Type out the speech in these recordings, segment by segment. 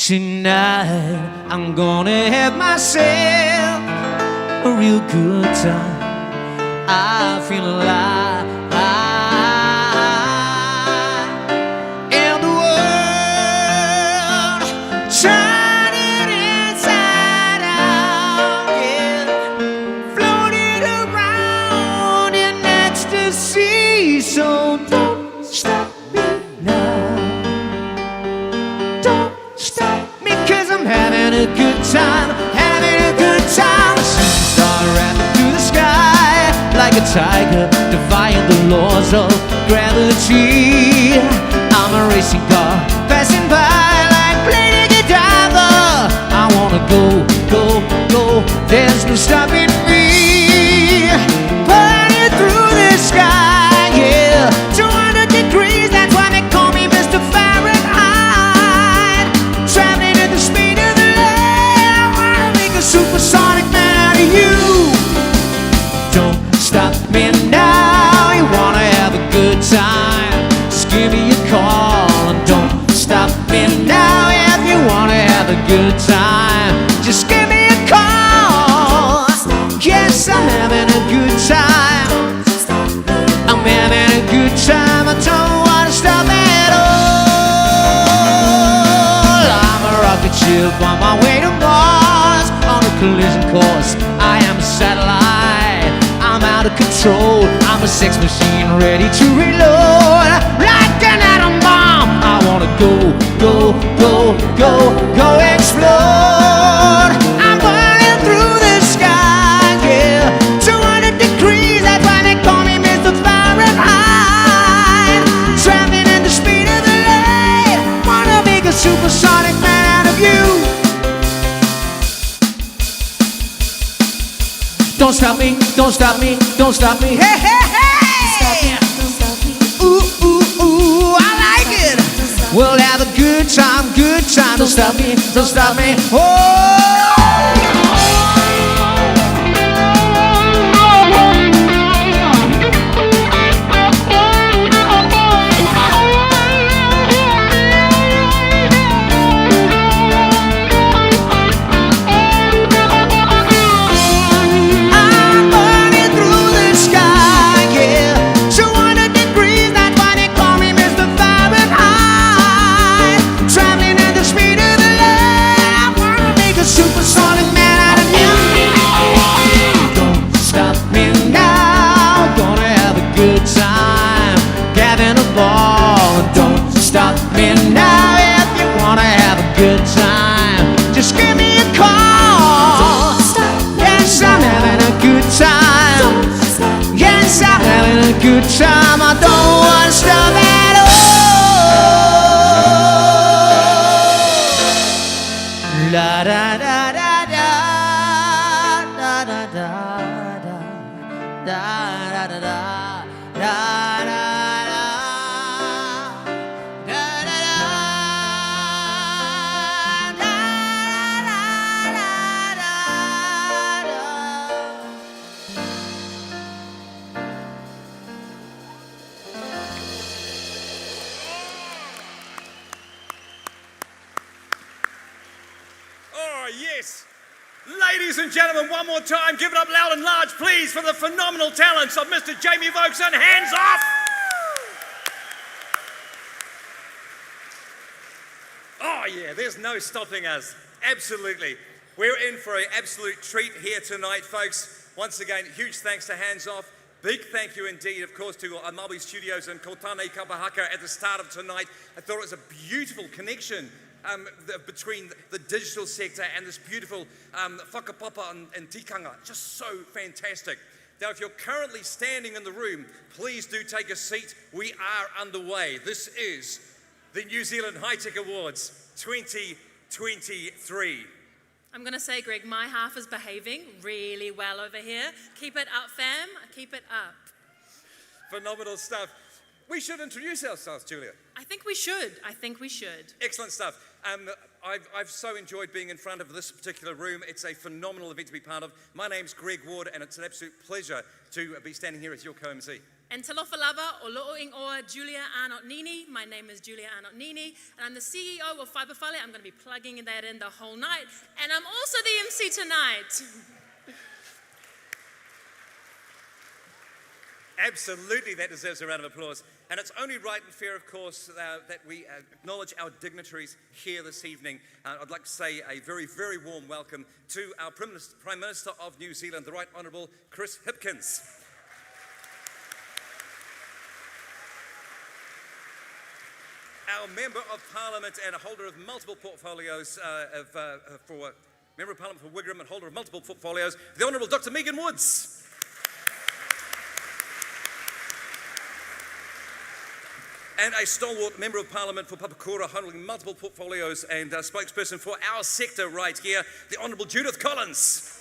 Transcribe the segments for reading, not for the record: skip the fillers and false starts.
Tonight I'm gonna have myself a real good time. I feel alive, and the world turning inside out, yeah, floating around in ecstasy. So don't stop me now. Don't stop me, 'cause I'm having a good time, having a good time. Star rapping through the sky like a tiger, defying the laws of gravity. I'm a racing car passing by like Lady Godiva. I wanna go, go, go, there's no stopping me. Burning through the sky, yeah, 200 degrees, that's why they call me Mr. Fahrenheit. Traveling at the speed of the light, I wanna make a supersonic man out of you. Don't stop me now, you wanna have a good time, just give me a call. And don't stop me now if you wanna have a good time, just give me a call. Yes, I'm having a good time, I'm having a good time, I don't wanna stop at all. I'm a rocket ship on my way to Mars, on a collision course, I am a satellite. I'm out of control, I'm a sex machine ready to reload. Like an atom bomb, I wanna go, go, go, go, go explode. I'm burning through the sky, yeah, 200 degrees, that's why they call me Mr. Fahrenheit. Traveling at the speed of the light, wanna make a supersonic man out of you. Don't stop me, don't stop me, don't stop me. Hey, hey, hey! Ooh, ooh, ooh, I like it. We'll have a good time, good time. Don't stop me, don't stop me. Oh! Stop me now if you wanna have a good time, just give me a call. Yes, I'm having a good time, yes, I'm having a good time, I don't wanna stop at all. La da da da da da da da da da da da da. Yes. Ladies and gentlemen, one more time, give it up loud and large, please, for the phenomenal talents of Mr. Jamie Vokes and Hands Off. Oh yeah, there's no stopping us. Absolutely. We're in for an absolute treat here tonight, folks. Once again, huge thanks to Hands Off. Big thank you indeed, of course, to Amabi Studios and Kotane Kapahaka at the start of tonight. I thought it was a beautiful connection between the digital sector and this beautiful whakapapa and tikanga. Just so fantastic. Now, if you're currently standing in the room, please do take a seat. We are underway. This is the New Zealand High Tech Awards 2023. I'm going to say, Greg, my half is behaving really well over here. Keep it up, fam. Keep it up. Phenomenal stuff. We should introduce ourselves, Julia. I think we should. Excellent stuff. I've so enjoyed being in front of this particular room. It's a phenomenal event to be part of. My name's Greg Ward, and it's an absolute pleasure to be standing here as your co-MC. And talofa lava o lo'o ingoa Julia Arnott Nini. My name is Julia Arnott Nini, and I'm the CEO of Fibre Whale. I'm going to be plugging that in the whole night. And I'm also the MC tonight. Absolutely, that deserves a round of applause. And it's only right and fair, of course, that we acknowledge our dignitaries here this evening. I'd like to say a very, very warm welcome to our Prime Minister of New Zealand, the Right Honourable Chris Hipkins. Our Member of Parliament and a holder of multiple portfolios Member of Parliament for Wigram and holder of multiple portfolios, the Honourable Dr. Megan Woods. And a stalwart Member of Parliament for Papakura, holding multiple portfolios and spokesperson for our sector right here, the Honourable Judith Collins.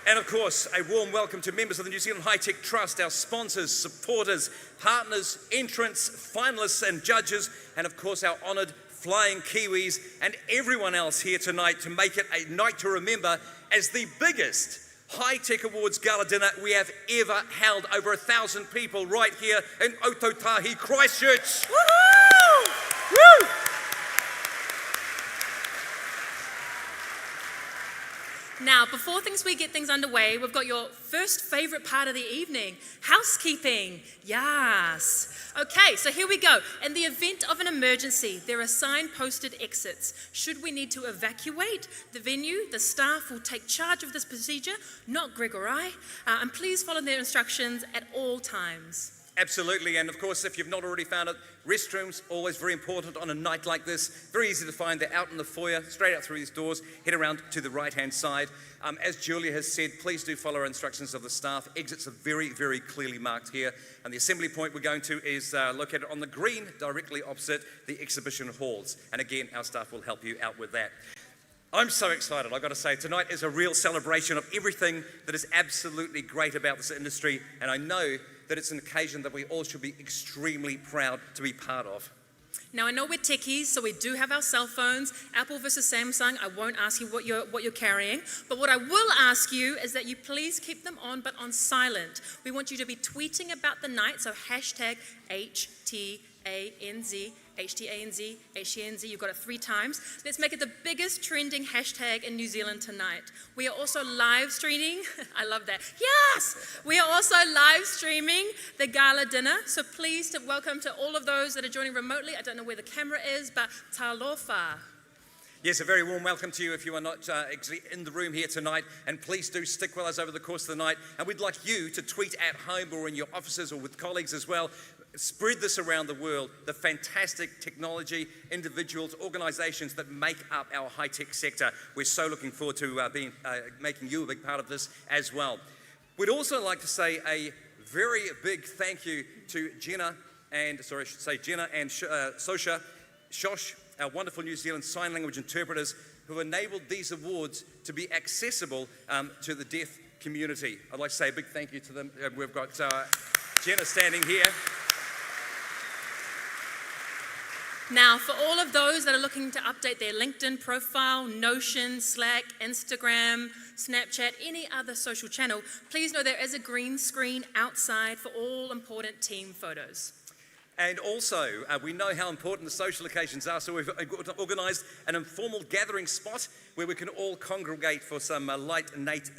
And of course, a warm welcome to members of the New Zealand High Tech Trust, our sponsors, supporters, partners, entrants, finalists and judges, and of course our honoured flying Kiwis and everyone else here tonight to make it a night to remember as the biggest High Tech Awards Gala dinner we have ever held. Over 1,000 people right here in Ototahi, Christchurch. Woohoo! Woo! Now, before we get things underway, we've got your first favourite part of the evening, housekeeping. Yes. Okay, so here we go. In the event of an emergency, there are sign-posted exits. Should we need to evacuate the venue, the staff will take charge of this procedure, not Greg or I, and please follow their instructions at all times. Absolutely, and of course, if you've not already found it, restrooms, always very important on a night like this. Very easy to find. They're out in the foyer, straight out through these doors. Head around to the right-hand side. As Julia has said, please do follow instructions of the staff. Exits are very, very clearly marked here. And the assembly point we're going to is located on the green, directly opposite the exhibition halls. And again, our staff will help you out with that. I'm so excited, I've got to say. Tonight is a real celebration of everything that is absolutely great about this industry. And I know that it's an occasion that we all should be extremely proud to be part of. Now, I know we're techies, so we do have our cell phones. Apple versus Samsung, I won't ask you what you're carrying. But what I will ask you is that you please keep them on, but on silent. We want you to be tweeting about the night, so hashtag HTANZ, HTANZ, HTANZ, you've got it 3 times. Let's make it the biggest trending hashtag in New Zealand tonight. We are also live streaming, I love that, yes! We are also live streaming the gala dinner, so please welcome to all of those that are joining remotely. I don't know where the camera is, but talofa. Yes, a very warm welcome to you if you are not actually in the room here tonight, and please do stick with us over the course of the night, and we'd like you to tweet at home or in your offices or with colleagues as well. Spread this around the world, the fantastic technology, individuals, organisations that make up our high-tech sector. We're so looking forward to making you a big part of this as well. We'd also like to say a very big thank you to Jenna and Sosha, Shosh, our wonderful New Zealand Sign Language interpreters who enabled these awards to be accessible to the deaf community. I'd like to say a big thank you to them. We've got Jenna standing here. Now, for all of those that are looking to update their LinkedIn profile, Notion, Slack, Instagram, Snapchat, any other social channel, please know there is a green screen outside for all important team photos. And also, we know how important the social occasions are, so we've organised an informal gathering spot where we can all congregate for some late night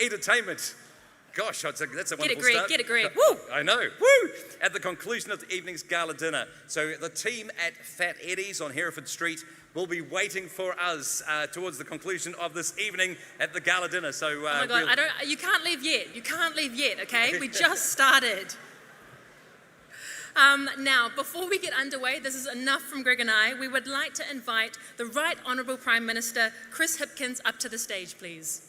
entertainment. Gosh, that's a wonderful start. Get it, Greg. Woo! I know. Woo! At the conclusion of the evening's gala dinner. So the team at Fat Eddie's on Hereford Street will be waiting for us towards the conclusion of this evening at the gala dinner. So, oh my God, you can't leave yet. You can't leave yet, okay? We just started. Now, before we get underway, this is enough from Greg and I. We would like to invite the Right Honourable Prime Minister, Chris Hipkins, up to the stage, please.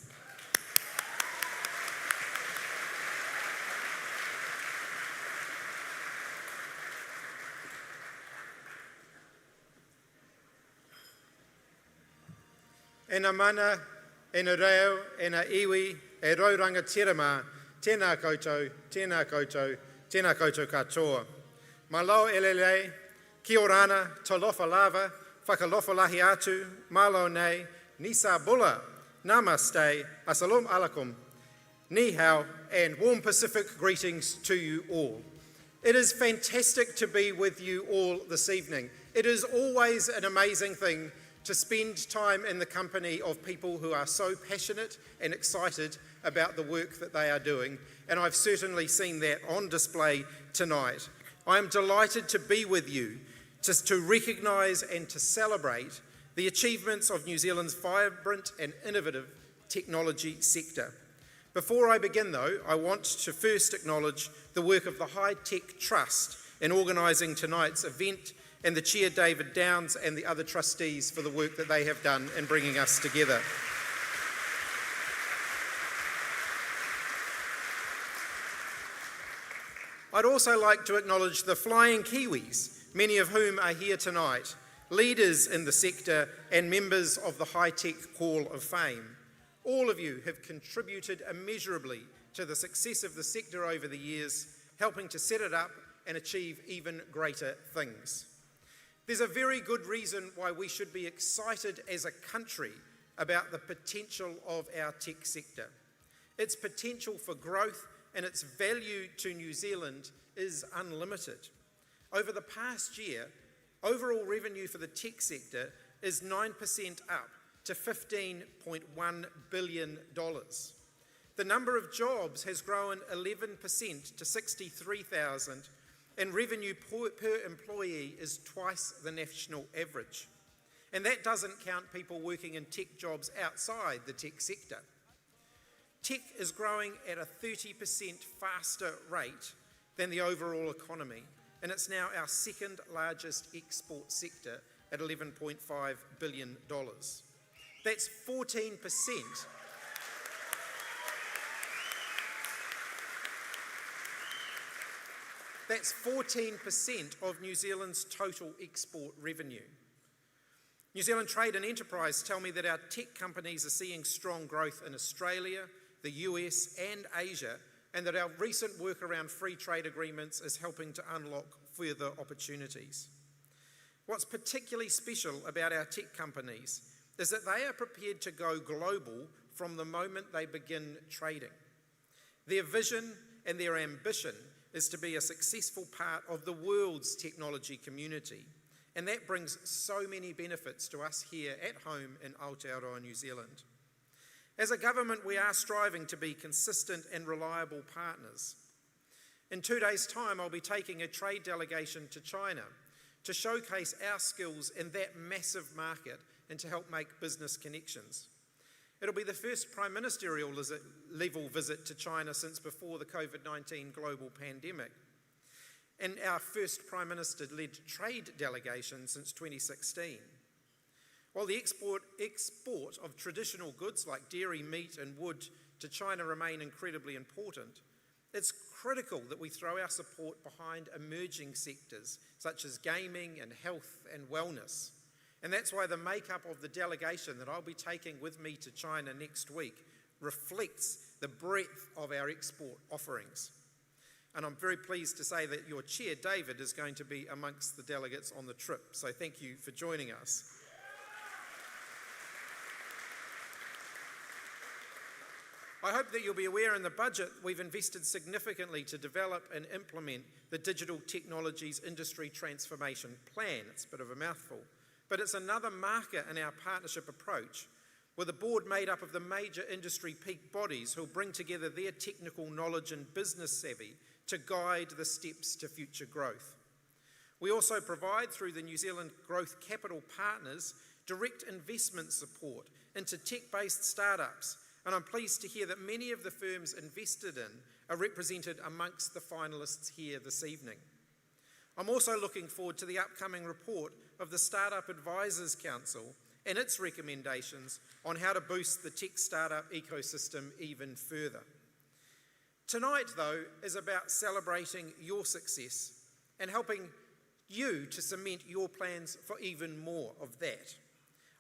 E nā mana, e nā reo, e nā iwi, e rauranga tirama, tēnā koutou, tēnā koutou, tēnā koutou katoa. Mā lau elelei, ki orana, talofa lava, whakalofa lahi atu, mā lau nei, Nisa Bula, Namaste, Assalamu alaikum, Ni hao, and warm Pacific greetings to you all. It is fantastic to be with you all this evening. It is always an amazing thing to spend time in the company of people who are so passionate and excited about the work that they are doing, and I've certainly seen that on display tonight. I am delighted to be with you to recognise and to celebrate the achievements of New Zealand's vibrant and innovative technology sector. Before I begin though, I want to first acknowledge the work of the High Tech Trust in organising tonight's event, and the Chair David Downs and the other trustees for the work that they have done in bringing us together. I'd also like to acknowledge the Flying Kiwis, many of whom are here tonight, leaders in the sector and members of the High Tech Hall of Fame. All of you have contributed immeasurably to the success of the sector over the years, helping to set it up and achieve even greater things. There's a very good reason why we should be excited as a country about the potential of our tech sector. Its potential for growth and its value to New Zealand is unlimited. Over the past year, overall revenue for the tech sector is 9% up to $15.1 billion. The number of jobs has grown 11% to 63,000, and revenue per employee is twice the national average. And that doesn't count people working in tech jobs outside the tech sector. Tech is growing at a 30% faster rate than the overall economy, and it's now our second largest export sector at $11.5 billion. That's 14%. That's 14% of New Zealand's total export revenue. New Zealand Trade and Enterprise tell me that our tech companies are seeing strong growth in Australia, the US and Asia, and that our recent work around free trade agreements is helping to unlock further opportunities. What's particularly special about our tech companies is that they are prepared to go global from the moment they begin trading. Their vision and their ambition is to be a successful part of the world's technology community, and that brings so many benefits to us here at home in Aotearoa, New Zealand. As a government, we are striving to be consistent and reliable partners. In 2 days' time, I'll be taking a trade delegation to China to showcase our skills in that massive market and to help make business connections. It'll be the first prime ministerial level visit to China since before the COVID-19 global pandemic, and our first prime minister-led trade delegation since 2016. While the export of traditional goods like dairy, meat and wood to China remain incredibly important, it's critical that we throw our support behind emerging sectors such as gaming and health and wellness. And that's why the makeup of the delegation that I'll be taking with me to China next week reflects the breadth of our export offerings. And I'm very pleased to say that your chair, David, is going to be amongst the delegates on the trip. So thank you for joining us. I hope that you'll be aware in the budget we've invested significantly to develop and implement the Digital Technologies Industry Transformation Plan. It's a bit of a mouthful, but it's another marker in our partnership approach with a board made up of the major industry peak bodies who'll bring together their technical knowledge and business savvy to guide the steps to future growth. We also provide, through the New Zealand Growth Capital Partners, direct investment support into tech-based startups, and I'm pleased to hear that many of the firms invested in are represented amongst the finalists here this evening. I'm also looking forward to the upcoming report of the Startup Advisors Council and its recommendations on how to boost the tech startup ecosystem even further. Tonight, though, is about celebrating your success and helping you to cement your plans for even more of that.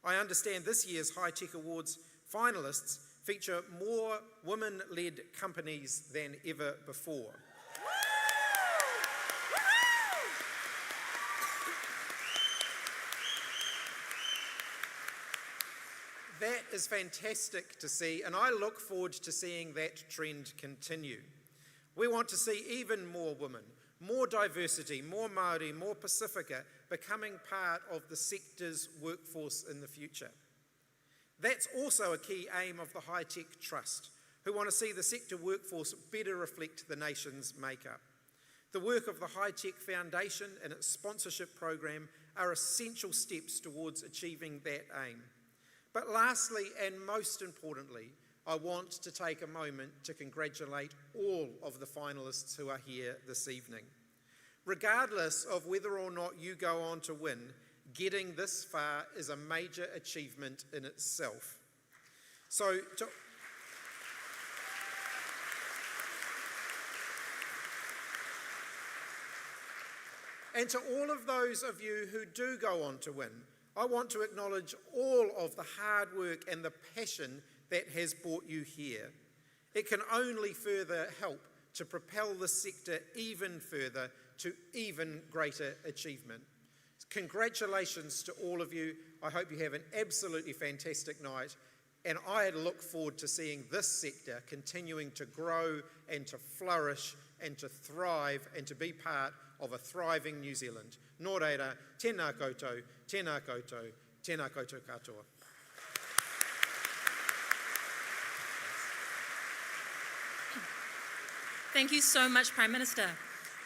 I understand this year's High Tech Awards finalists feature more women-led companies than ever before. That is fantastic to see, and I look forward to seeing that trend continue. We want to see even more women, more diversity, more Māori, more Pacifica becoming part of the sector's workforce in the future. That's also a key aim of the High Tech Trust, who want to see the sector workforce better reflect the nation's makeup. The work of the High Tech Foundation and its sponsorship program are essential steps towards achieving that aim. But lastly, and most importantly, I want to take a moment to congratulate all of the finalists who are here this evening. Regardless of whether or not you go on to win, getting this far is a major achievement in itself. And to all of those of you who do go on to win, I want to acknowledge all of the hard work and the passion that has brought you here. It can only further help to propel the sector even further to even greater achievement. Congratulations to all of you. I hope you have an absolutely fantastic night, and I look forward to seeing this sector continuing to grow and to flourish and to thrive and to be part of a thriving New Zealand. Nō reira, tēnā koutou, tēnā koutou, tēnā koutou katoa. Thank you so much, Prime Minister.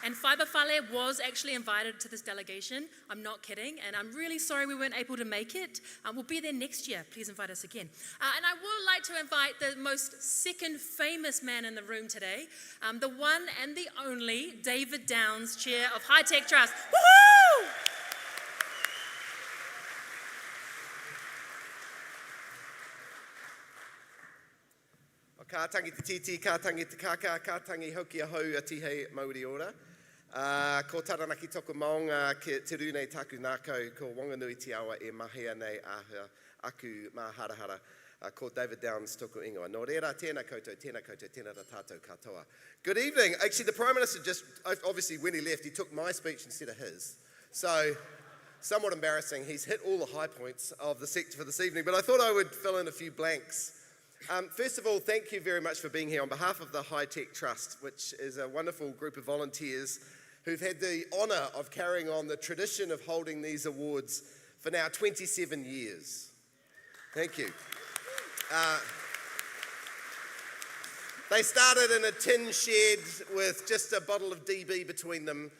And Whaiba Whale was actually invited to this delegation. I'm not kidding, and I'm really sorry we weren't able to make it. We'll be there next year. Please invite us again. And I would like to invite the most second famous man in the room today, the one and the only David Downs, Chair of High Tech Trust. Woohoo! Ka tangi te titi, ka tangi te kaka, ka tangi hoki a hau a tihei mauri ora. Ko taranaki toko maunga ke te rūnei taku nākau, ko Wanganui te awa e mahea nei ahua aku mā harahara. Ko David Downs toko ingoa. Nō reira, tēnā koutou, tēnā tātou katoa. Good evening. Actually, the Prime Minister just, obviously when he left, he took my speech instead of his. So, somewhat embarrassing. He's hit all the high points of the sector for this evening, but I thought I would fill in a few blanks. First of all, thank you very much for being here on behalf of the High Tech Trust, which is a wonderful group of volunteers who've had the honour of carrying on the tradition of holding these awards for now 27 years. Thank you. They started in a tin shed with just a bottle of DB between them.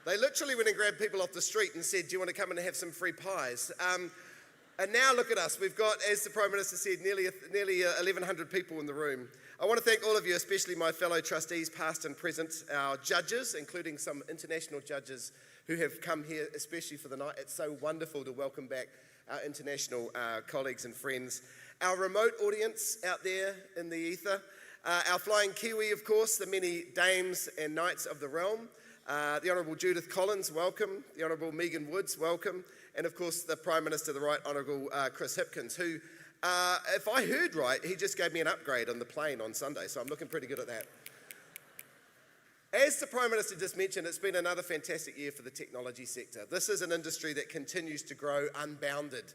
They literally went and grabbed people off the street and said, do you want to come and have some free pies? And now look at us. We've got, as the Prime Minister said, nearly 1,100 people in the room. I want to thank all of you, especially my fellow trustees, past and present, our judges, including some international judges who have come here especially for the night. It's so wonderful to welcome back our international colleagues and friends. Our remote audience out there in the ether. Our flying Kiwi, of course, the many dames and knights of the realm. The Honourable Judith Collins, welcome. The Honourable Megan Woods, welcome. And of course, the Prime Minister, the Right Honourable Chris Hipkins, who, if I heard right, he just gave me an upgrade on the plane on Sunday, so I'm looking pretty good at that. As the Prime Minister just mentioned, it's been another fantastic year for the technology sector. This is an industry that continues to grow unbounded.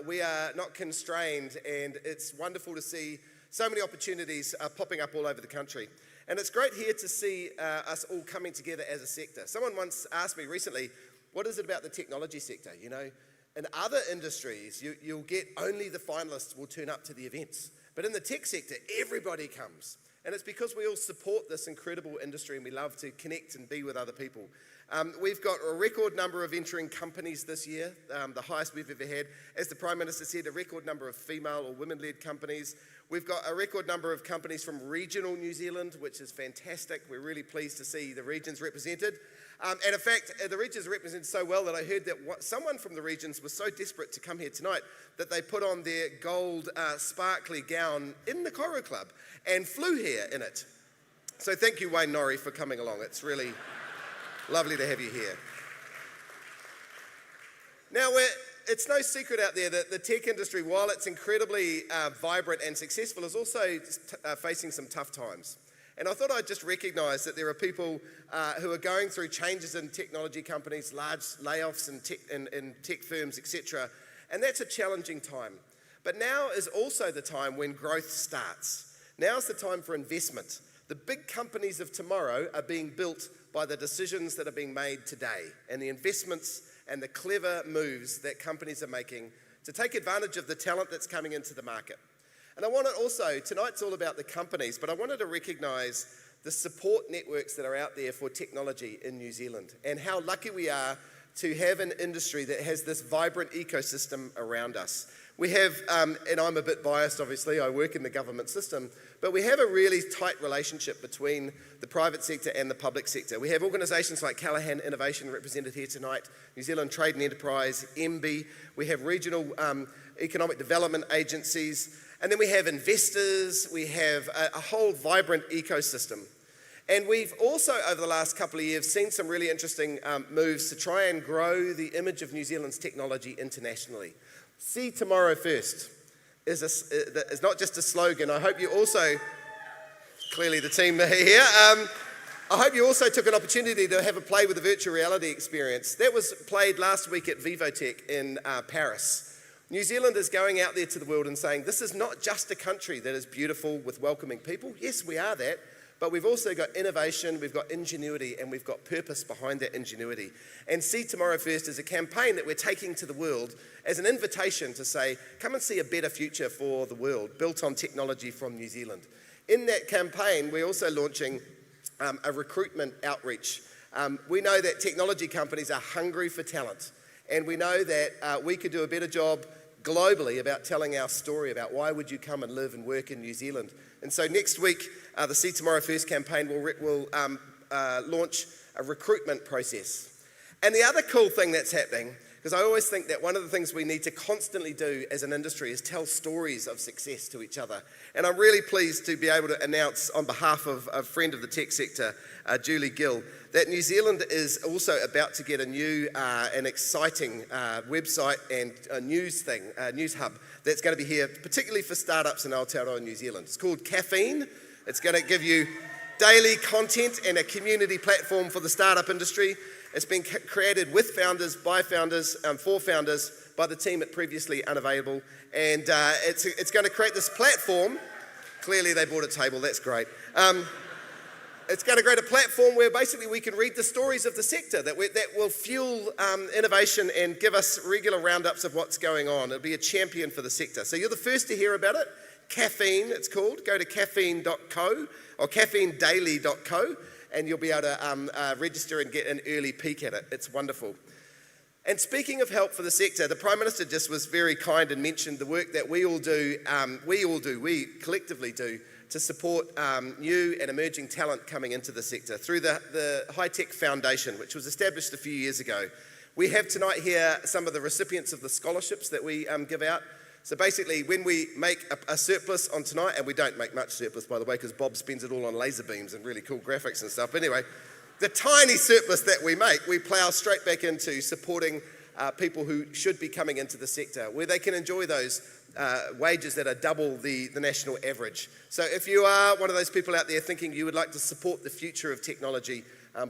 We are not constrained, and it's wonderful to see so many opportunities popping up all over the country. And it's great here to see us all coming together as a sector. Someone once asked me recently, what is it about the technology sector? You know, in other industries, you'll get only the finalists will turn up to the events. But in the tech sector, everybody comes. And it's because we all support this incredible industry and we love to connect and be with other people. We've got a record number of entering companies this year, the highest we've ever had. As the Prime Minister said, a record number of female or women-led companies. We've got a record number of companies from regional New Zealand, which is fantastic. We're really pleased to see the regions represented. And in fact, the regions are represented so well that I heard that someone from the regions was so desperate to come here tonight that they put on their gold sparkly gown in the Koro Club and flew here in it. So thank you, Wayne Norrie, for coming along. It's really lovely to have you here. Now, it's no secret out there that the tech industry, while it's incredibly vibrant and successful, is also facing some tough times. And I thought I'd just recognise that there are people who are going through changes in technology companies, large layoffs in tech firms, etc. And that's a challenging time. But now is also the time when growth starts. Now is the time for investment. The big companies of tomorrow are being built by the decisions that are being made today and the investments and the clever moves that companies are making to take advantage of the talent that's coming into the market. And I want to also, tonight's all about the companies, but I wanted to recognise the support networks that are out there for technology in New Zealand and how lucky we are to have an industry that has this vibrant ecosystem around us. We have, and I'm a bit biased obviously, I work in the government system, but we have a really tight relationship between the private sector and the public sector. We have organisations like Callaghan Innovation represented here tonight, New Zealand Trade and Enterprise, MB, we have regional economic development agencies, and then we have investors, we have a whole vibrant ecosystem. And we've also, over the last couple of years, seen some really interesting moves to try and grow the image of New Zealand's technology internationally. See Tomorrow First is not just a slogan. I hope you also, clearly the team here, I hope you also took an opportunity to have a play with the virtual reality experience. That was played last week at Vivotech in Paris. New Zealand is going out there to the world and saying, this is not just a country that is beautiful with welcoming people. Yes, we are that. But we've also got innovation, we've got ingenuity, and we've got purpose behind that ingenuity. And See Tomorrow First is a campaign that we're taking to the world as an invitation to say, come and see a better future for the world, built on technology from New Zealand. In that campaign, we're also launching a recruitment outreach. We know that technology companies are hungry for talent, and we know that we could do a better job globally about telling our story about why would you come and live and work in New Zealand. And so next week, the See Tomorrow First campaign will launch a recruitment process. And the other cool thing that's happening, because I always think that one of the things we need to constantly do as an industry is tell stories of success to each other. And I'm really pleased to be able to announce on behalf of a friend of the tech sector, Julie Gill, that New Zealand is also about to get a new and exciting website and a news hub that's going to be here, particularly for startups in Aotearoa, New Zealand. It's called Caffeine. It's going to give you daily content and a community platform for the startup industry. It's been created with founders, by founders, for founders, by the team at Previously Unavailable. And it's going to create this platform. Clearly they bought a table, that's great. It's going to create a platform where basically we can read the stories of the sector that will fuel innovation and give us regular roundups of what's going on. It'll be a champion for the sector. So you're the first to hear about it. Caffeine, it's called. Go to caffeine.co or caffeinedaily.co and you'll be able to register and get an early peek at it. It's wonderful. And speaking of help for the sector, the Prime Minister just was very kind and mentioned the work that we collectively do to support new and emerging talent coming into the sector through the High Tech Foundation, which was established a few years ago. We have tonight here some of the recipients of the scholarships that we give out. So basically, when we make a surplus on tonight, and we don't make much surplus, by the way, because Bob spends it all on laser beams and really cool graphics and stuff. But anyway, the tiny surplus that we make, we plough straight back into supporting people who should be coming into the sector, where they can enjoy those wages that are double the national average. So if you are one of those people out there thinking you would like to support the future of technology,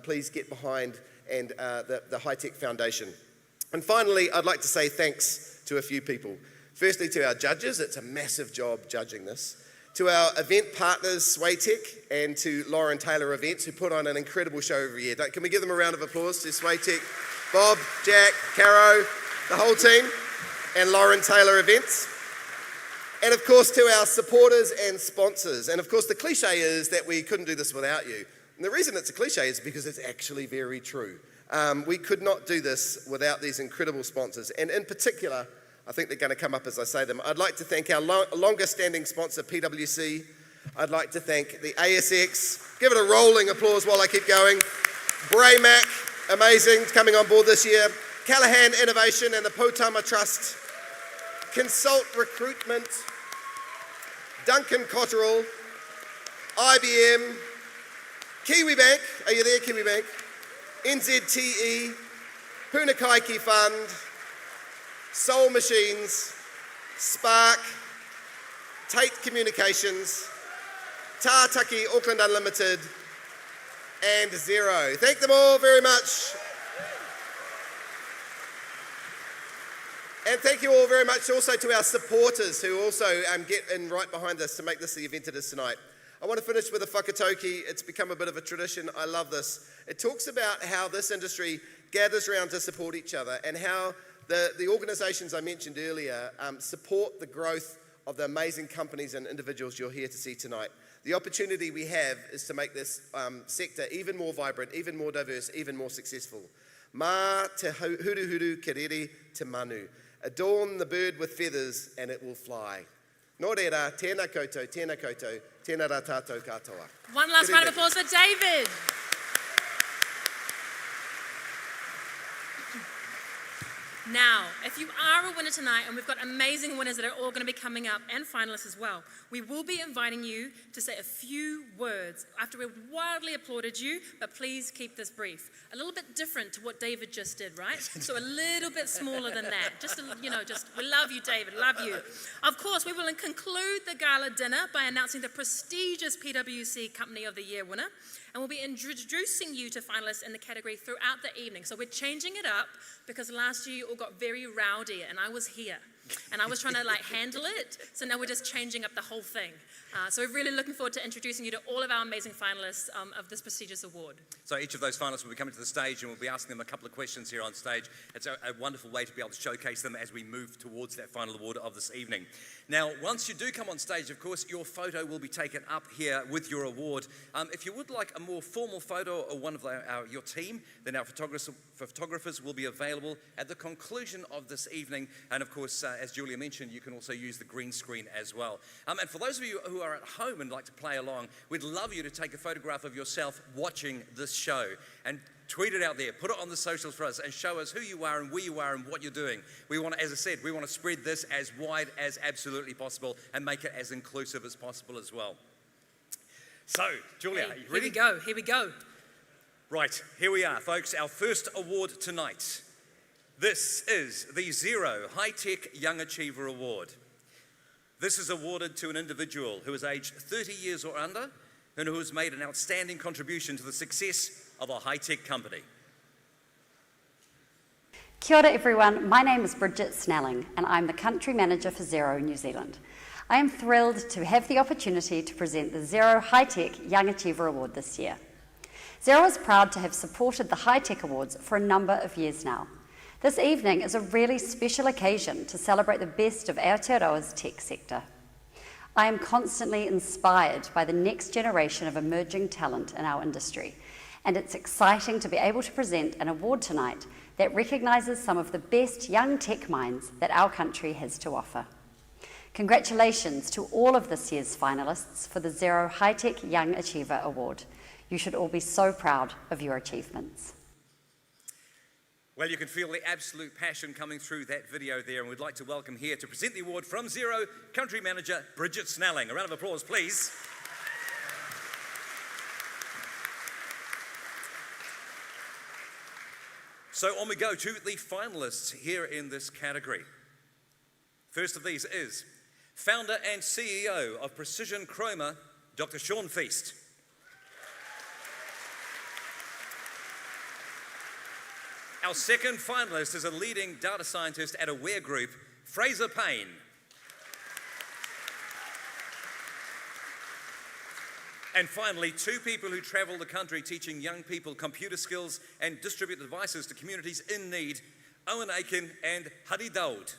please get behind the High Tech Foundation. And finally, I'd like to say thanks to a few people. Firstly, to our judges, it's a massive job judging this. To our event partners, Swaytech, and to Lauren Taylor Events, who put on an incredible show every year. Can we give them a round of applause to Swaytech, Bob, Jack, Caro, the whole team, and Lauren Taylor Events. And of course, to our supporters and sponsors. And of course, the cliche is that we couldn't do this without you. And the reason it's a cliche is because it's actually very true. We could not do this without these incredible sponsors. And in particular, I think they're going to come up as I say them. I'd like to thank our longest standing sponsor, PwC. I'd like to thank the ASX. Give it a rolling applause while I keep going. Braymac, amazing, coming on board this year. Callaghan Innovation and the Potama Trust. Consult Recruitment. Duncan Cotterill. IBM. Kiwibank, are you there, Kiwibank? NZTE. Punakaiki Fund. Soul Machines, Spark, Tate Communications, Tātaki Auckland Unlimited, and Xero. Thank them all very much. And thank you all very much also to our supporters who also get in right behind us to make this the event it is tonight. I want to finish with a whakatauki. It's become a bit of a tradition. I love this. It talks about how this industry gathers around to support each other and how the organisations I mentioned earlier support the growth of the amazing companies and individuals you're here to see tonight. The opportunity we have is to make this sector even more vibrant, even more diverse, even more successful. Mā te huru kerere te manu. Adorn the bird with feathers and it will fly. Nō reira, tēnā koutou, tēnā rā tātou katoa. One last round of applause for David. Now, if you are a winner tonight, and we've got amazing winners that are all going to be coming up, and finalists as well, we will be inviting you to say a few words after we've wildly applauded you, but please keep this brief. A little bit different to what David just did, right? So a little bit smaller than that. We love you, David, love you. Of course, we will conclude the gala dinner by announcing the prestigious PwC Company of the Year winner, and we'll be introducing you to finalists in the category throughout the evening. So we're changing it up because last year you all got very rowdy and I was here and I was trying to handle it. So now we're just changing up the whole thing. So we're really looking forward to introducing you to all of our amazing finalists of this prestigious award. So each of those finalists will be coming to the stage and we'll be asking them a couple of questions here on stage. It's a wonderful way to be able to showcase them as we move towards that final award of this evening. Now, once you do come on stage, of course, your photo will be taken up here with your award. If you would like a more formal photo of one of your team, then our photographers will be available at the conclusion of this evening. And of course, as Julia mentioned, you can also use the green screen as well. And for those of you who are at home and like to play along, we'd love you to take a photograph of yourself watching this show and tweet it out there, put it on the socials for us and show us who you are and where you are and what you're doing. We want to, as I said, we want to spread this as wide as absolutely possible and make it as inclusive as possible as well. So, Julia, are you ready? Here we go. Right, here we are, folks, our first award tonight. This is the Xero High Tech Young Achiever Award. This is awarded to an individual who is aged 30 years or under and who has made an outstanding contribution to the success of a high-tech company. Kia ora everyone, my name is Bridget Snelling and I'm the Country Manager for Xero New Zealand. I am thrilled to have the opportunity to present the Xero High Tech Young Achiever Award this year. Xero is proud to have supported the High Tech Awards for a number of years now. This evening is a really special occasion to celebrate the best of Aotearoa's tech sector. I am constantly inspired by the next generation of emerging talent in our industry, and it's exciting to be able to present an award tonight that recognises some of the best young tech minds that our country has to offer. Congratulations to all of this year's finalists for the Xero High Tech Young Achiever Award. You should all be so proud of your achievements. Well, you can feel the absolute passion coming through that video there, and we'd like to welcome here to present the award from Xero, Country Manager Bridget Snelling. A round of applause, please. So on we go to the finalists here in this category. First of these is founder and CEO of Precision Chroma, Dr. Sean Feast. Our second finalist is a leading data scientist at Aware Group, Fraser Payne. And finally, two people who travel the country teaching young people computer skills and distribute devices to communities in need, Owen Aiken and Hadi Daud.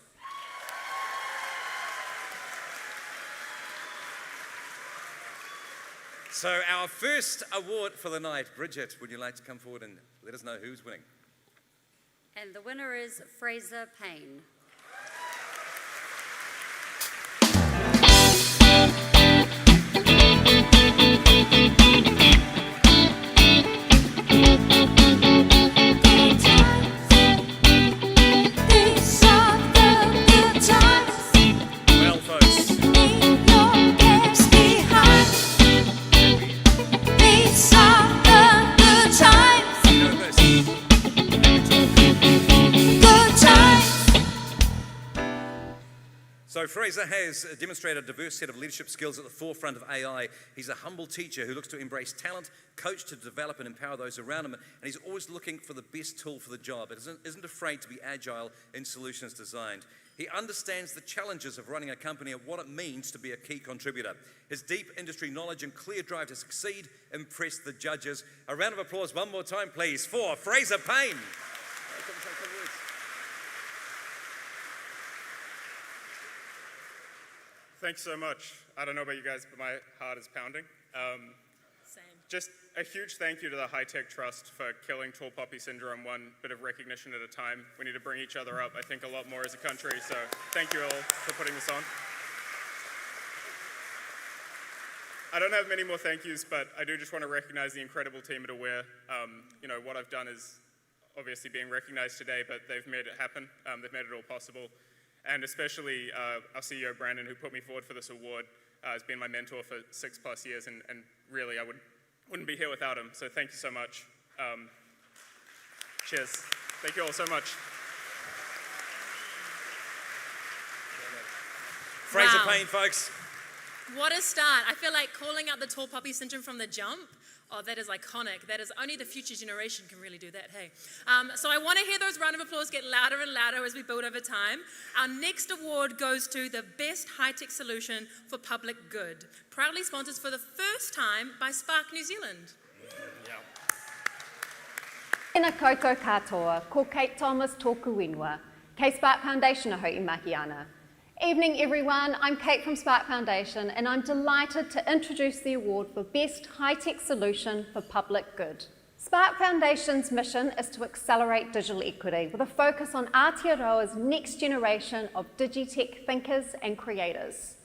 So our first award for the night, Bridget, would you like to come forward and let us know who's winning? And the winner is Fraser Payne. Well, folks, you know this. So Fraser has demonstrated a diverse set of leadership skills at the forefront of AI. He's a humble teacher who looks to embrace talent, coach to develop and empower those around him, and he's always looking for the best tool for the job. It isn't afraid to be agile in solutions designed. He understands the challenges of running a company and what it means to be a key contributor. His deep industry knowledge and clear drive to succeed impressed the judges. A round of applause one more time, please, for Fraser Payne. Thanks so much. I don't know about you guys, but my heart is pounding. Same. Just a huge thank you to the High Tech Trust for killing tall poppy syndrome one bit of recognition at a time. We need to bring each other up, I think, a lot more as a country, so thank you all for putting this on. I don't have many more thank yous, but I do just want to recognize the incredible team at Aware. What I've done is obviously being recognized today, but they've made it happen. They've made it all possible. And especially our CEO, Brandon, who put me forward for this award, has been my mentor for 6+ years, and really I wouldn't be here without him. So thank you so much. Cheers. Thank you all so much. Fraser Wow. Payne, folks. What a start. I feel like calling out the tall poppy syndrome from the jump. Oh, that is iconic. That is only the future generation can really do that, hey. So I want to hear those round of applause get louder and louder as we build over time. Our next award goes to the Best High-Tech Solution for Public Good, proudly sponsored for the first time by Spark New Zealand. Tēnā koutou katoa, ko Kate Thomas tōku ingoa. Kei Spark Foundation aho I mahi ana. Evening everyone, I'm Kate from Spark Foundation and I'm delighted to introduce the award for Best High-Tech Solution for Public Good. Spark Foundation's mission is to accelerate digital equity with a focus on Aotearoa's next generation of digitech thinkers and creators.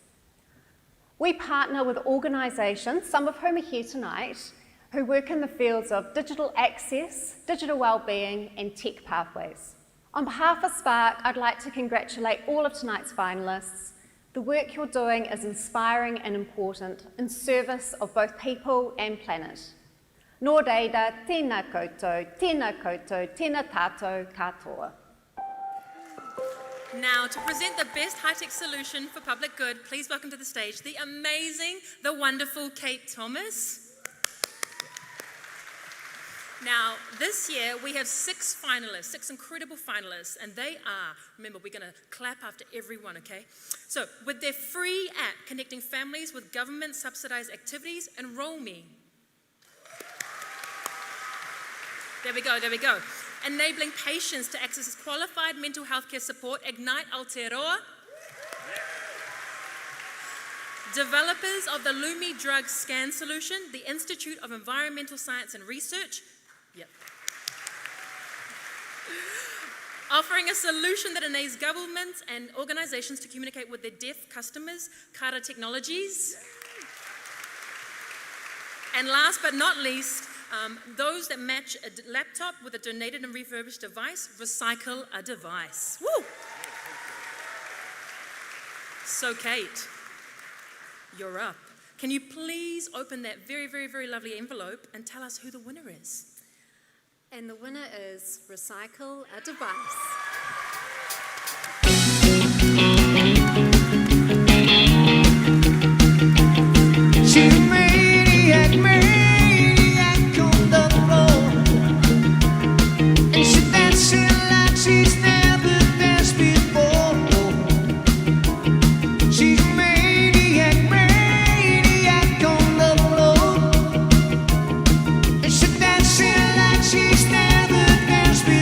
We partner with organisations, some of whom are here tonight, who work in the fields of digital access, digital wellbeing and tech pathways. On behalf of Spark, I'd like to congratulate all of tonight's finalists. The work you're doing is inspiring and important in service of both people and planet. Nō reira, tēnā koutou, tēnā tātou katoa. Now, to present the Best High-Tech Solution for Public Good, please welcome to the stage the amazing, the wonderful Kate Thomas. Now, this year we have 6 finalists, 6 incredible finalists, and they are, remember, we're going to clap after everyone, okay? So, with their free app connecting families with government-subsidized activities, Enroll Me. There we go. Enabling patients to access qualified mental health care support, Ignite Aotearoa. Developers of the Lumi Drug Scan Solution, the Institute of Environmental Science and Research. Yep. Offering a solution that enables governments and organisations to communicate with their deaf customers, Kara Technologies. And last but not least, those that match a laptop with a donated and refurbished device, Recycle a Device. Woo! So Kate, you're up. Can you please open that very, very, very lovely envelope and tell us who the winner is? And the winner is Recycle a Device. She's a maniac on the floor, and she's dancing like she's never danced before. She's a maniac on the floor, and she's dancing like she's never danced before.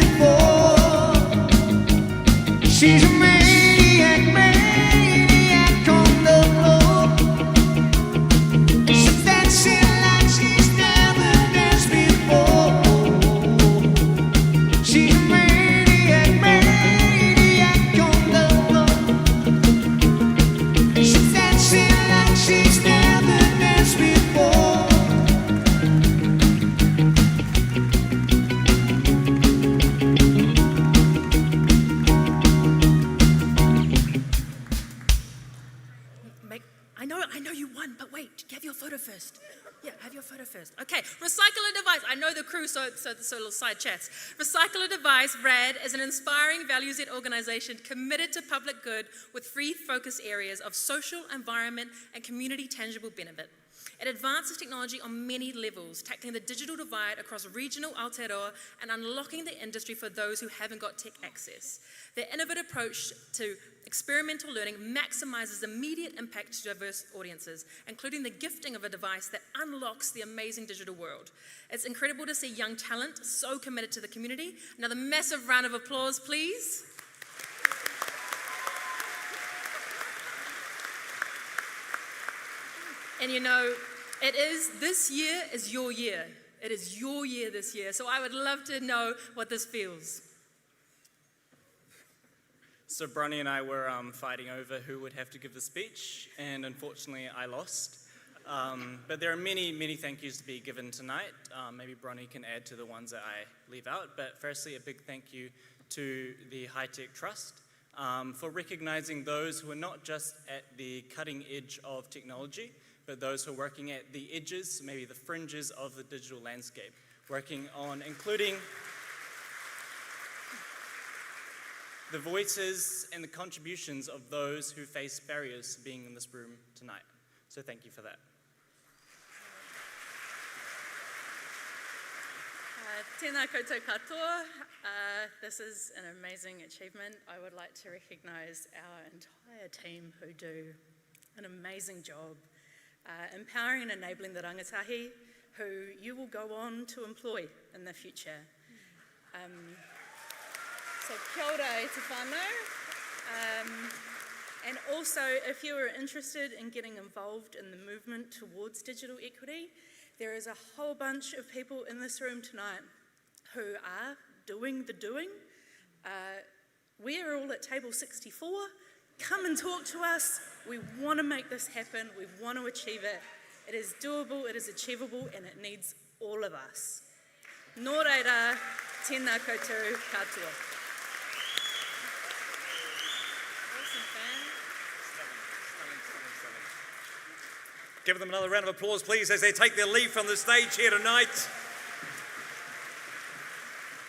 know the crew, so little side chats. Recycle a Device, RAD, is an inspiring values-led organization committed to public good with three focus areas of social, environment, and community tangible benefit. It advances technology on many levels, tackling the digital divide across regional Aotearoa and unlocking the industry for those who haven't got tech access. Their innovative approach to experimental learning maximizes immediate impact to diverse audiences, including the gifting of a device that unlocks the amazing digital world. It's incredible to see young talent so committed to the community. Another massive round of applause, please. And you know, this year is your year. It is your year this year. So I would love to know what this feels. So Bronnie and I were fighting over who would have to give the speech, and unfortunately I lost. But there are many, many thank yous to be given tonight. Maybe Bronnie can add to the ones that I leave out. But firstly, a big thank you to the High Tech Trust for recognizing those who are not just at the cutting edge of technology, but those who are working at the edges, maybe the fringes of the digital landscape, working on including the voices and the contributions of those who face barriers to being in this room tonight. So thank you for that. Tēnā koutou katoa. This is an amazing achievement. I would like to recognise our entire team who do an amazing job empowering and enabling the rangatahi who you will go on to employ in the future. So kia ora e te whānau. And also, if you are interested in getting involved in the movement towards digital equity, there is a whole bunch of people in this room tonight who are doing the doing. We are all at table 64. Come and talk to us. We want to make this happen. We want to achieve it. It is doable, it is achievable, and it needs all of us. Nō reira, tēnā koutou katoa. Give them another round of applause, please, as they take their leave from the stage here tonight.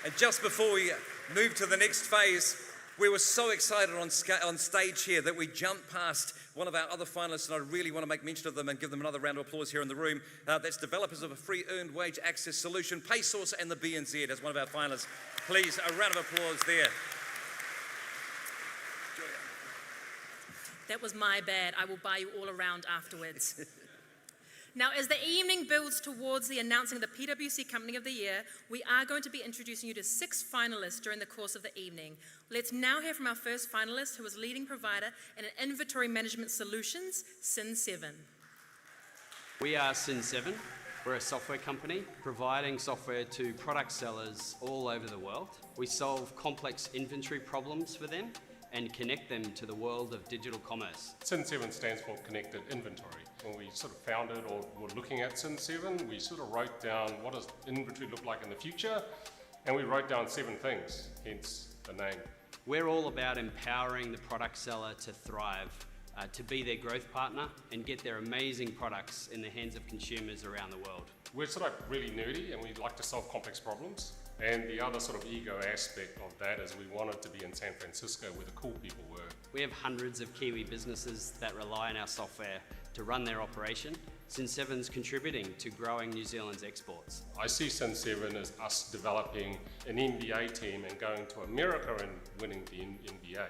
And just before we move to the next phase, we were so excited on stage here that we jumped past one of our other finalists, and I really want to make mention of them and give them another round of applause here in the room. That's developers of a free earned wage access solution, PaySource and the BNZ as one of our finalists. Please, a round of applause there. That was my bad. I will buy you all around afterwards. Now, as the evening builds towards the announcing of the PwC Company of the Year, we are going to be introducing you to 6 finalists during the course of the evening. Let's now hear from our first finalist, who is leading provider in inventory management solutions, Sin7. We are Sin7. We're a software company providing software to product sellers all over the world. We solve complex inventory problems for them and connect them to the world of digital commerce. Sin7 stands for Connected Inventory. When we sort of founded or were looking at Sin7, we sort of wrote down what does inventory look like in the future, and we wrote down 7 things, hence the name. We're all about empowering the product seller to thrive, to be their growth partner and get their amazing products in the hands of consumers around the world. We're sort of really nerdy and we like to solve complex problems. And the other sort of ego aspect of that is we wanted to be in San Francisco where the cool people were. We have hundreds of Kiwi businesses that rely on our software to run their operation. Sin7's contributing to growing New Zealand's exports. I see Sin7 as us developing an NBA team and going to America and winning the NBA.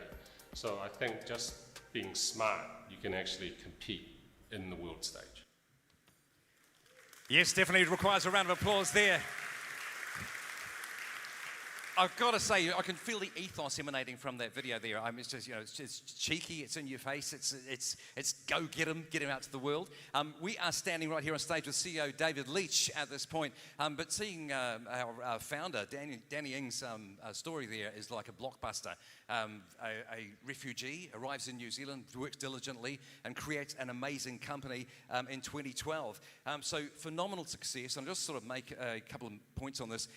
So I think just being smart, you can actually compete in the world stage. Yes, definitely requires a round of applause there. I've got to say, I can feel the ethos emanating from that video there. I mean, it's just, it's just cheeky, it's in your face, it's go get him out to the world. We are standing right here on stage with CEO David Leach at this point, but seeing our founder, Danny Ng's story there is like a blockbuster. A refugee arrives in New Zealand, works diligently, and creates an amazing company in 2012. So phenomenal success, and I'll just sort of make a couple of points on this.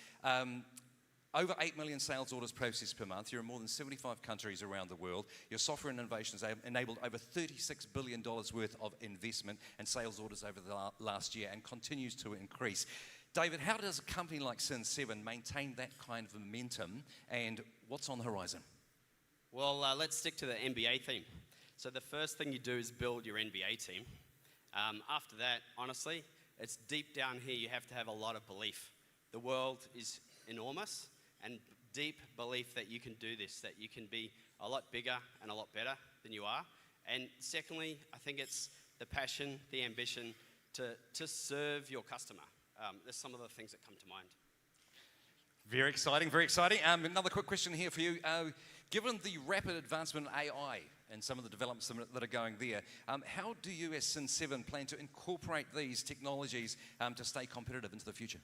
Over 8 million sales orders processed per month. You're in more than 75 countries around the world. Your software and innovations have enabled over $36 billion worth of investment and sales orders over the last year and continues to increase. David, how does a company like Sin7 maintain that kind of momentum, and what's on the horizon? Well, let's stick to the NBA theme. So the first thing you do is build your NBA team. After that, honestly, it's deep down here, you have to have a lot of belief. The world is enormous, and deep belief that you can do this, that you can be a lot bigger and a lot better than you are. And secondly, I think it's the passion, the ambition to serve your customer. There's some of the things that come to mind. Very exciting, very exciting. Another quick question here for you. Given the rapid advancement in AI and some of the developments that are going there, how do you as Sin7 plan to incorporate these technologies to stay competitive into the future?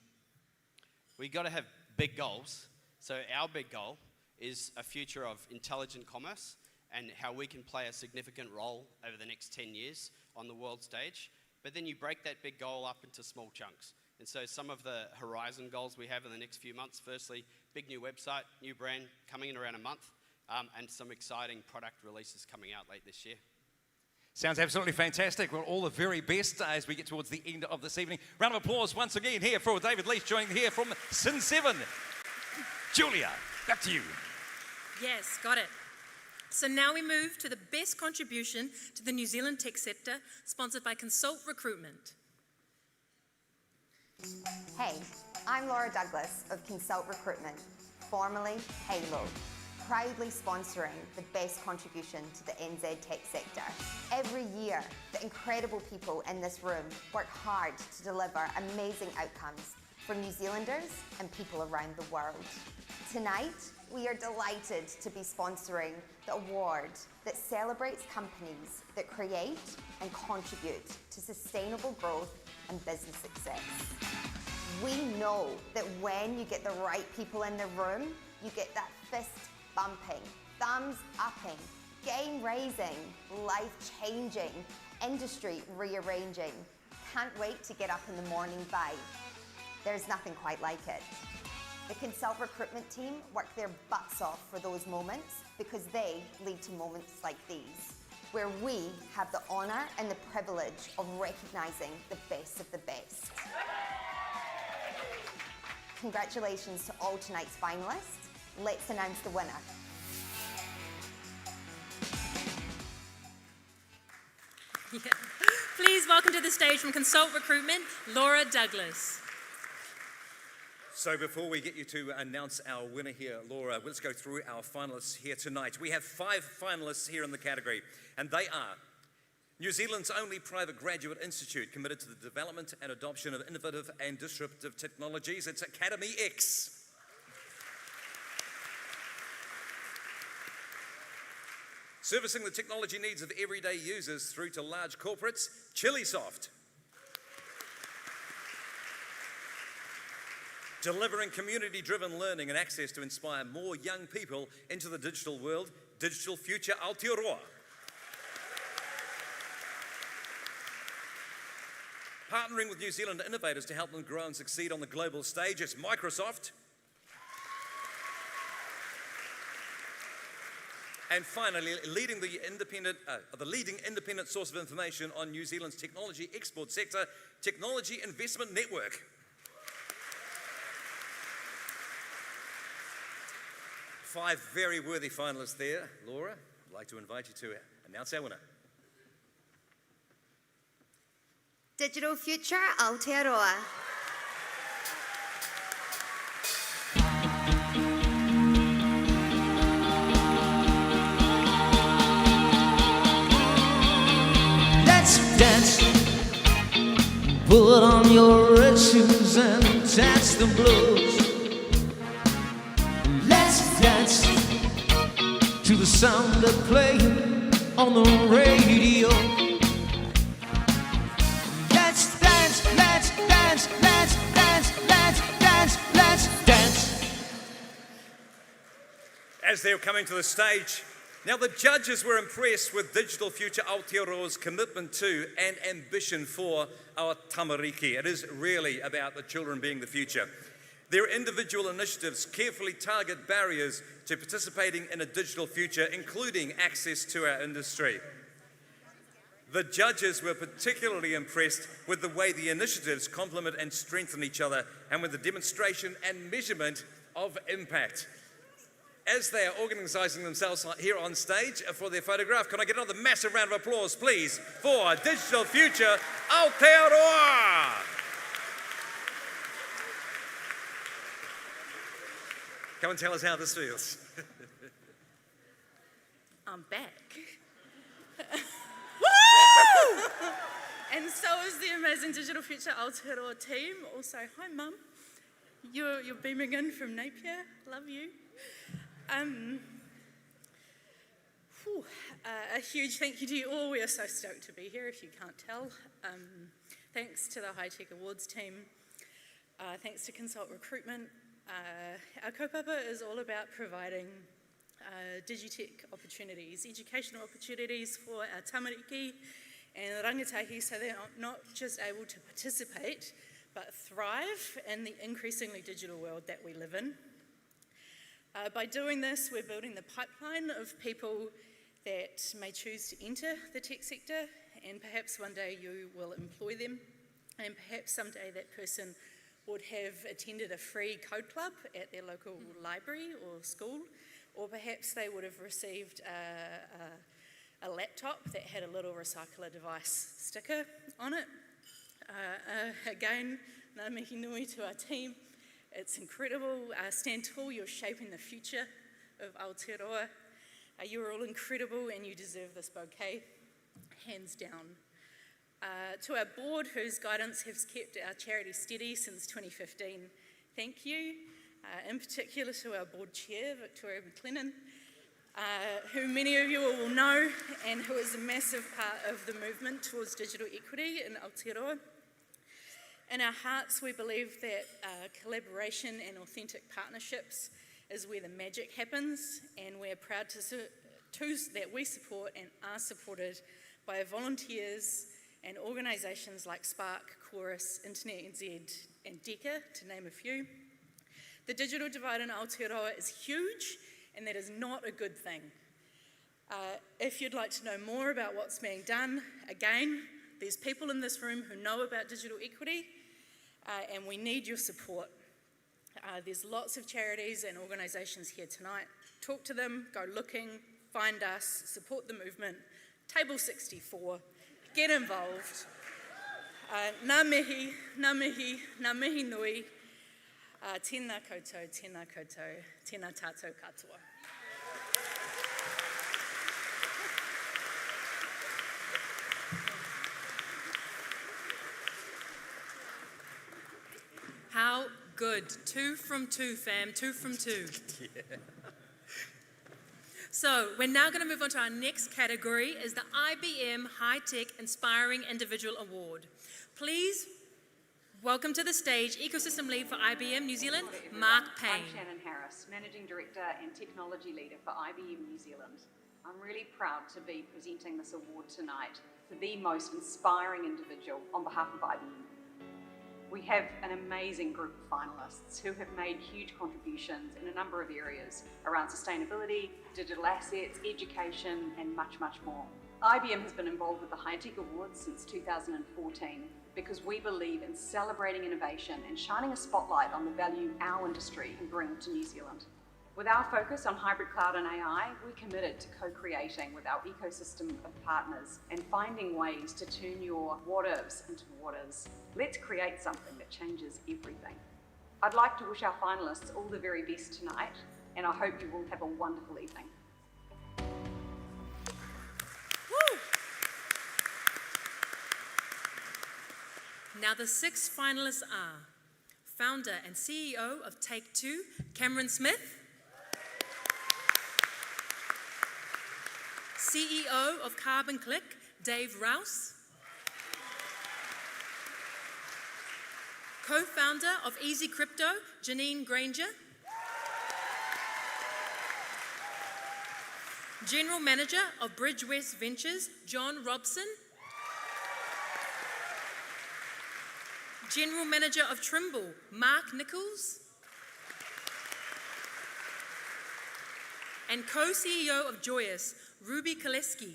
We got to have big goals. So our big goal is a future of intelligent commerce and how we can play a significant role over the next 10 years on the world stage. But then you break that big goal up into small chunks. And so some of the horizon goals we have in the next few months, firstly, big new website, new brand coming in around a month, and some exciting product releases coming out late this year. Sounds absolutely fantastic. Well, all the very best as we get towards the end of this evening. Round of applause once again here for David Leach joining here from Sin7. Julia, back to you. Yes, got it. So now we move to the best contribution to the New Zealand tech sector, sponsored by Consult Recruitment. Hey, I'm Laura Douglas of Consult Recruitment, formerly Halo, proudly sponsoring the best contribution to the NZ tech sector. Every year, the incredible people in this room work hard to deliver amazing outcomes for New Zealanders and people around the world. Tonight, we are delighted to be sponsoring the award that celebrates companies that create and contribute to sustainable growth and business success. We know that when you get the right people in the room, you get that fist bumping, thumbs upping, game raising, life changing, industry rearranging, can't wait to get up in the morning vibe. There's nothing quite like it. The Consult Recruitment team work their butts off for those moments because they lead to moments like these, where we have the honour and the privilege of recognising the best of the best. Congratulations to all tonight's finalists. Let's announce the winner. Yeah. Please welcome to the stage from Consult Recruitment, Laura Douglas. So before we get you to announce our winner here, Laura, let's go through our finalists here tonight. We have 5 finalists here in the category, and they are New Zealand's only private graduate institute committed to the development and adoption of innovative and disruptive technologies. It's Academy X. Servicing the technology needs of everyday users through to large corporates, ChiliSoft. Delivering community-driven learning and access to inspire more young people into the digital world, Digital Future Aotearoa. Partnering with New Zealand innovators to help them grow and succeed on the global stage, it's Microsoft. And finally, leading the leading independent source of information on New Zealand's technology export sector, Technology Investment Network. Five very worthy finalists there. Laura, I'd like to invite you to announce our winner. Digital Future Aotearoa. Let's dance. Put on your red shoes and dance the blues. Let's dance to the sound they play on the radio. Let's dance, let's dance, let's dance, let's dance, let's dance. As they're coming to the stage, now the judges were impressed with Digital Future Aotearoa's commitment to and ambition for our tamariki. It is really about the children being the future. Their individual initiatives carefully target barriers to participating in a digital future, including access to our industry. The judges were particularly impressed with the way the initiatives complement and strengthen each other and with the demonstration and measurement of impact. As they are organising themselves here on stage for their photograph, can I get another massive round of applause, please, for Digital Future Aotearoa? Come and tell us how this feels. I'm back. Woo! And so is the amazing Digital Future Aotearoa team. Also, hi Mum. You're beaming in from Napier. Love you. A huge thank you to you all. We are so stoked to be here, if you can't tell. Thanks to the High Tech Awards team. Thanks to Consult Recruitment. Our kaupapa is all about providing digitech opportunities, educational opportunities for our tamariki and rangatahi, so they're not just able to participate, but thrive in the increasingly digital world that we live in. By doing this, we're building the pipeline of people that may choose to enter the tech sector, and perhaps one day you will employ them, and perhaps someday that person would have attended a free code club at their local library or school, or perhaps they would have received a laptop that had a little recycler device sticker on it. Again, ngā mihi nui to our team. It's incredible. Stand tall, you're shaping the future of Aotearoa. You're all incredible and you deserve this bouquet, hands down. To our board, whose guidance has kept our charity steady since 2015, thank you. In particular to our board chair, Victoria McLennan, who many of you will know and who is a massive part of the movement towards digital equity in Aotearoa. In our hearts, we believe that collaboration and authentic partnerships is where the magic happens, and we're proud that we support and are supported by volunteers and organisations like Spark, Chorus, Internet NZ and DECA, to name a few. The digital divide in Aotearoa is huge, and that is not a good thing. If you'd like to know more about what's being done, again, there's people in this room who know about digital equity, and we need your support. There's lots of charities and organisations here tonight. Talk to them, go looking, find us, support the movement. Table 64, get involved. Ngā mihi, ngā mihi, ngā mihi nui. Tēnā koutou, tēnā koutou, tēnā tātou katoa. How good. 2 from 2, fam. 2 from 2. Yeah. So we're now going to move on to our next category, is the IBM High Tech Inspiring Individual Award. Please welcome to the stage Ecosystem Lead for IBM New Zealand, Mark Payne. I'm Shannon Harris, Managing Director and Technology Leader for IBM New Zealand. I'm really proud to be presenting this award tonight for the most inspiring individual on behalf of IBM. We have an amazing group of finalists who have made huge contributions in a number of areas around sustainability, digital assets, education, and much, much more. IBM has been involved with the High Tech Awards since 2014 because we believe in celebrating innovation and shining a spotlight on the value our industry can bring to New Zealand. With our focus on hybrid cloud and AI, we're committed to co-creating with our ecosystem of partners and finding ways to turn your what-ifs into what-is. Let's create something that changes everything. I'd like to wish our finalists all the very best tonight, and I hope you will have a wonderful evening. Woo! Now the 6 finalists are founder and CEO of Take-Two, Cameron Smith, CEO of Carbon Click, Dave Rouse, co-founder of Easy Crypto, Janine Granger, General Manager of Bridge West Ventures, John Robson, General Manager of Trimble, Mark Nichols, and co-CEO of Joyous, Ruby Koleski.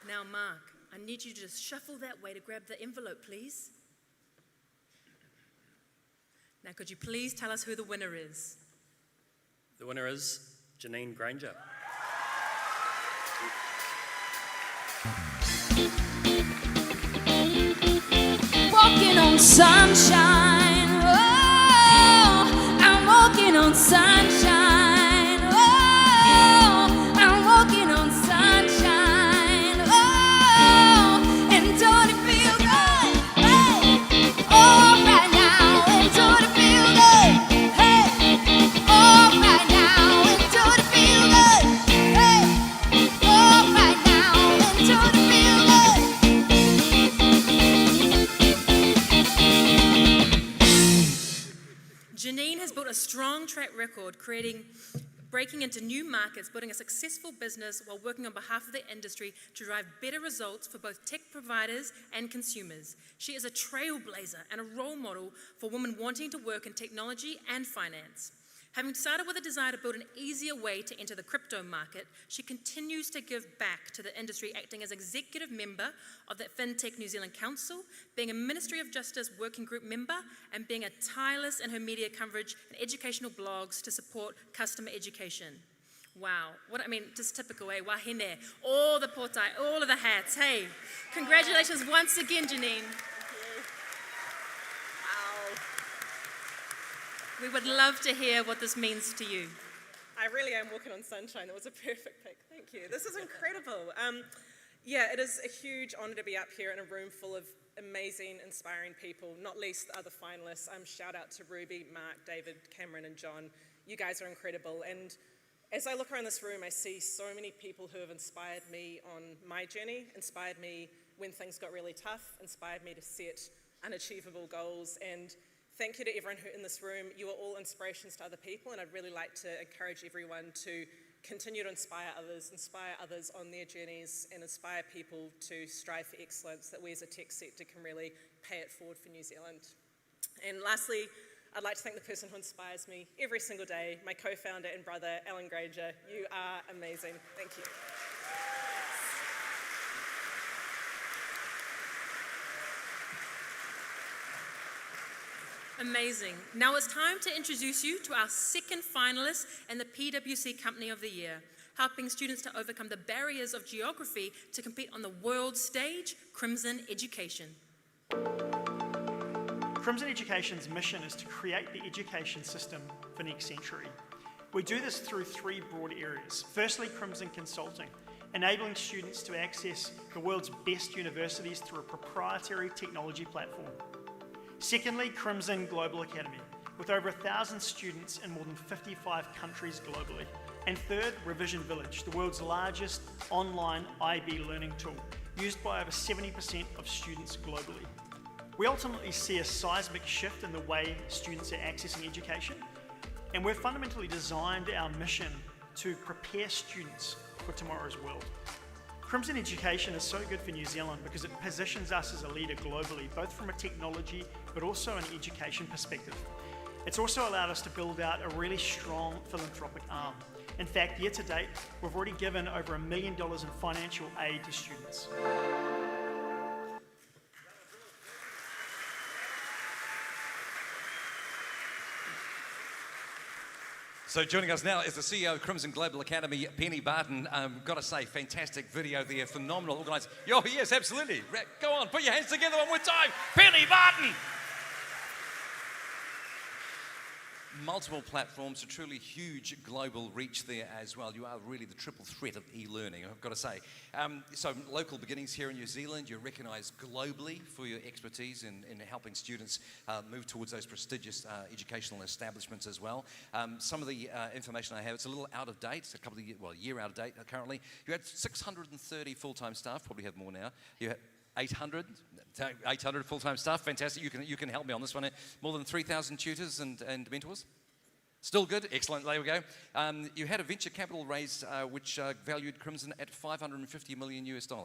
Now, Mark, I need you to just shuffle that way to grab the envelope, please. Now, could you please tell us who the winner is? The winner is Janine Granger. Walking on sunshine, oh, I'm walking on sunshine, oh, I'm walking on sunshine, oh, and don't it feel good, hey, oh, right now, and don't it feel good, hey, oh, right now, and don't it feel good, hey, oh, right now, and don't it feel good. Janine has built a strong track record breaking into new markets, building a successful business while working on behalf of the industry to drive better results for both tech providers and consumers. She is a trailblazer and a role model for women wanting to work in technology and finance. Having started with a desire to build an easier way to enter the crypto market, she continues to give back to the industry, acting as executive member of the FinTech New Zealand Council, being a Ministry of Justice working group member, and being a tireless in her media coverage and educational blogs to support customer education. Wow, just typical, eh? Wahine, all the potai, all of the hats, hey. Congratulations once again, Janine. We would love to hear what this means to you. I really am walking on sunshine. That was a perfect pick. Thank you. This is incredible. It is a huge honour to be up here in a room full of amazing, inspiring people, not least the other finalists. Shout out to Ruby, Mark, David, Cameron, and John. You guys are incredible. And as I look around this room, I see so many people who have inspired me on my journey, inspired me when things got really tough, inspired me to set unachievable goals. And thank you to everyone in this room. You are all inspirations to other people, and I'd really like to encourage everyone to continue to inspire others on their journeys, and inspire people to strive for excellence, that we as a tech sector can really pay it forward for New Zealand. And lastly, I'd like to thank the person who inspires me every single day, my co-founder and brother, Alan Granger. You are amazing. Thank you. Amazing. Now it's time to introduce you to our second finalist and the PwC Company of the Year, helping students to overcome the barriers of geography to compete on the world stage, Crimson Education. Crimson Education's mission is to create the education system for next century. We do this through three broad areas. Firstly, Crimson Consulting, enabling students to access the world's best universities through a proprietary technology platform. Secondly, Crimson Global Academy, with over 1,000 students in more than 55 countries globally. And third, Revision Village, the world's largest online IB learning tool, used by over 70% of students globally. We ultimately see a seismic shift in the way students are accessing education, and we've fundamentally designed our mission to prepare students for tomorrow's world. Crimson Education is so good for New Zealand because it positions us as a leader globally, both from a technology but also an education perspective. It's also allowed us to build out a really strong philanthropic arm. In fact, year to date, we've already given over $1 million in financial aid to students. So joining us now is the CEO of Crimson Global Academy, Penny Barton. Got to say, fantastic video there, phenomenal organised. Oh, yes, absolutely. Go on, put your hands together one more time. Penny Barton! Multiple platforms, a truly huge global reach there as well. You are really the triple threat of e-learning, I've got to say. So local beginnings here in New Zealand, you're recognised globally for your expertise in helping students move towards those prestigious educational establishments as well. Some of the information I have, it's a little out of date, a year out of date currently. You had 630 full-time staff, probably have more now. You had 800 full-time staff, fantastic. You can help me on this one. More than 3,000 tutors and mentors. Still good, excellent, there we go. You had a venture capital raise which valued Crimson at $550 million US. A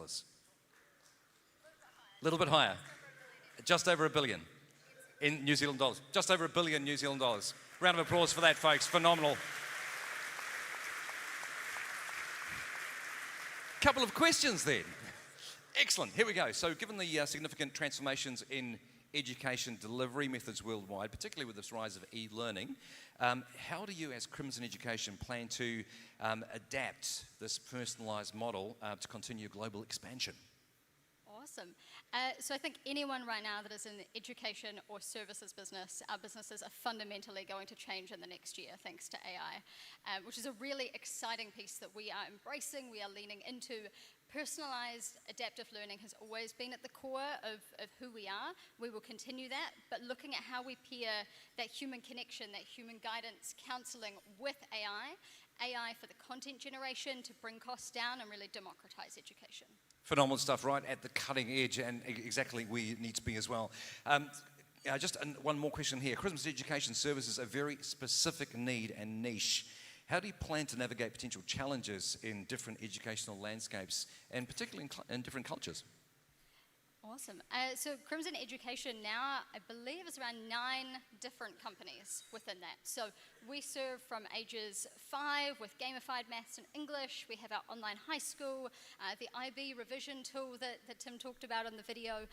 little bit higher, just over $1 billion in New Zealand dollars. Just over $1 billion New Zealand dollars. Round of applause for that, folks, phenomenal. Couple of questions then. Excellent. Here we go. So given the significant transformations in education delivery methods worldwide, particularly with this rise of e-learning, how do you as Crimson Education plan to adapt this personalised model to continue global expansion? Awesome. So I think anyone right now that is in the education or services business, our businesses are fundamentally going to change in the next year thanks to AI, which is a really exciting piece that we are embracing, we are leaning into. Personalised adaptive learning has always been at the core of who we are. We will continue that, but looking at how we pair that human connection, that human guidance, counselling with AI for the content generation to bring costs down and really democratise education. Phenomenal stuff, right at the cutting edge, and exactly where you need to be as well. Just one more question here. Crimson Education services a very specific need and niche. How do you plan to navigate potential challenges in different educational landscapes, and particularly in different cultures? Awesome. So Crimson Education now, I believe, is around 9 different companies within that. So we serve from ages 5 with gamified maths and English. We have our online high school, the IB revision tool that Tim talked about in the video,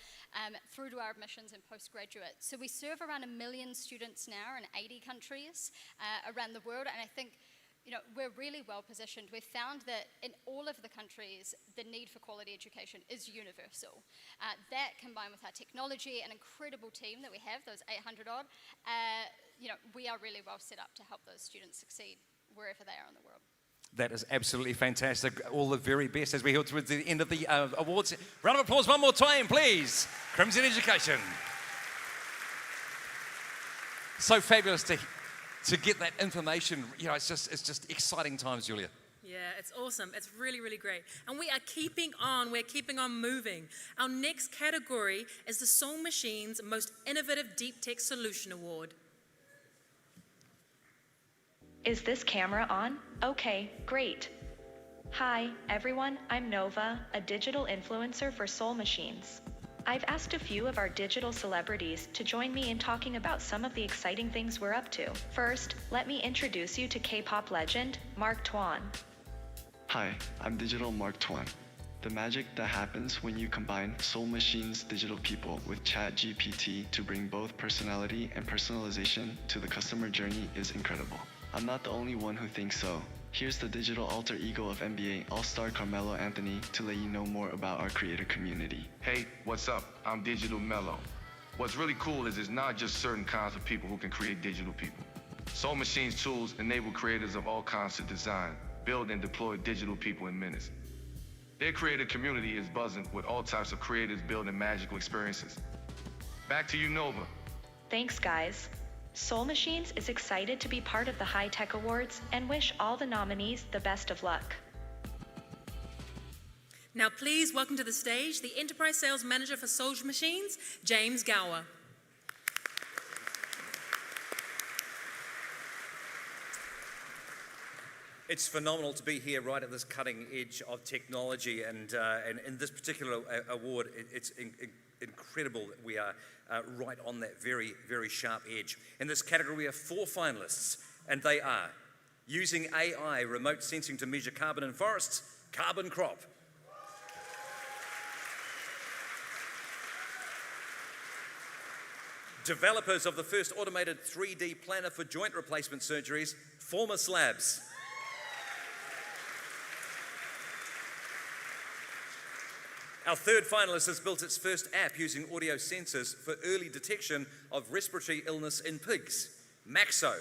through to our admissions and postgraduate. So we serve around 1 million students now in 80 countries around the world, and I think we're really well positioned. We've found that in all of the countries, the need for quality education is universal. That combined with our technology and incredible team that we have, those 800 odd, we are really well set up to help those students succeed wherever they are in the world. That is absolutely fantastic. All the very best as we head towards the end of the awards. Round of applause one more time, please. Crimson Education. So fabulous to get that information. It's just exciting times, Julia. Yeah, it's awesome. It's really, really great. And we are keeping on. We're keeping on moving. Our next category is the Soul Machine's Most Innovative Deep Tech Solution Award. Is this camera on? Okay, great. Hi, everyone. I'm Nova, a digital influencer for Soul Machines. I've asked a few of our digital celebrities to join me in talking about some of the exciting things we're up to. First, let me introduce you to K-pop legend, Mark Twain. Hi, I'm Digital Mark Twain. The magic that happens when you combine Soul Machine's digital people with ChatGPT to bring both personality and personalization to the customer journey is incredible. I'm not the only one who thinks so. Here's the digital alter ego of NBA All-Star Carmelo Anthony to let you know more about our creator community. Hey, what's up? I'm Digital Mello. What's really cool is it's not just certain kinds of people who can create digital people. Soul Machine's tools enable creators of all kinds to design, build, and deploy digital people in minutes. Their creator community is buzzing with all types of creators building magical experiences. Back to you, Nova. Thanks, guys. Soul Machines is excited to be part of the High Tech Awards and wish all the nominees the best of luck. Now please welcome to the stage the Enterprise Sales Manager for Soul Machines, James Gower. It's phenomenal to be here right at this cutting edge of technology, and in this particular award, it's incredible that we are right on that very, very sharp edge. In this category, we have 4 finalists, and they are using AI remote sensing to measure carbon in forests, Carbon Crop. Developers of the first automated 3D planner for joint replacement surgeries, Formous Labs. Our third finalist has built its first app using audio sensors for early detection of respiratory illness in pigs, Maxo.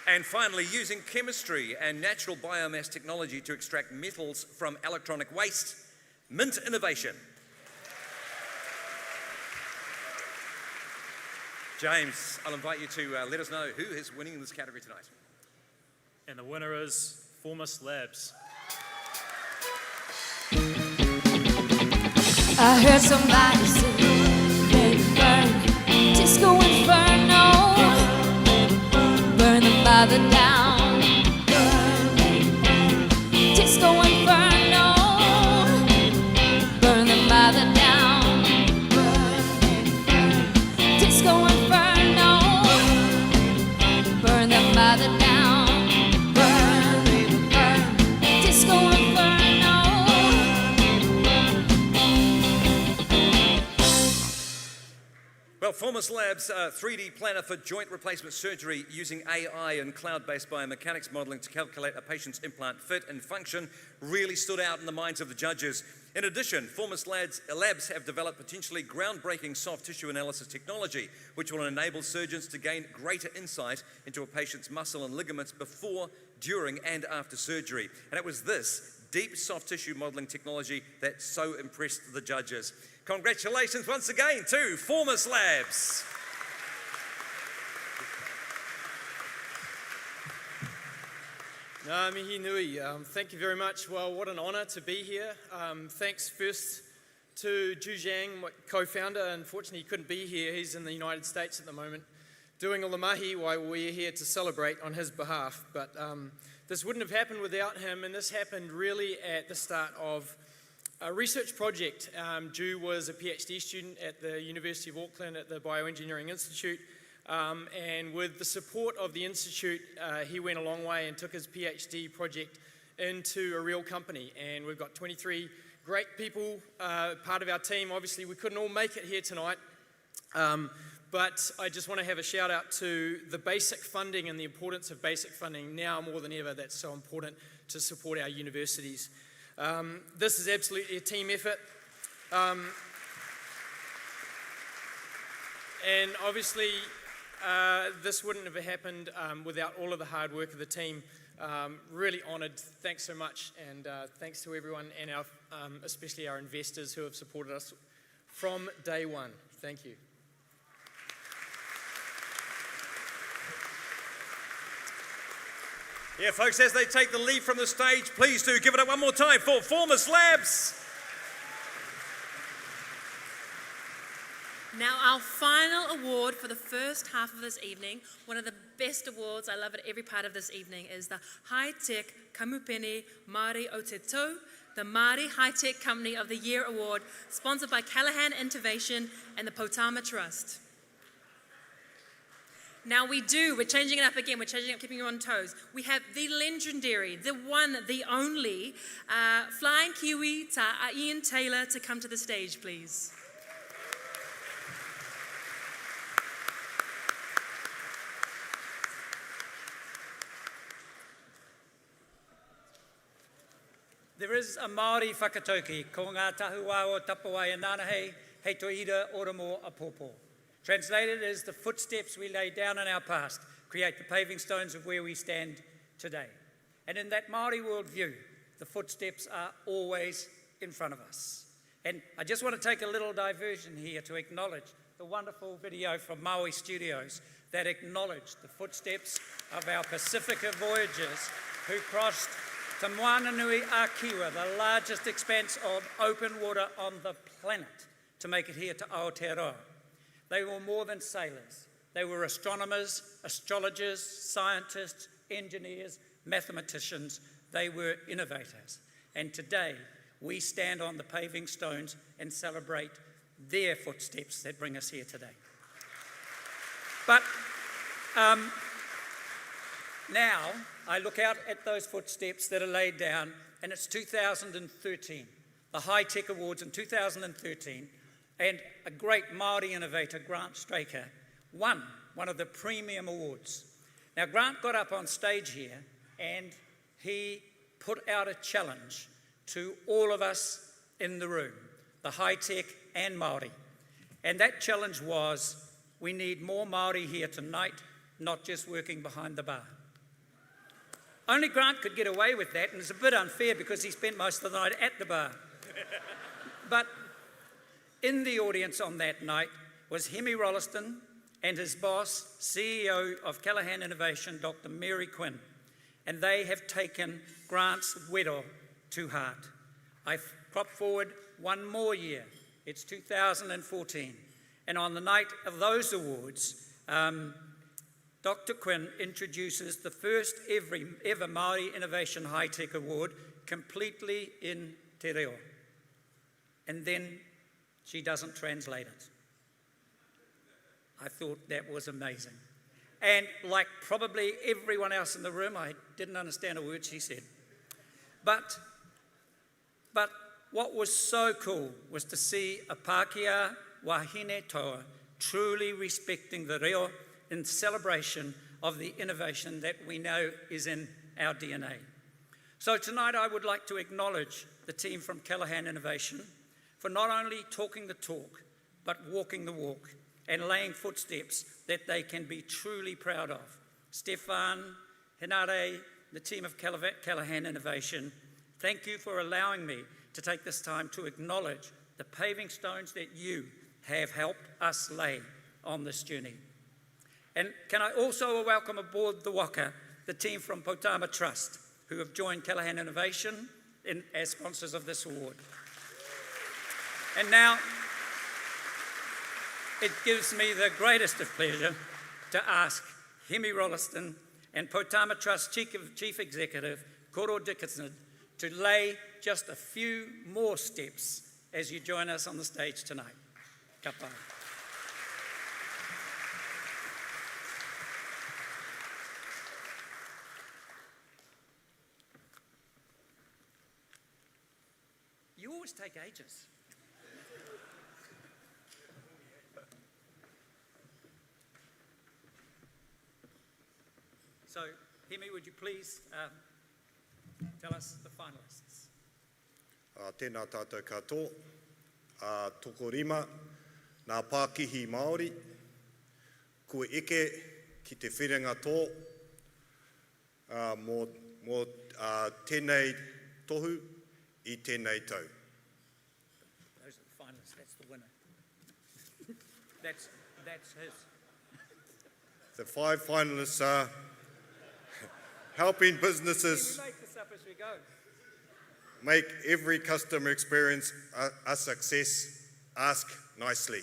And finally, using chemistry and natural biomass technology to extract metals from electronic waste, Mint Innovation. James, I'll invite you to let us know who is winning in this category tonight. And the winner is Formous Labs. I heard somebody say, let it burn, Disco Inferno, burn the mother down, Disco Inferno, burn the mother down, Disco Inferno, burn the mother down, burn, burn. So Formus Labs 3D planner for joint replacement surgery using AI and cloud-based biomechanics modelling to calculate a patient's implant fit and function really stood out in the minds of the judges. In addition, Formus Labs have developed potentially groundbreaking soft tissue analysis technology, which will enable surgeons to gain greater insight into a patient's muscle and ligaments before, during, and after surgery. And it was this deep soft tissue modelling technology that so impressed the judges. Congratulations once again to Formus Labs. Ngā mihi nui. Thank you very much. Well, what an honour to be here. Thanks first to Ju Zhang, my co-founder. Unfortunately, he couldn't be here. He's in the United States at the moment, doing all the mahi while we're here to celebrate on his behalf. But this wouldn't have happened without him, and this happened really at the start of a research project. Ju was a PhD student at the University of Auckland at the Bioengineering Institute. And with the support of the Institute, he went a long way and took his PhD project into a real company. And we've got 23 great people, part of our team. Obviously, we couldn't all make it here tonight. But I just want to have a shout out to the basic funding and the importance of basic funding now more than ever. That's so important to support our universities. This is absolutely a team effort. And obviously, this wouldn't have happened without all of the hard work of the team. Really honoured. Thanks so much. And thanks to everyone and our, especially our investors who have supported us from day one. Thank you. Yeah, folks, as they take the lead from the stage, please do give it up one more time for Formus Labs. Now, our final award for the first half of this evening, one of the best awards, I love it every part of this evening, is the High Tech Kamupene Māori o Te Tau, the Māori High Tech Company of the Year Award, sponsored by Callaghan Innovation and the Potama Trust. Now we're changing it up again, we're changing it up, keeping you on toes. We have the legendary, the one, the only, Flying Kiwi Ta Ian Taylor to come to the stage, please. There is a Māori whakatauki, ko ngā tahuā o Tapawai and Nānahei, hei to ira oramo a pōpō. Translated is the footsteps we laid down in our past create the paving stones of where we stand today. And in that Māori worldview, the footsteps are always in front of us. And I just want to take a little diversion here to acknowledge the wonderful video from Maui Studios that acknowledged the footsteps of our Pacifica voyagers who crossed Te Moananui a Kiwa, the largest expanse of open water on the planet, to make it here to Aotearoa. They were more than sailors. They were astronomers, astrologers, scientists, engineers, mathematicians. They were innovators. And today, we stand on the paving stones and celebrate their footsteps that bring us here today. But now, I look out at those footsteps that are laid down, and it's 2013, the High Tech Awards in 2013, and a great Māori innovator, Grant Straker, won one of the premium awards. Now, Grant got up on stage here and he put out a challenge to all of us in the room, the high tech and Māori. And that challenge was, we need more Māori here tonight, not just working behind the bar. Only Grant could get away with that, and it's a bit unfair because he spent most of the night at the bar. But in the audience on that night was Hemi Rolliston and his boss, CEO of Callaghan Innovation, Dr. Mary Quinn. And they have taken Grant's wedo to heart. I prop forward one more year. It's 2014. And on the night of those awards, Dr. Quinn introduces the first ever Māori Innovation High Tech Award completely in Te Reo. And then she doesn't translate it. I thought that was amazing. And like probably everyone else in the room, I didn't understand a word she said. But what was so cool was to see a Pākehā Wahine Toa truly respecting the reo in celebration of the innovation that we know is in our DNA. So tonight I would like to acknowledge the team from Callaghan Innovation for not only talking the talk, but walking the walk and laying footsteps that they can be truly proud of. Stefan, Hinare, the team of Callaghan Innovation, thank you for allowing me to take this time to acknowledge the paving stones that you have helped us lay on this journey. And can I also welcome aboard the Waka, the team from Potama Trust, who have joined Callaghan Innovation as sponsors of this award. And now, it gives me the greatest of pleasure to ask Hemi Rolliston and Potama Trust Chief Executive, Koro Dickinson, to lay just a few more steps as you join us on the stage tonight. Ka pai. You always take ages. So, Hemi, would you please tell us the finalists? Tēnā tātou katoa, toko rima, nā Pākihi Māori, kua eke ki te whiringa tō, mō tēnei tohu I tēnei tau. Those are the finalists, that's the winner. that's his. The 5 finalists are helping businesses We make this up as we go. make every customer experience a success. Ask nicely.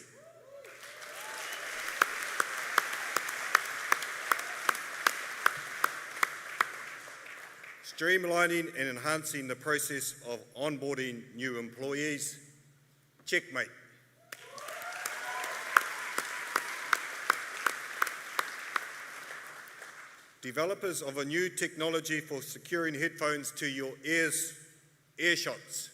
Streamlining and enhancing the process of onboarding new employees. Checkmate. Developers of a new technology for securing headphones to your earshots.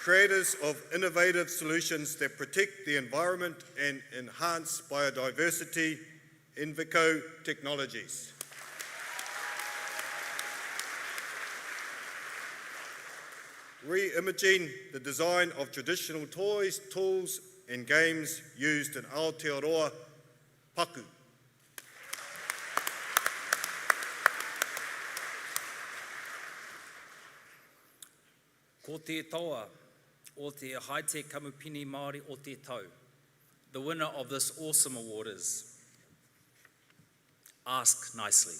Creators of innovative solutions that protect the environment and enhance biodiversity, Invico Technologies. Re-imaging the design of traditional toys, tools and games used in Aotearoa Paku. Ko te toa o te high-tech kamupini Māori o te tau. The winner of this awesome award is Ask Nicely.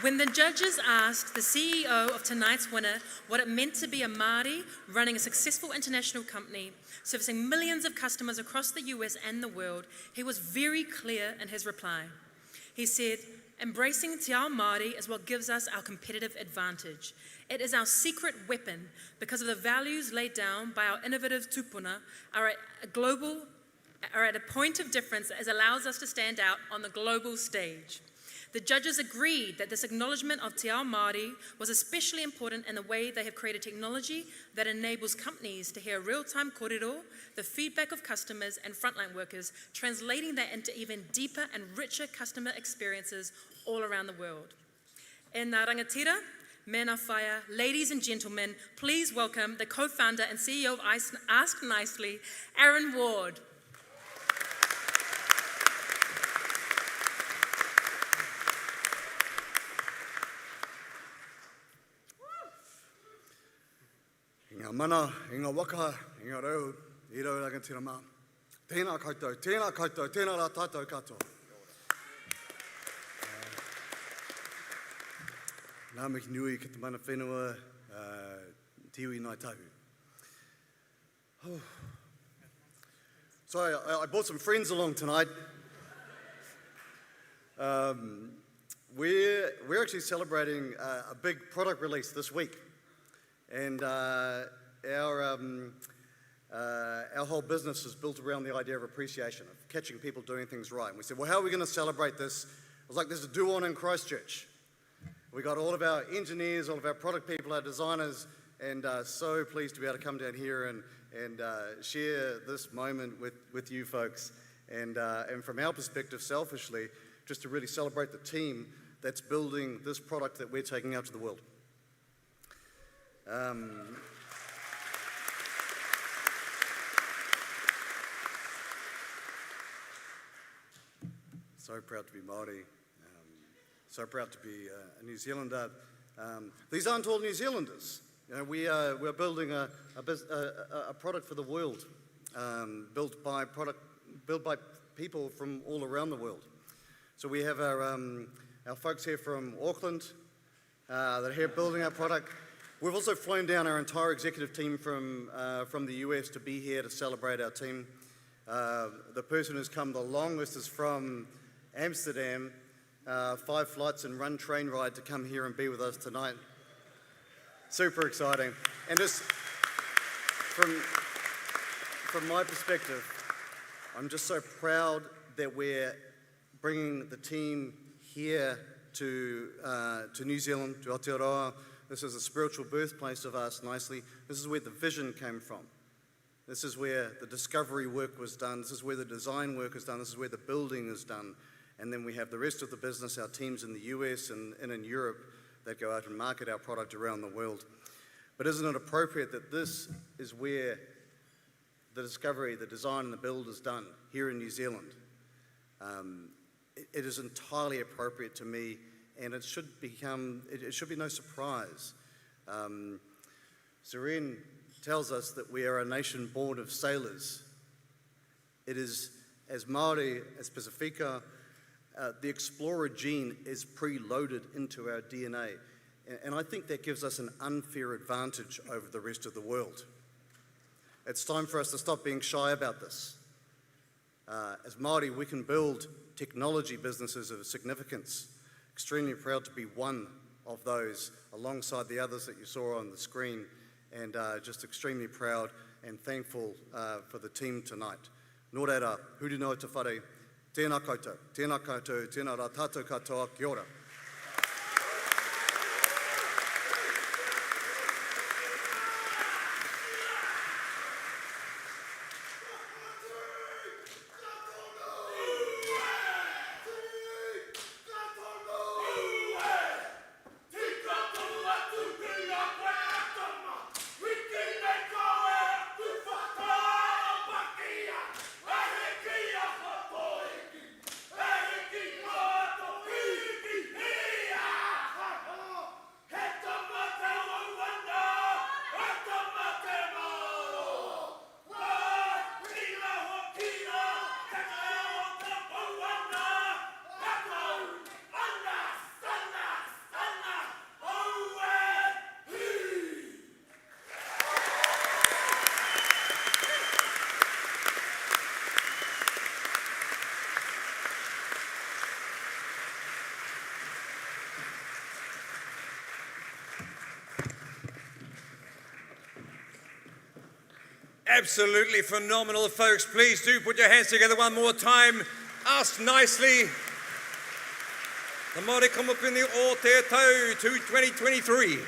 When the judges asked the CEO of tonight's winner what it meant to be a Māori running a successful international company, servicing millions of customers across the US and the world, he was very clear in his reply. He said, "Embracing Te Ao Māori is what gives us our competitive advantage. It is our secret weapon because of the values laid down by our innovative tupuna are at a point of difference that allows us to stand out on the global stage." The judges agreed that this acknowledgement of Te Ao Māori was especially important in the way they have created technology that enables companies to hear real-time kōrero, the feedback of customers and frontline workers, translating that into even deeper and richer customer experiences all around the world. E ngā rangatira, me ngā whaia, ladies and gentlemen, please welcome the co-founder and CEO of Ask Nicely, Aaron Ward. Ngā mana, ngā waka, ngā rau, I rau rangatira mā. Tēnā koutou, tēnā koutou, tēnā rā tātou katoa. Nā miki nui ki te mana whenua, tiwi nai tahu. So I brought some friends along tonight. We're actually celebrating a big product release this week, and our whole business is built around the idea of appreciation, of catching people doing things right. And we said, well, how are we going to celebrate this? It was like there's a do-on in Christchurch. We got all of our engineers, all of our product people, our designers, and so pleased to be able to come down here and share this moment with you folks. And from our perspective, selfishly, just to really celebrate the team that's building this product that we're taking out to the world. So proud to be Māori. So proud to be a New Zealander. These aren't all New Zealanders. You know, we're building a product for the world, built by people from all around the world. So we have our folks here from Auckland that are here building our product. We've also flown down our entire executive team from the US to be here to celebrate our team. The person who's come the longest is from Amsterdam, 5 flights and run train ride to come here and be with us tonight. Super exciting. And just from my perspective, I'm just so proud that we're bringing the team here to New Zealand, to Aotearoa. This is a spiritual birthplace of us nicely. This is where the vision came from. This is where the discovery work was done. This is where the design work is done. This is where the building is done. And then we have the rest of the business, our teams in the US and in Europe that go out and market our product around the world. But isn't it appropriate that this is where the discovery, the design and the build is done, here in New Zealand? It is entirely appropriate to me, and it should be no surprise. Serene tells us that we are a nation born of sailors. It is, as Māori, as Pasifika, the explorer gene is preloaded into our DNA. And I think that gives us an unfair advantage over the rest of the world. It's time for us to stop being shy about this. As Māori, we can build technology businesses of significance. Extremely proud to be one of those alongside the others that you saw on the screen, and just extremely proud and thankful for the team tonight. Nō reira, huri noa te whare, tēnā koutou, tēnā rā tātou katoa, kia ora. Absolutely phenomenal, folks. Please do put your hands together one more time. Ask nicely. The Māori Kamupini o te tau to 2023.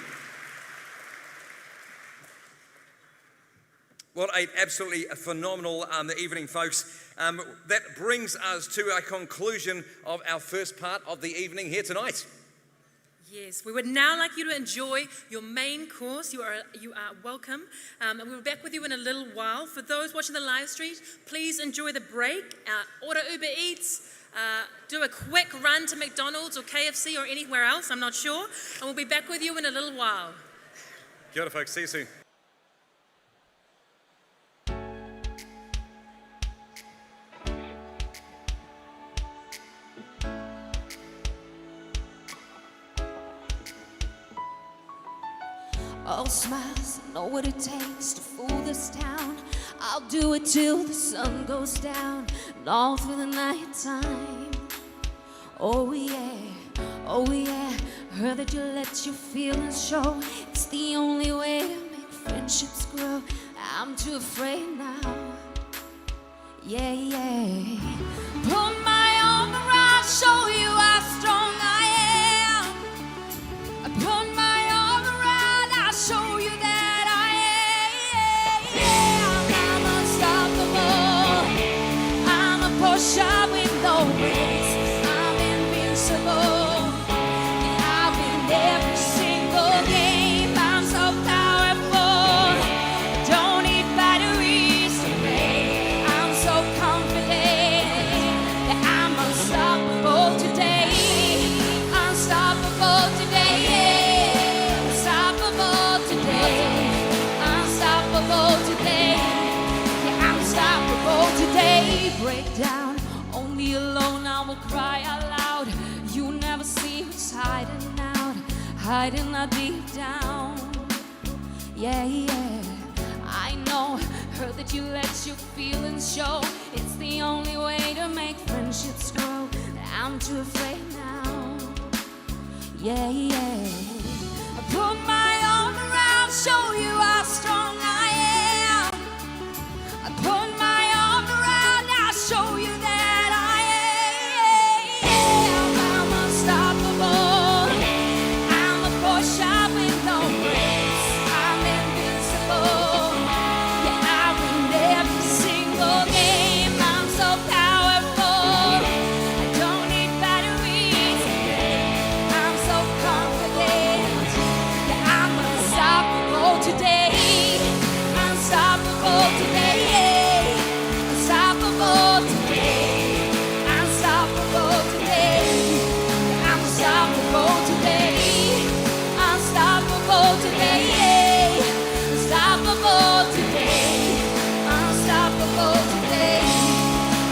What an absolutely phenomenal evening, folks. That brings us to a conclusion of our first part of the evening here tonight. Yes, we would now like you to enjoy your main course. You are welcome. And we'll be back with you in a little while. For those watching the live stream, please enjoy the break. Order Uber Eats. Do a quick run to McDonald's or KFC or anywhere else, I'm not sure. And we'll be back with you in a little while. Kia ora, folks. See you soon. All smiles, know what it takes to fool this town. I'll do it till the sun goes down and all through the night time. Oh yeah, heard that you let your feelings show. It's the only way to make friendships grow. I'm too afraid now. Yeah. Put my arm around, show you how strong I am. I put my arm around, I'll show you that I am. I'm unstoppable. I'm a pusher with no brakes. I'm invincible. And I win every single game. I'm so powerful. Don't need batteries to play. I'm so confident that I'm unstoppable today. Unstoppable today. Unstoppable today. Unstoppable today. Yeah, unstoppable today. Break down, only alone I will cry out loud. You never see who's hiding out, hiding out deep down. Yeah. I know, heard that you let your feelings show. It's the only way to make friendships grow. I'm too afraid now. Yeah. I put my arm around, show you how strong I am. I put my arm around, I'll show you that I am. I'm unstoppable. I'm a pusher with no brakes. I'm invincible. Yeah, I win every single game. I'm so powerful. I don't need batteries to play. I'm so confident. Yeah, I'm unstoppable today. Unstoppable today. Unstoppable today. Unstoppable today. Yeah, I'm unstoppable today. Unstoppable today. Unstoppable today. Unstoppable today.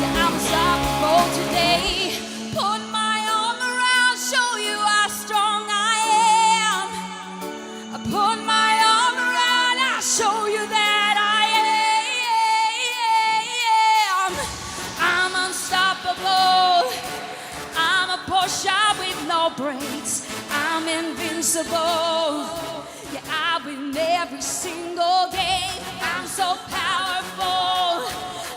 Yeah, I'm unstoppable today. Put my arm around, show you how strong I am. I put my arm around, I'll show you that I am. I'm unstoppable. I'm a pusher with no brakes. I'm invincible. Yeah, I win every single game. I'm so powerful.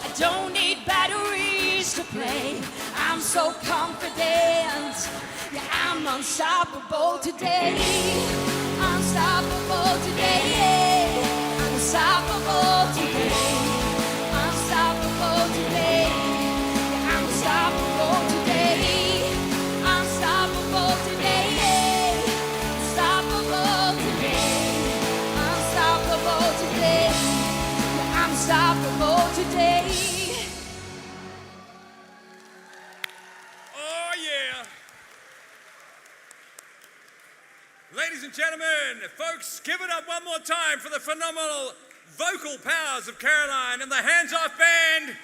I don't need batteries to play. I'm so confident. Yeah, I'm unstoppable today. Unstoppable today. Unstoppable today. Unstoppable today. Yeah, I'm unstoppable today. Unstoppable today. Unstoppable today. Unstoppable today. Yeah, I'm unstoppable today. Oh, yeah. Ladies and gentlemen, folks, give it up one more time for the phenomenal vocal powers of Caroline and the Hands Off Band.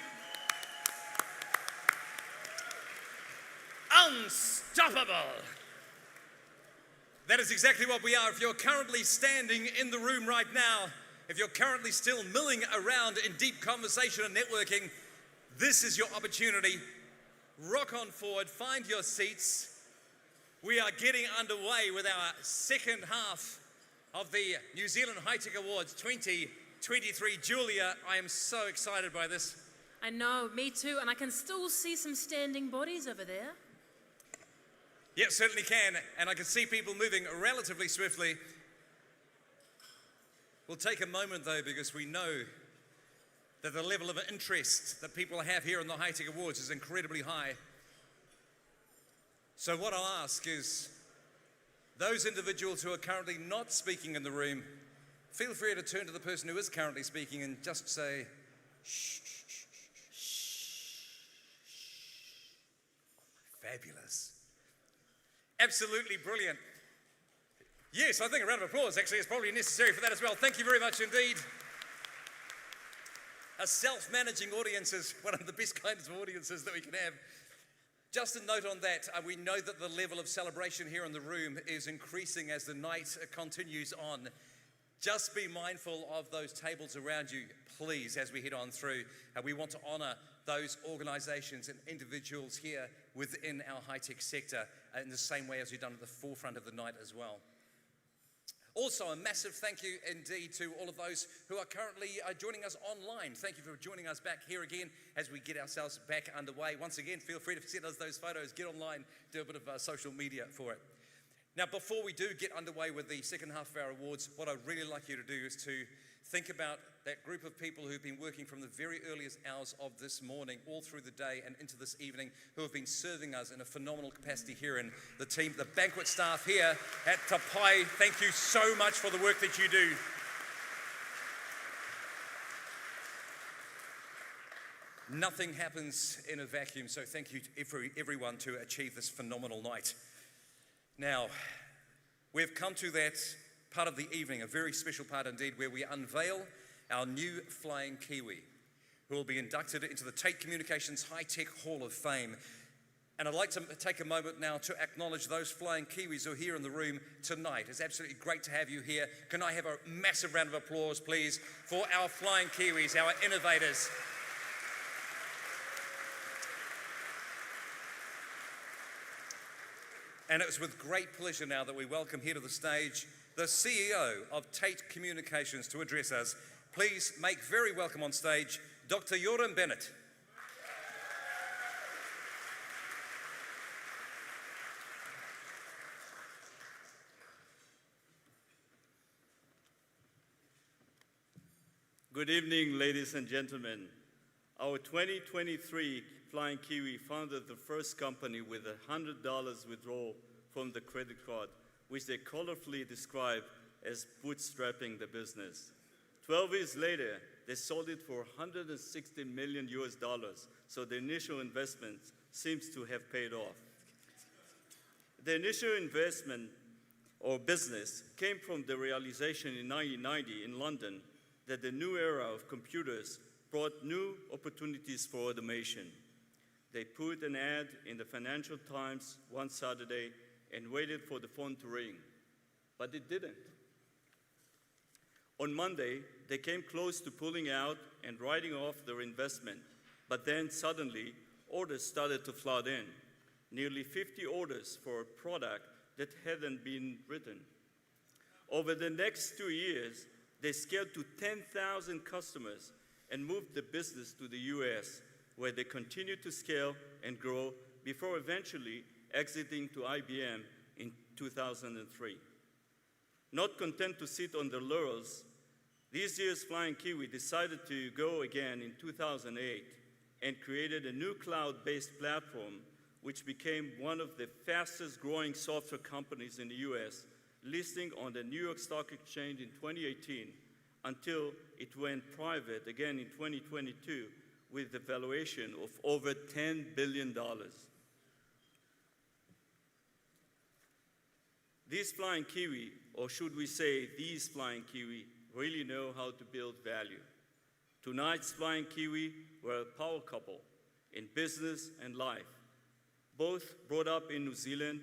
Unstoppable. That is exactly what we are. If you're currently standing in the room right now, if you're currently still milling around in deep conversation and networking, this is your opportunity. Rock on forward, find your seats. We are getting underway with our second half of the New Zealand High Tech Awards 2023. Julia, I am so excited by this. I know, me too, and I can still see some standing bodies over there. Yeah, certainly can, and I can see people moving relatively swiftly. We'll take a moment though, because we know that the level of interest that people have here in the High Tech Awards is incredibly high. So what I'll ask is, those individuals who are currently not speaking in the room, feel free to turn to the person who is currently speaking and just say, shh, shh, shh, shh, shh. Fabulous. Absolutely brilliant. Yes, I think a round of applause actually is probably necessary for that as well. Thank you very much indeed. A self-managing audience is one of the best kinds of audiences that we can have. Just a note on that, we know that the level of celebration here in the room is increasing as the night continues on. Just be mindful of those tables around you, please, as we head on through. We want to honour those organisations and individuals here within our high-tech sector in the same way as we've done at the forefront of the night as well. Also, a massive thank you indeed to all of those who are currently joining us online. Thank you for joining us back here again as we get ourselves back underway. Once again, feel free to send us those photos, get online, do a bit of social media for it. Now, before we do get underway with the second half of our awards, what I'd really like you to do is to think about that group of people who've been working from the very earliest hours of this morning, all through the day and into this evening, who have been serving us in a phenomenal capacity here, and the team, the banquet staff here at Tapai. Thank you so much for the work that you do. Nothing happens in a vacuum, so thank you to everyone to achieve this phenomenal night. Now, we've come to that part of the evening, a very special part indeed, where we unveil our new Flying Kiwi, who will be inducted into the Tate Communications High Tech Hall of Fame. And I'd like to take a moment now to acknowledge those Flying Kiwis who are here in the room tonight. It's absolutely great to have you here. Can I have a massive round of applause, please, for our Flying Kiwis, our innovators. And it's with great pleasure now that we welcome here to the stage the CEO of Tate Communications to address us. Please make very welcome on stage Dr. Joram Bennett. Good evening, ladies and gentlemen. Our 2023 Flying Kiwi founded the first company with a $100 withdrawal from the credit card, which they colorfully describe as bootstrapping the business. 12 years later, they sold it for $160 million US, so the initial investment seems to have paid off. The initial investment or business came from the realization in 1990 in London that the new era of computers brought new opportunities for automation. They put an ad in the Financial Times one Saturday and waited for the phone to ring, but it didn't. On Monday, they came close to pulling out and writing off their investment, but then suddenly, orders started to flood in. Nearly 50 orders for a product that hadn't been written. Over the next 2 years, they scaled to 10,000 customers and moved the business to the US, where they continued to scale and grow before eventually exiting to IBM in 2003. Not content to sit on their laurels, this year's Flying Kiwi decided to go again in 2008 and created a new cloud-based platform which became one of the fastest growing software companies in the US, listing on the New York Stock Exchange in 2018 until it went private again in 2022 with a valuation of over $10 billion. This Flying Kiwi, or should we say these Flying Kiwi, really know how to build value. Tonight's Flying Kiwi were a power couple in business and life. Both brought up in New Zealand,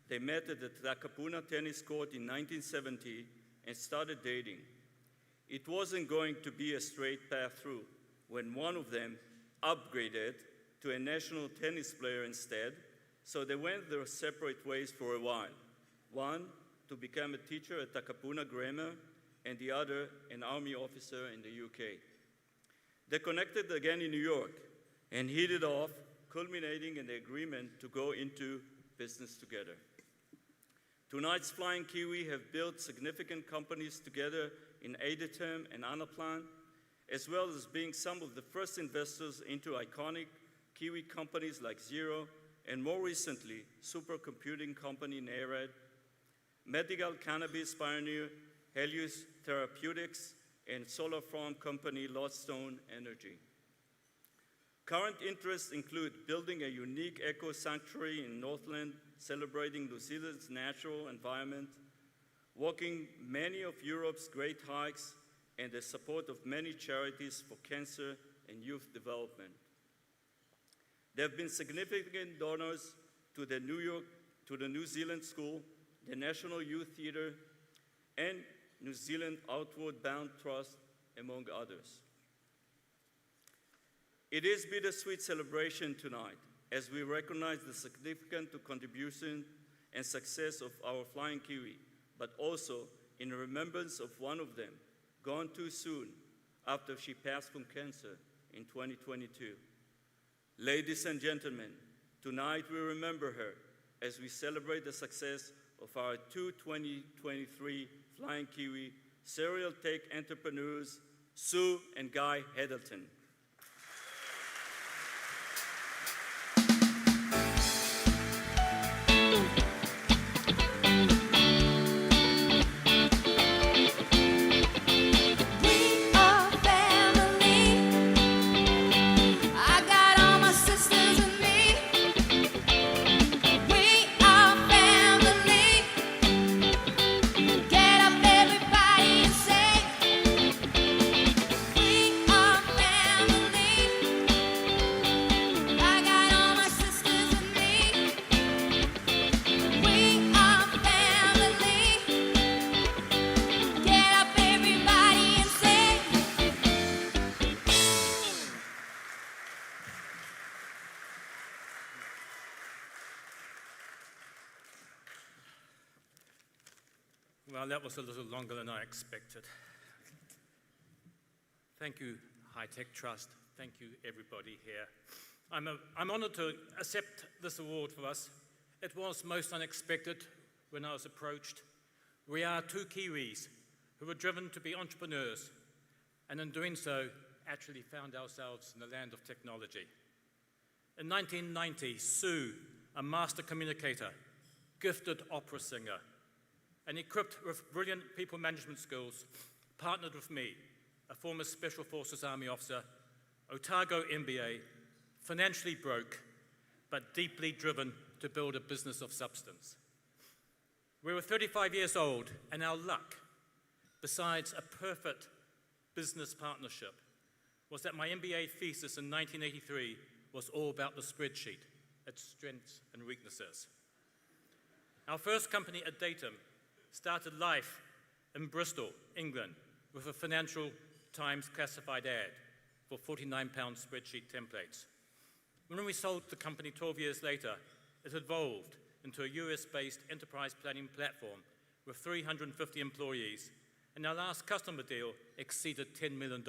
they met at the Takapuna tennis court in 1970 and started dating. It wasn't going to be a straight path through when one of them upgraded to a national tennis player instead, so they went their separate ways for a while. One to become a teacher at Takapuna Grammar, and the other an army officer in the UK. They connected again in New York and hit it off, culminating in the agreement to go into business together. Tonight's Flying Kiwi have built significant companies together in Adaterm and Anaplan, as well as being some of the first investors into iconic Kiwi companies like Xero, and more recently, supercomputing company NARED, medical cannabis pioneer Helios Therapeutics, and solar farm company Lodestone Energy. Current interests include building a unique eco-sanctuary in Northland, celebrating New Zealand's natural environment, walking many of Europe's great hikes, and the support of many charities for cancer and youth development. There have been significant donors to the New Zealand School, the National Youth Theatre, and New Zealand Outward Bound Trust, among others. It is bittersweet celebration tonight as we recognize the significant contribution and success of our Flying Kiwi, but also in remembrance of one of them, gone too soon after she passed from cancer in 2022. Ladies and gentlemen, tonight we remember her as we celebrate the success of our two 2023 Flying Kiwi serial tech entrepreneurs, Sue and Guy Heddleton. Well, that was a little longer than I expected. Thank you, High Tech Trust. Thank you, everybody here. I'm honored to accept this award for us. It was most unexpected when I was approached. We are two Kiwis who were driven to be entrepreneurs, and in doing so, actually found ourselves in the land of technology. In 1990, Sue, a master communicator, gifted opera singer, and equipped with brilliant people management skills, partnered with me, a former Special Forces Army officer, Otago MBA, financially broke, but deeply driven to build a business of substance. We were 35 years old, and our luck, besides a perfect business partnership, was that my MBA thesis in 1983 was all about the spreadsheet, its strengths and weaknesses. Our first company, Datum, started life in Bristol, England, with a Financial Times classified ad for £49 spreadsheet templates. When we sold the company 12 years later, it evolved into a US-based enterprise planning platform with 350 employees, and our last customer deal exceeded $10 million.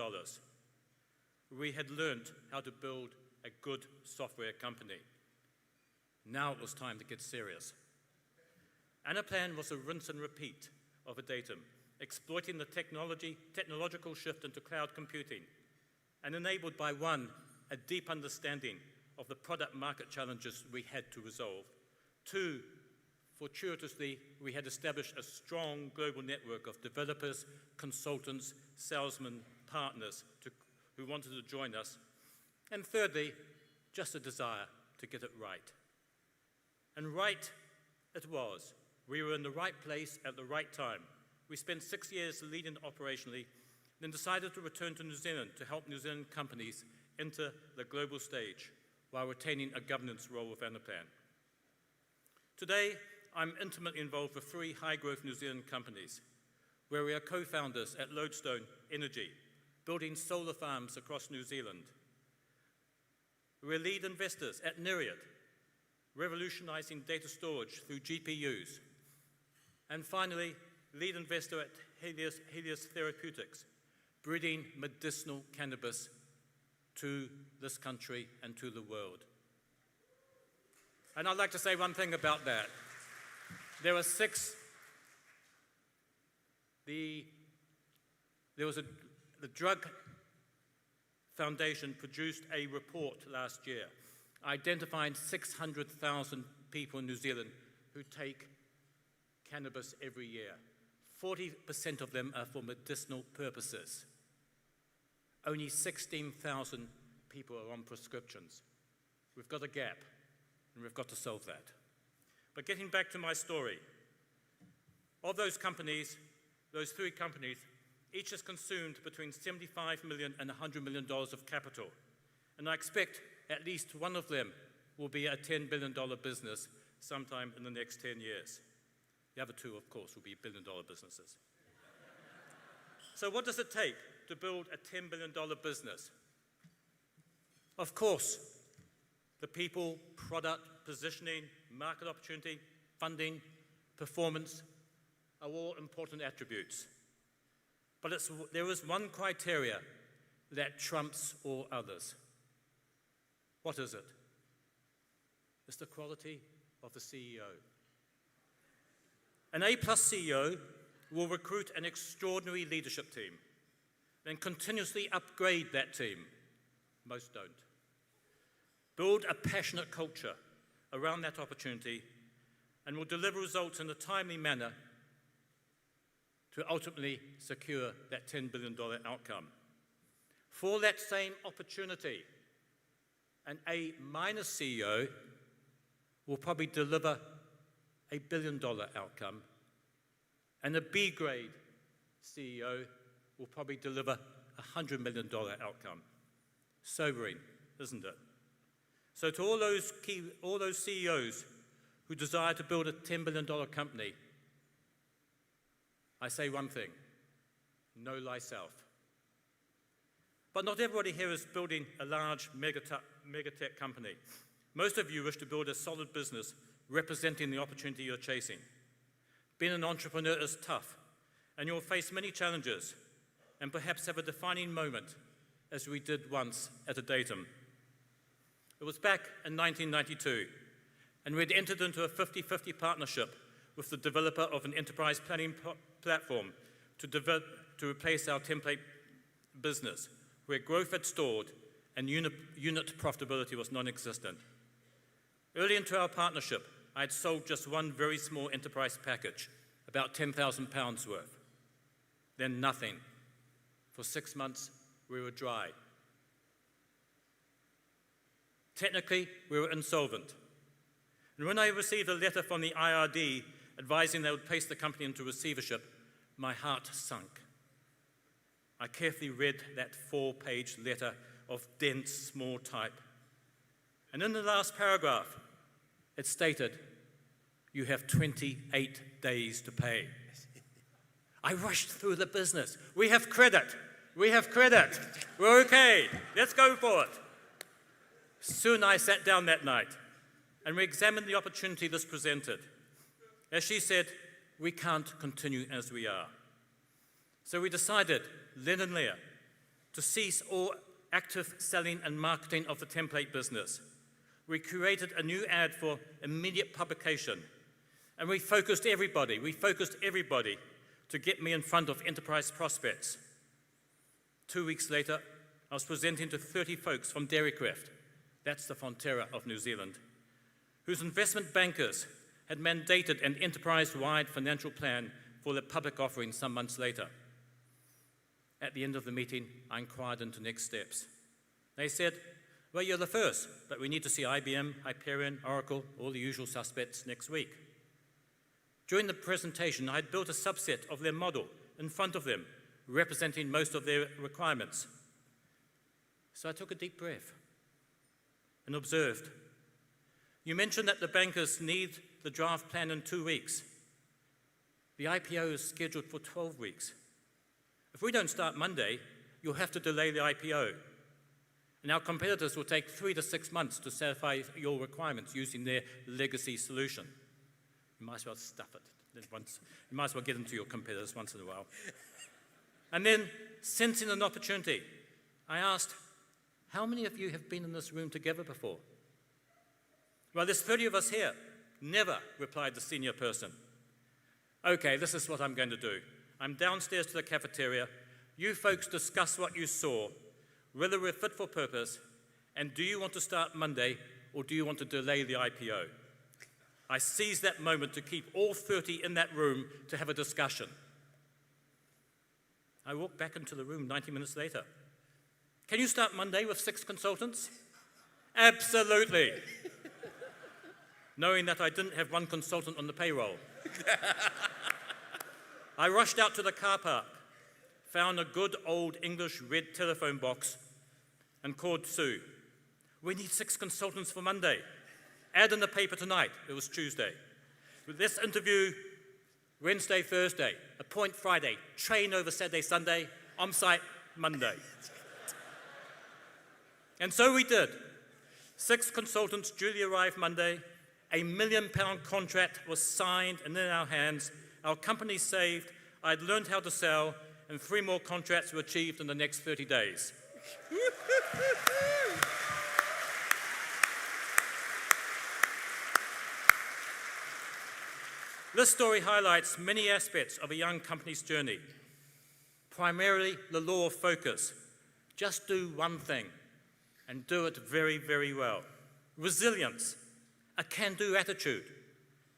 We had learned how to build a good software company. Now it was time to get serious. And our plan was a rinse and repeat of Datum, exploiting the technological shift into cloud computing, and enabled by one, a deep understanding of the product market challenges we had to resolve. Two, fortuitously, we had established a strong global network of developers, consultants, salesmen, partners who wanted to join us. And thirdly, just a desire to get it right. And right it was. We were in the right place at the right time. We spent 6 years leading operationally, then decided to return to New Zealand to help New Zealand companies enter the global stage while retaining a governance role with Anaplan. Today, I'm intimately involved with 3 high-growth New Zealand companies, where we are co-founders at Lodestone Energy, building solar farms across New Zealand. We're lead investors at Nereid, revolutionizing data storage through GPUs. And finally, lead investor at Helios Therapeutics, breeding medicinal cannabis to this country and to the world. And I'd like to say one thing about that. There were the Drug Foundation produced a report last year identifying 600,000 people in New Zealand who take cannabis every year. 40% of them are for medicinal purposes. Only 16,000 people are on prescriptions. We've got a gap, and we've got to solve that. But getting back to my story, of those companies, those 3 companies, each has consumed between $75 million and $100 million of capital. And I expect at least one of them will be a $10 billion business sometime in the next 10 years. The other 2, of course, will be billion-dollar businesses. So what does it take to build a $10 billion business? Of course, the people, product, positioning, market opportunity, funding, performance are all important attributes. But there is one criteria that trumps all others. What is it? It's the quality of the CEO. An A-plus CEO will recruit an extraordinary leadership team, then continuously upgrade that team. Most don't. Build a passionate culture around that opportunity and will deliver results in a timely manner to ultimately secure that $10 billion outcome. For that same opportunity, an A-minus CEO will probably deliver a $1 billion outcome, and a B-grade CEO will probably deliver a $100 million outcome. Sobering, isn't it? So to all those CEOs who desire to build a $10 billion company, I say one thing: know thyself. But not everybody here is building a large megatech company. Most of you wish to build a solid business representing the opportunity you're chasing. Being an entrepreneur is tough, and you'll face many challenges, and perhaps have a defining moment, as we did once at a datum. It was back in 1992, and we'd entered into a 50-50 partnership with the developer of an enterprise planning platform to replace our template business, where growth had stalled and unit profitability was non-existent. Early into our partnership, I had sold just one very small enterprise package, about £10,000 worth. Then nothing. For 6 months, we were dry. Technically, we were insolvent. And when I received a letter from the IRD advising they would place the company into receivership, my heart sunk. I carefully read that 4-page letter of dense, small type. And in the last paragraph, it stated, "You have 28 days to pay." I rushed through the business. We have credit. We have credit. We're okay. Let's go for it. Soon I sat down that night and we examined the opportunity this presented. As she said, we can't continue as we are. So we decided, then and there, to cease all active selling and marketing of the template business. We created a new ad for immediate publication, and we focused everybody to get me in front of enterprise prospects. 2 weeks later, I was presenting to 30 folks from Dairycraft, that's the Fonterra of New Zealand, whose investment bankers had mandated an enterprise-wide financial plan for the public offering some months later. At the end of the meeting, I inquired into next steps. They said, "Well, you're the first, but we need to see IBM, Hyperion, Oracle, all the usual suspects next week." During the presentation, I had built a subset of their model in front of them, representing most of their requirements. So I took a deep breath and observed. You mentioned that the bankers need the draft plan in 2 weeks. The IPO is scheduled for 12 weeks. If we don't start Monday, you'll have to delay the IPO. And our competitors will take 3 to 6 months to satisfy your requirements using their legacy solution. You might as well stuff it. You might as well get into your competitors once in a while. And then, sensing an opportunity, I asked, how many of you have been in this room together before? Well, there's 30 of us here. Never, replied the senior person. Okay, this is what I'm going to do. I'm downstairs to the cafeteria. You folks discuss what you saw, whether we're fit for purpose, and do you want to start Monday or do you want to delay the IPO? I seized that moment to keep all 30 in that room to have a discussion. I walked back into the room 90 minutes later. Can you start Monday with 6 consultants? Absolutely. Knowing that I didn't have one consultant on the payroll. I rushed out to the car park, found a good old English red telephone box, and called Sue. We need 6 consultants for Monday. Ad in the paper tonight. It was Tuesday. Let's interview Wednesday, Thursday, appoint Friday, train over Saturday, Sunday, on-site Monday. And so we did. 6 consultants duly arrived Monday. A £1 million contract was signed and in our hands. Our company saved. I'd learned how to sell, and 3 more contracts were achieved in the next 30 days. This story highlights many aspects of a young company's journey. Primarily, the law of focus. Just do one thing and do it very, very well. Resilience, a can-do attitude,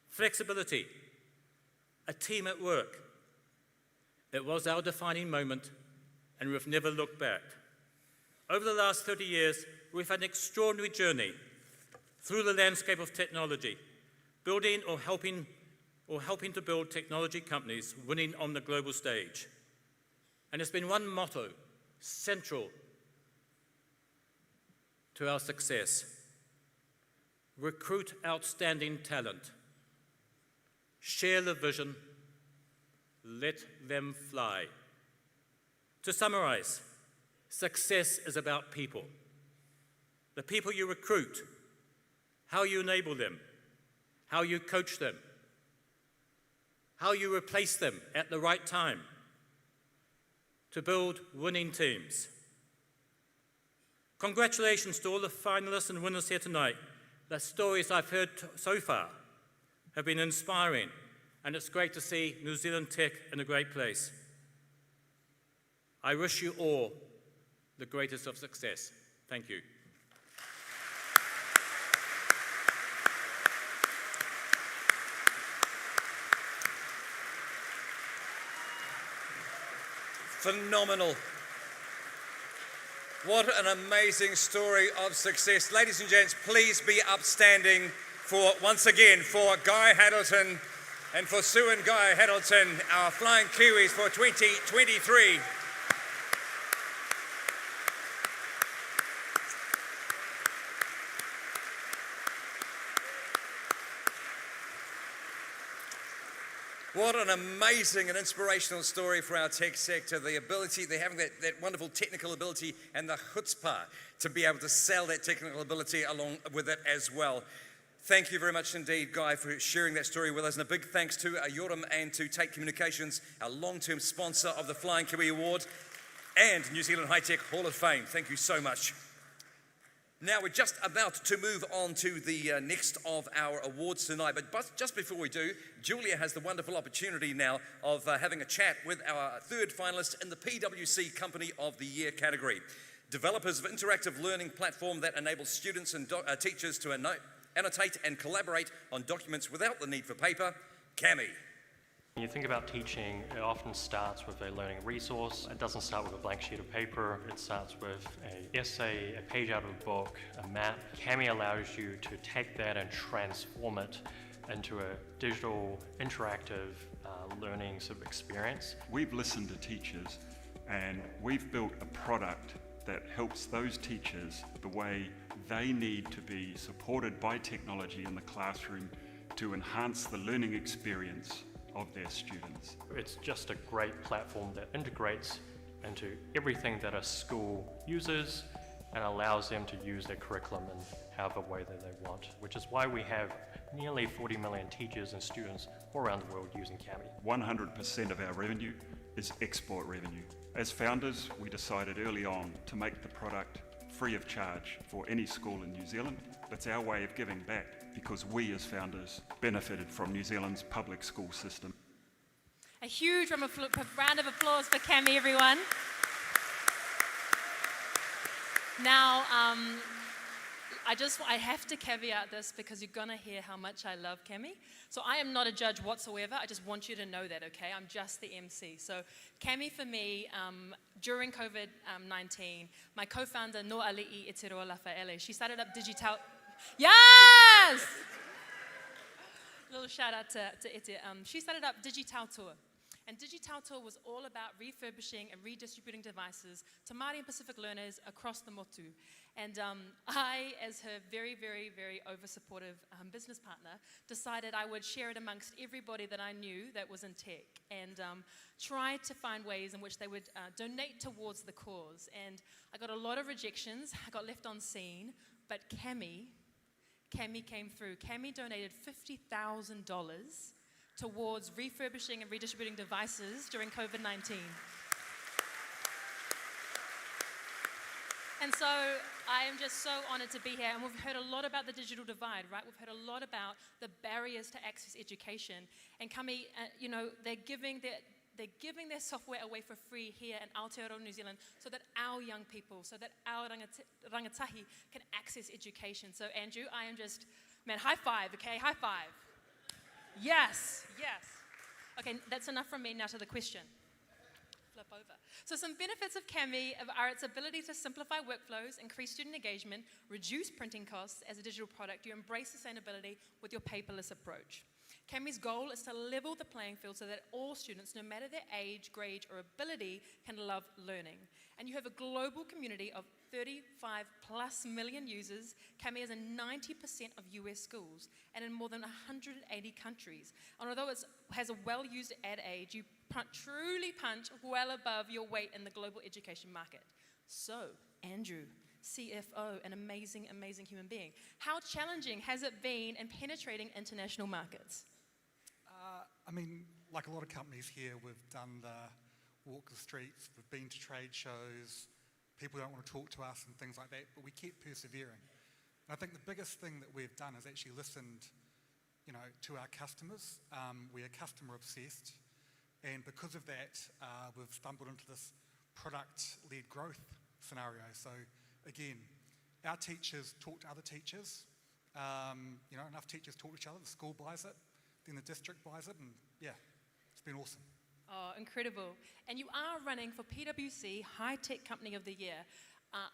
flexibility, a team at work. It was our defining moment, and we've never looked back. Over the last 30 years, we've had an extraordinary journey through the landscape of technology, building or helping to build technology companies winning on the global stage. And it's been one motto central to our success: recruit outstanding talent, share the vision, let them fly. To summarize, success is about people. The people you recruit, how you enable them, how you coach them, how you replace them at the right time to build winning teams. Congratulations to all the finalists and winners here tonight. The stories I've heard so far have been inspiring, and it's great to see New Zealand tech in a great place. I wish you all the greatest of success. Thank you. Phenomenal. What an amazing story of success. Ladies and gents, please be upstanding for, once again, for Guy Haddleton and for Sue and Guy Haddleton, our Flying Kiwis for 2023. What an amazing and inspirational story for our tech sector. The ability, they're having that wonderful technical ability and the chutzpah to be able to sell that technical ability along with it as well. Thank you very much indeed, Guy, for sharing that story with us. And a big thanks to Yoram and to Tate Communications, our long-term sponsor of the Flying Kiwi Award and New Zealand High Tech Hall of Fame. Thank you so much. Now, we're just about to move on to the next of our awards tonight, but just before we do, Julia has the wonderful opportunity now of having a chat with our third finalist in the PwC Company of the Year category. Developers of interactive learning platform that enables students and teachers to annotate and collaborate on documents without the need for paper, Cami. When you think about teaching, it often starts with a learning resource. It doesn't start with a blank sheet of paper. It starts with an essay, a page out of a book, a map. Cami allows you to take that and transform it into a digital, interactive learning sort of experience. We've listened to teachers and we've built a product that helps those teachers the way they need to be supported by technology in the classroom to enhance the learning experience of their students. It's just a great platform that integrates into everything that a school uses and allows them to use their curriculum in however way that they want, which is why we have nearly 40 million teachers and students all around the world using Cami. 100% of our revenue is export revenue. As founders, we decided early on to make the product free of charge for any school in New Zealand. It's our way of giving back because we as founders benefited from New Zealand's public school system. A huge round of applause for Cami, everyone. Now, I have to caveat this because you're going to hear how much I love Cami. So I am not a judge whatsoever. I just want you to know that, okay? I'm just the MC. So Cami for me, during COVID-19, my co-founder, No Ali'i Etiroa Lafaele, she started up Digital... Yes! Little shout out to Ete. She started up Digital Tour. And DigiTautoa was all about refurbishing and redistributing devices to Māori and Pacific learners across the motu. And I, as her very, very, very over-supportive business partner, decided I would share it amongst everybody that I knew that was in tech, and try to find ways in which they would donate towards the cause. And I got a lot of rejections. I got left on scene, but Cami came through. Cami donated $50,000 towards refurbishing and redistributing devices during COVID-19. And so I am just so honored to be here. And we've heard a lot about the digital divide, right? We've heard a lot about the barriers to access education. And Cami, they're giving their software away for free here in Aotearoa, New Zealand, so that our young people, so that our rangatahi can access education. So Andrew, I am just, man, high five, okay? High five. Yes. Okay, that's enough from me. Now to the question. Flip over. So some benefits of Cami are its ability to simplify workflows, increase student engagement, reduce printing costs. As a digital product, you embrace sustainability with your paperless approach. Cami's goal is to level the playing field so that all students, no matter their age, grade, or ability, can love learning. And you have a global community of 35 plus million users. Cami is in 90% of US schools and in more than 180 countries. And although it has a well-used ad age, you truly punch well above your weight in the global education market. So, Andrew, CFO, an amazing, amazing human being. How challenging has it been in penetrating international markets? I mean, like a lot of companies here, we've done the walk the streets, we've been to trade shows, people don't want to talk to us and things like that, but we keep persevering. And I think the biggest thing that we've done is actually listened, to our customers. We are customer obsessed, and because of that, we've stumbled into this product-led growth scenario. So again, our teachers talk to other teachers. Enough teachers talk to each other. The school buys it, then the district buys it, and yeah, it's been awesome. Oh, incredible. And you are running for PwC High Tech Company of the Year.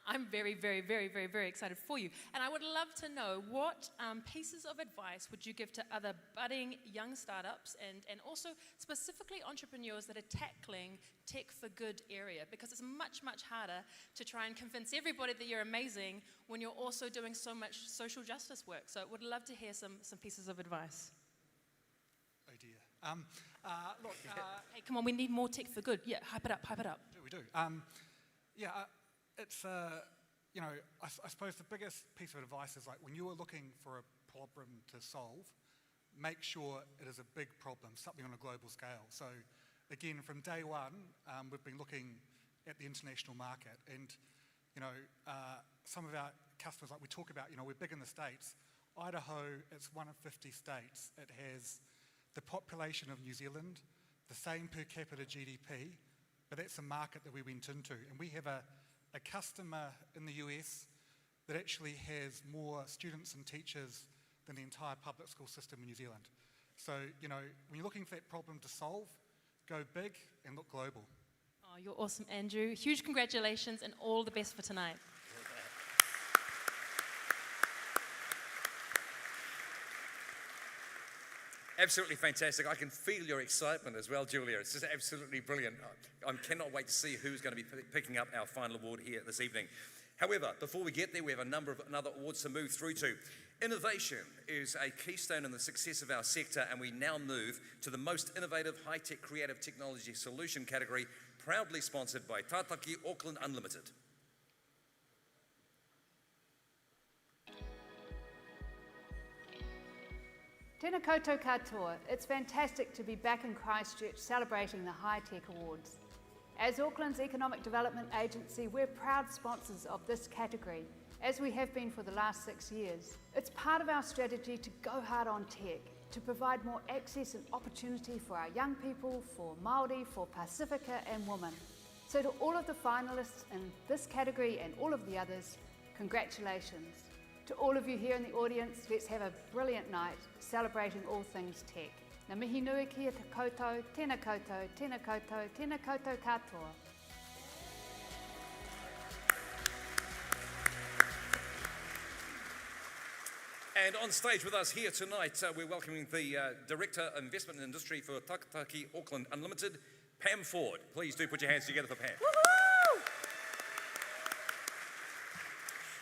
I'm very, very, very, very, very excited for you. And I would love to know what pieces of advice would you give to other budding young startups and also specifically entrepreneurs that are tackling tech for good area, because it's much, much harder to try and convince everybody that you're amazing when you're also doing so much social justice work. So I would love to hear some pieces of advice. Oh dear. Hey, come on, we need more tech for good. Yeah, hype it up, hype it up. We do. It's, I suppose the biggest piece of advice is like when you are looking for a problem to solve, make sure it is a big problem, something on a global scale. So again, from day one, we've been looking at the international market, and some of our customers, like we talk about, we're big in the States. Idaho, it's one of 50 states. It has the population of New Zealand, the same per capita GDP, but that's a market that we went into. And we have a customer in the US that actually has more students and teachers than the entire public school system in New Zealand. So, when you're looking for that problem to solve, go big and look global. Oh, you're awesome, Andrew. Huge congratulations and all the best for tonight. Absolutely fantastic. I can feel your excitement as well, Julia. It's just absolutely brilliant. I cannot wait to see who's going to be picking up our final award here this evening. However, before we get there, we have a number of other awards to move through to. Innovation is a keystone in the success of our sector, and we now move to the most innovative high-tech creative technology solution category, proudly sponsored by Tātaki Auckland Unlimited. Tēnā koutou katoa. It's fantastic to be back in Christchurch celebrating the High Tech Awards. As Auckland's Economic Development Agency, we're proud sponsors of this category, as we have been for the last 6 years. It's part of our strategy to go hard on tech, to provide more access and opportunity for our young people, for Māori, for Pacifica and women. So to all of the finalists in this category and all of the others, congratulations. To all of you here in the audience, let's have a brilliant night celebrating all things tech. Ngā mihi nui kia te koutou, tēnā koutou, tēnā koutou, tēnā koutou katoa. And on stage with us here tonight, we're welcoming the Director of Investment and Industry for Takataki Auckland Unlimited, Pam Ford. Please do put your hands together for Pam.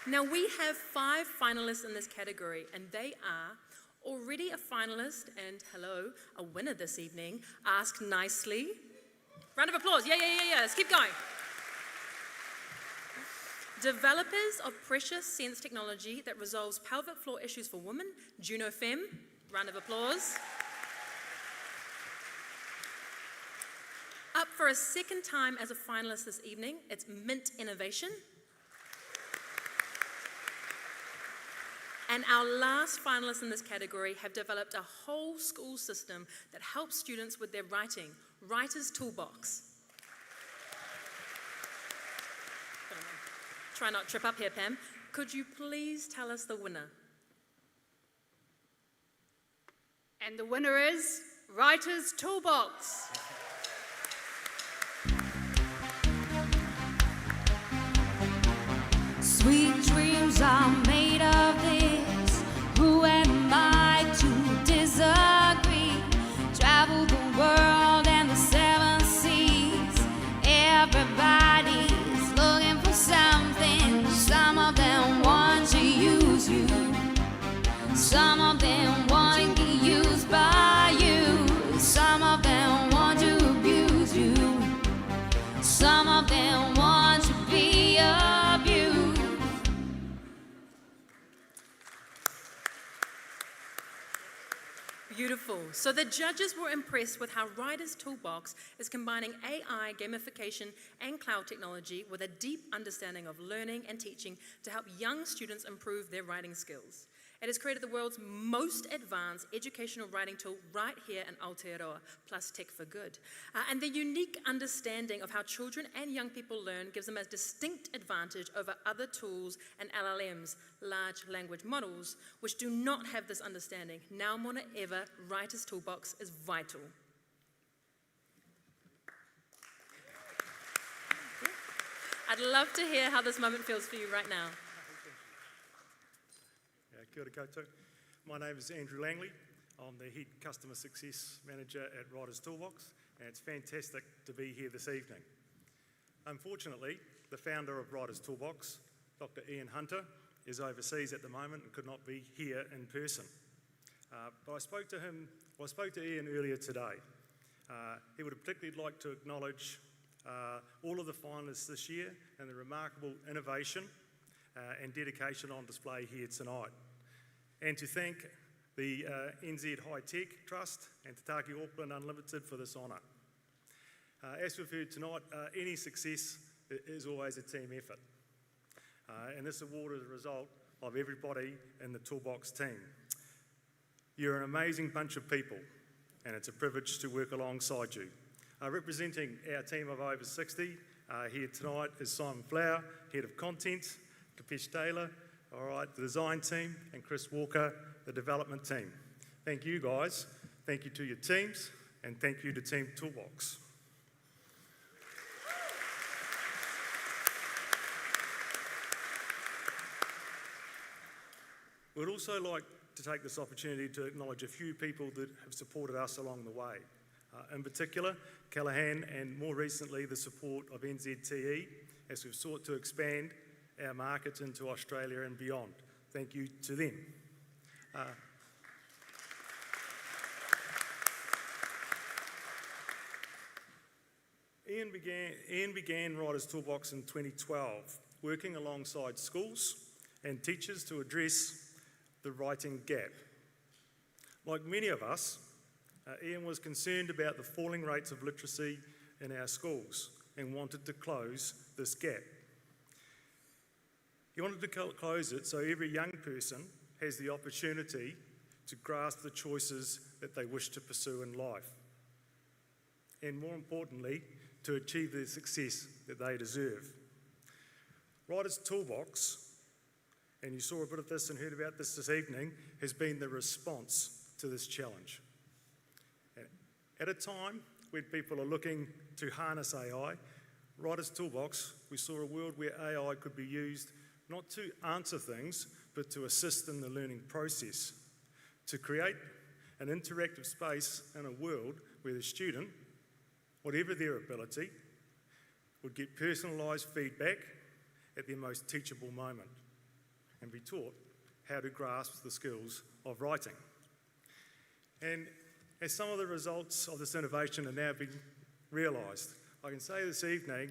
Now we have 5 finalists in this category, and they are already a finalist and, hello, a winner this evening. Ask nicely. Round of applause. Yeah. Let's keep going. Developers of pressure sense technology that resolves pelvic floor issues for women, Juno Fem. Round of applause. Up for a second time as a finalist this evening, it's Mint Innovation. And our last finalists in this category have developed a whole school system that helps students with their writing, Writer's Toolbox. Try not to trip up here, Pam. Could you please tell us the winner? And the winner is Writer's Toolbox. Sweet dreams are made of this. Who am I to disagree? Travel the world and the 7 seas. Everybody's looking for something. Some of them want to use you. Some of them want to get used by you. Some of them want to abuse you. Some of them want to be abused. Beautiful. So the judges were impressed with how Writer's Toolbox is combining AI, gamification, and cloud technology with a deep understanding of learning and teaching to help young students improve their writing skills. It has created the world's most advanced educational writing tool right here in Aotearoa, plus Tech for Good. And the unique understanding of how children and young people learn gives them a distinct advantage over other tools and LLMs, large language models, which do not have this understanding. Now more than ever, Writer's Toolbox is vital. I'd love to hear how this moment feels for you right now. Kia ora koutou. My name is Andrew Langley. I'm the Head Customer Success Manager at Writer's Toolbox, and it's fantastic to be here this evening. Unfortunately, the founder of Writer's Toolbox, Dr. Ian Hunter, is overseas at the moment and could not be here in person. But I spoke to Ian earlier today. He would particularly like to acknowledge all of the finalists this year and the remarkable innovation and dedication on display here tonight. And to thank the NZ High Tech Trust and Takataki Auckland Unlimited for this honour. As we've heard tonight, any success is always a team effort. And this award is a result of everybody in the Toolbox team. You're an amazing bunch of people, and it's a privilege to work alongside you. Representing our team of over 60 here tonight is Simon Flower, Head of Content, Kapesh Taylor, the design team, and Chris Walker, the development team. Thank you guys, thank you to your teams, and thank you to Team Toolbox. We'd also like to take this opportunity to acknowledge a few people that have supported us along the way. In particular, Callaghan, and more recently the support of NZTE as we've sought to expand our markets into Australia and beyond. Thank you to them. Ian began Writer's Toolbox in 2012, working alongside schools and teachers to address the writing gap. Like many of us, Ian was concerned about the falling rates of literacy in our schools and wanted to close this gap. He wanted to close it so every young person has the opportunity to grasp the choices that they wish to pursue in life. And more importantly, to achieve the success that they deserve. Writer's Toolbox, and you saw a bit of this and heard about this evening, has been the response to this challenge. At a time when people are looking to harness AI, Writer's Toolbox, we saw a world where AI could be used not to answer things, but to assist in the learning process, to create an interactive space in a world where the student, whatever their ability, would get personalised feedback at their most teachable moment and be taught how to grasp the skills of writing. And as some of the results of this innovation are now being realised, I can say this evening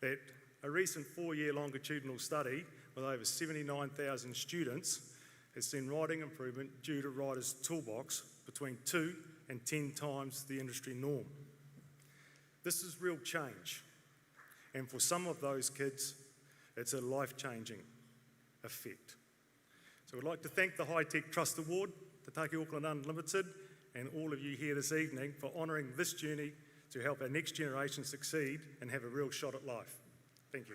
that a recent 4-year longitudinal study with over 79,000 students has seen writing improvement due to Writer's Toolbox between 2 and 10 times the industry norm. This is real change, and for some of those kids, it's a life-changing effect. So I'd like to thank the High Tech Trust Award, Te Take Auckland Unlimited, and all of you here this evening for honouring this journey to help our next generation succeed and have a real shot at life. Thank you.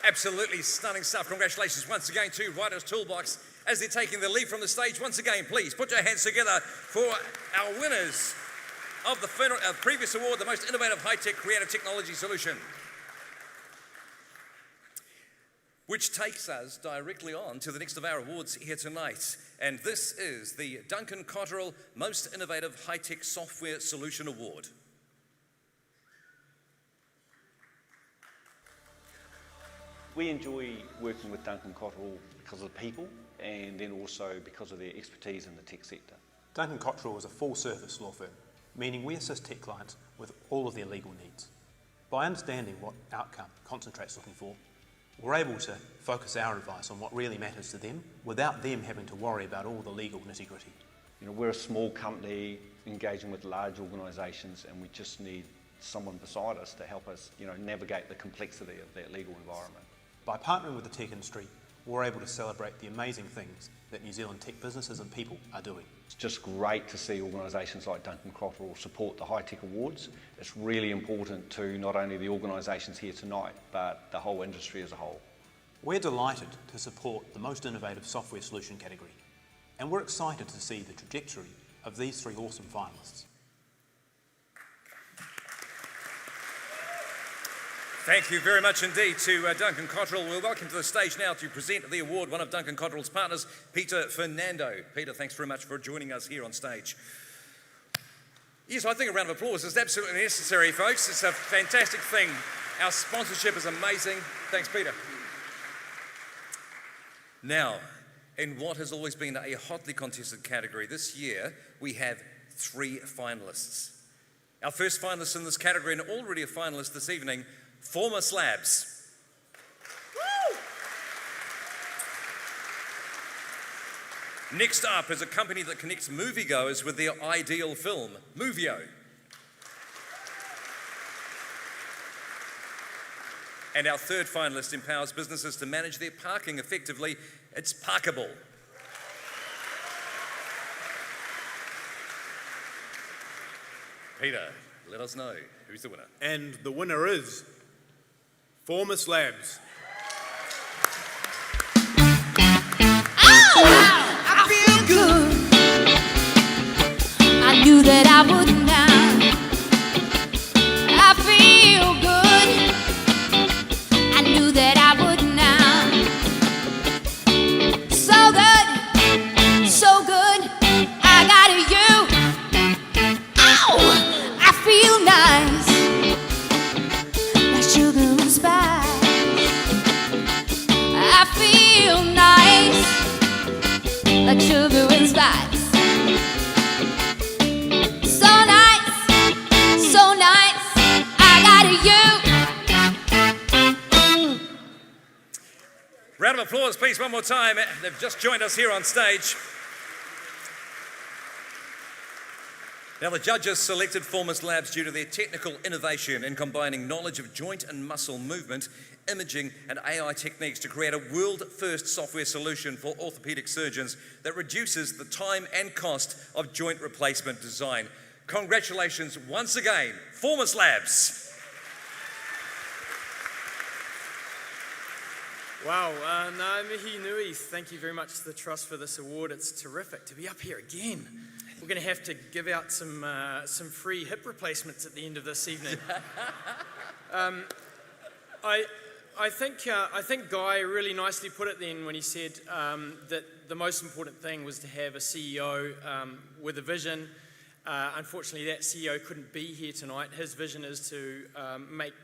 Absolutely stunning stuff. Congratulations once again to Writer's Toolbox as they're taking the lead from the stage. Once again, please put your hands together for our winners of the previous award, the most innovative high-tech creative technology solution. Which takes us directly on to the next of our awards here tonight. And this is the Duncan Cotterill Most Innovative High-Tech Software Solution Award. We enjoy working with Duncan Cotterill because of the people and then also because of their expertise in the tech sector. Duncan Cotterill is a full-service law firm, meaning we assist tech clients with all of their legal needs. By understanding what outcome Concentrate's looking for, we're able to focus our advice on what really matters to them without them having to worry about all the legal nitty-gritty. You know, we're a small company engaging with large organisations, and we just need someone beside us to help us, navigate the complexity of that legal environment. By partnering with the tech industry, we're able to celebrate the amazing things that New Zealand tech businesses and people are doing. It's just great to see organisations like Duncan Cotterill support the High Tech Awards. It's really important to not only the organisations here tonight, but the whole industry as a whole. We're delighted to support the Most Innovative Software Solution category, and we're excited to see the trajectory of these 3 awesome finalists. Thank you very much indeed to Duncan Cotterill. We're welcome to the stage now to present the award, one of Duncan Cotterill's partners, Peter Fernando. Peter, thanks very much for joining us here on stage. Yes, I think a round of applause is absolutely necessary, folks. It's a fantastic thing. Our sponsorship is amazing. Thanks, Peter. Now, in what has always been a hotly contested category, this year we have 3 finalists. Our first finalist in this category, and already a finalist this evening, Former Slabs. Woo! Next up is a company that connects moviegoers with their ideal film, Movio. And our third finalist empowers businesses to manage their parking effectively. It's Parkable. Peter, let us know who's the winner. And the winner is Former Slabs. I feel good. I knew that I would now. I feel good. I knew that I would now. So good, so good. I got you. Ow! I feel nice, like sugar and spice. I feel nice, like sugar and spice. So nice, so nice, I got you. Round of applause, please, one more time. They've just joined us here on stage. Now, the judges selected Formus Labs due to their technical innovation in combining knowledge of joint and muscle movement, imaging and AI techniques to create a world-first software solution for orthopedic surgeons that reduces the time and cost of joint replacement design. Congratulations once again, Formus Labs. Wow, ngā mihi nui. Thank you very much to the Trust for this award. It's terrific to be up here again. we're going to have to give out some free hip replacements at the end of this evening. I think Guy really nicely put it then when he said that the most important thing was to have a CEO with a vision. Unfortunately, that CEO couldn't be here tonight. His vision is to make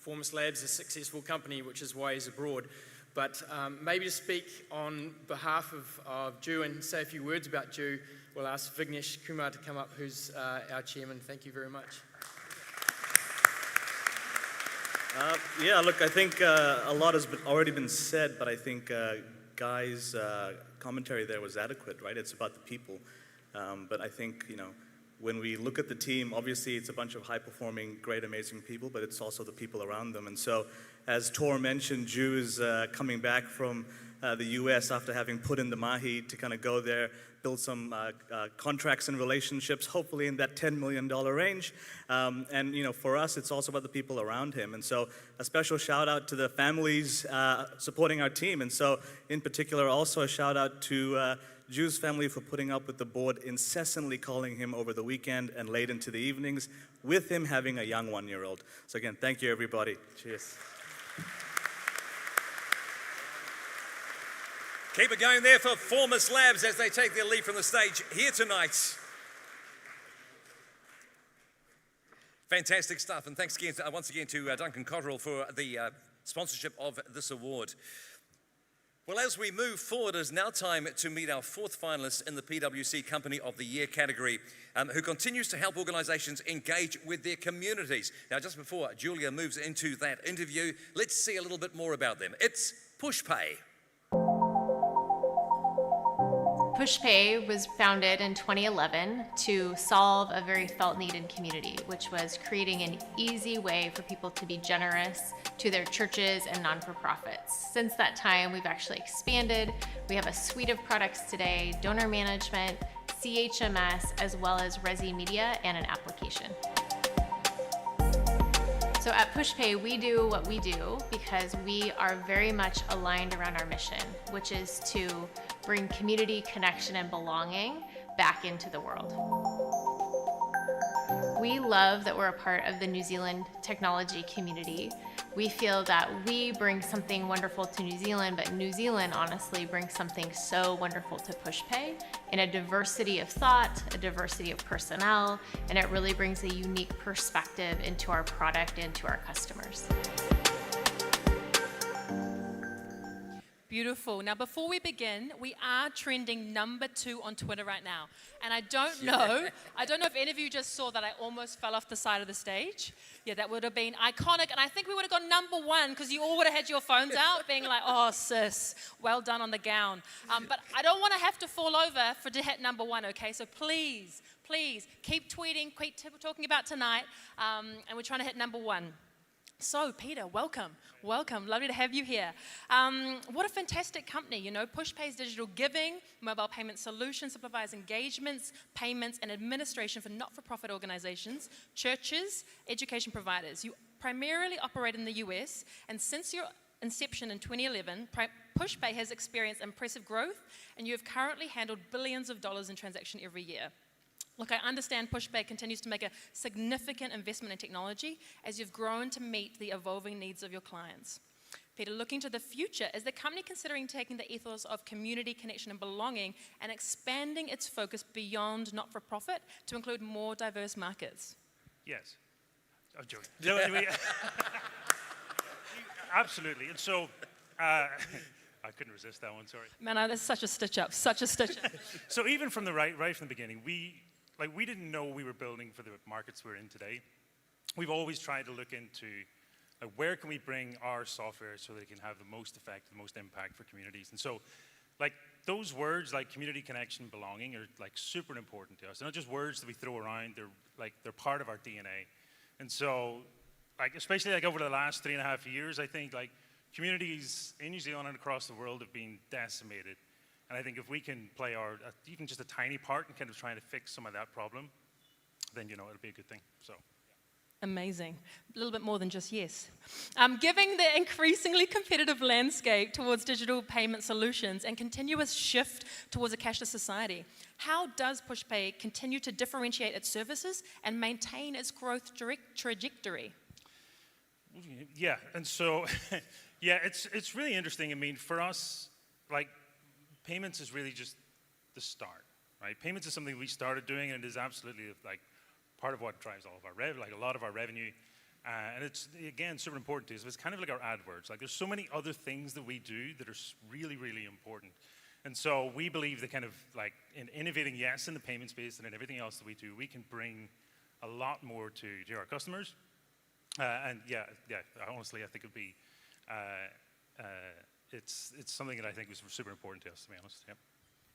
Formos Labs a successful company, which is why he's abroad. But maybe to speak on behalf of Ju and say a few words about Ju, we'll ask Vignesh Kumar to come up, who's our chairman. Thank you very much. Yeah, look, I think a lot has already been said, but I think Guy's commentary there was adequate, right? It's about the people. But I think, when we look at the team, obviously it's a bunch of high-performing, great, amazing people, but it's also the people around them. And so, as Tor mentioned, Ju is coming back from the US after having put in the mahi to kind of go there, build some contracts and relationships, hopefully in that $10 million range. And for us, it's also about the people around him. And so a special shout out to the families supporting our team. And so in particular, also a shout out to Ju's family for putting up with the board incessantly calling him over the weekend and late into the evenings, with him having a young 1-year-old. So again, thank you everybody. Cheers. Keep it going there for Formos Labs as they take their lead from the stage here tonight. Fantastic stuff, and thanks again once again to Duncan Cotterill for the sponsorship of this award. Well, as we move forward, it is now time to meet our fourth finalist in the PwC Company of the Year category, who continues to help organisations engage with their communities. Now, just before Julia moves into that interview, let's see a little bit more about them. It's PushPay. PushPay was founded in 2011 to solve a very felt need in community, which was creating an easy way for people to be generous to their churches and non-for-profits. Since that time, we've actually expanded. We have a suite of products today: donor management, CHMS, as well as Resi Media and an application. So at PushPay, we do what we do because we are very much aligned around our mission, which is to bring community, connection, and belonging back into the world. We love that we're a part of the New Zealand technology community. We feel that we bring something wonderful to New Zealand, but New Zealand honestly brings something so wonderful to PushPay in a diversity of thought, a diversity of personnel, and it really brings a unique perspective into our product and to our customers. Beautiful. Now, before we begin, we are trending #2 on Twitter right now. And I don't know if any of you just saw that I almost fell off the side of the stage. Yeah, that would have been iconic. And I think we would have got #1 because you all would have had your phones out being like, oh, sis, well done on the gown. But I don't want to have to fall over to hit #1, okay? So please, keep tweeting, keep talking about tonight. And we're trying to hit #1. So, Peter, welcome. Lovely to have you here. What a fantastic company. PushPay's digital giving, mobile payment solutions simplifies engagements, payments, and administration for not-for-profit organizations, churches, education providers. You primarily operate in the US, and since your inception in 2011, PushPay has experienced impressive growth, and you have currently handled billions of dollars in transactions every year. Look, I understand PushPay continues to make a significant investment in technology as you've grown to meet the evolving needs of your clients. Peter, looking to the future, is the company considering taking the ethos of community, connection, and belonging and expanding its focus beyond not-for-profit to include more diverse markets? Yes. I'm joking. Absolutely. And so, I couldn't resist that one, sorry. Man, that's such a stitch-up, So even from right from the beginning, we didn't know we were building for the markets we're in today. We've always tried to look into where can we bring our software so that it can have the most effect, the most impact for communities. And so those words like community, connection, belonging are super important to us. They're not just words that we throw around, they're part of our DNA. And so especially over the last 3.5 years, I think communities in New Zealand and across the world have been decimated. And I think if we can play even just a tiny part in kind of trying to fix some of that problem, then, it'll be a good thing. So, Amazing. A little bit more than just yes. Given the increasingly competitive landscape towards digital payment solutions and continuous shift towards a cashless society, how does PushPay continue to differentiate its services and maintain its growth trajectory? Yeah, and so, yeah, it's really interesting. I mean, for us, like, payments is really just the start, right? Payments is something we started doing, and it is absolutely, like, part of what drives all of our like a lot of our revenue. And it's, again, super important to us. It's kind of like our AdWords. Like, there's so many other things that we do that are really, really important. And so we believe that kind of like in innovating, yes, in the payment space and in everything else that we do, we can bring a lot more to our customers. And yeah, honestly, I think it'd be, it's something that I think is super important to us, to be honest. Yep.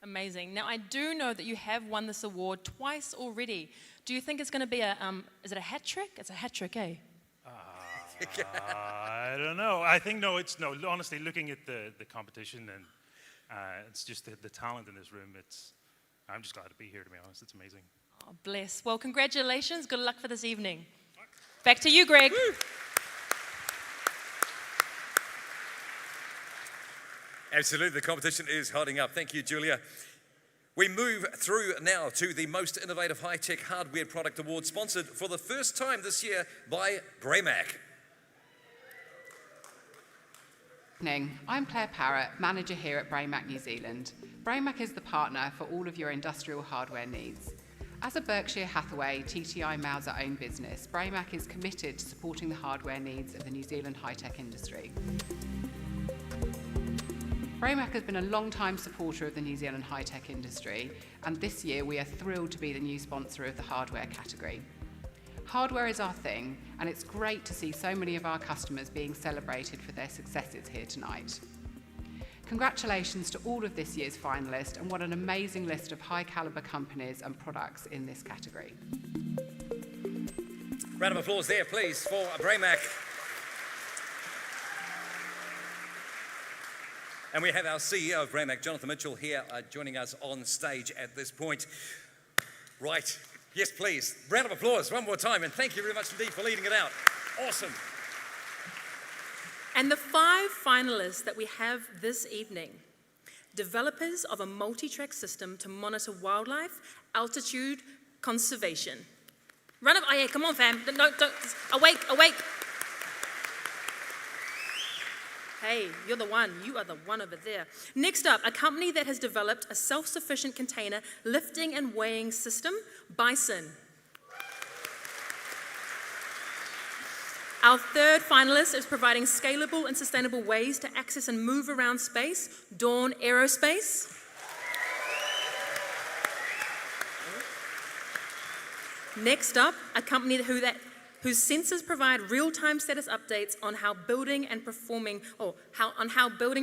Amazing. Now, I do know that you have won this award twice already. Do you think it's going to be is it a hat trick? It's a hat trick, eh? I don't know. I think, no, honestly, looking at the competition and it's just the talent in this room, I'm just glad to be here, to be honest. It's amazing. Oh, bless. Well, congratulations. Good luck for this evening. Back to you, Greg. Woo. Absolutely, the competition is hotting up. Thank you, Julia. We move through now to the Most Innovative High-Tech Hardware Product Award, sponsored for the first time this year by Braymac. Evening. I'm Claire Parrott, manager here at Braymac New Zealand. Braymac is the partner for all of your industrial hardware needs. As a Berkshire Hathaway TTI Mauser-owned business, Braymac is committed to supporting the hardware needs of the New Zealand high-tech industry. Braymac has been a long-time supporter of the New Zealand high-tech industry, and this year we are thrilled to be the new sponsor of the hardware category. Hardware is our thing, and it's great to see so many of our customers being celebrated for their successes here tonight. Congratulations to all of this year's finalists, and what an amazing list of high-caliber companies and products in this category. Round of applause there, please, for Braymac. And we have our CEO of Braymac, Jonathan Mitchell, here joining us on stage at this point. Right. Yes, please. Round of applause one more time, and thank you very much indeed for leading it out. Awesome. And the 5 finalists that we have this evening: developers of a multi-track system to monitor wildlife altitude conservation. Oh yeah, come on, fam. No, don't. Awake. Hey, you're the one. You are the one over there. Next up, a company that has developed a self-sufficient container lifting and weighing system, Bison. Our third finalist is providing scalable and sustainable ways to access and move around space, Dawn Aerospace. Next up, a company whose sensors provide real-time status updates on how building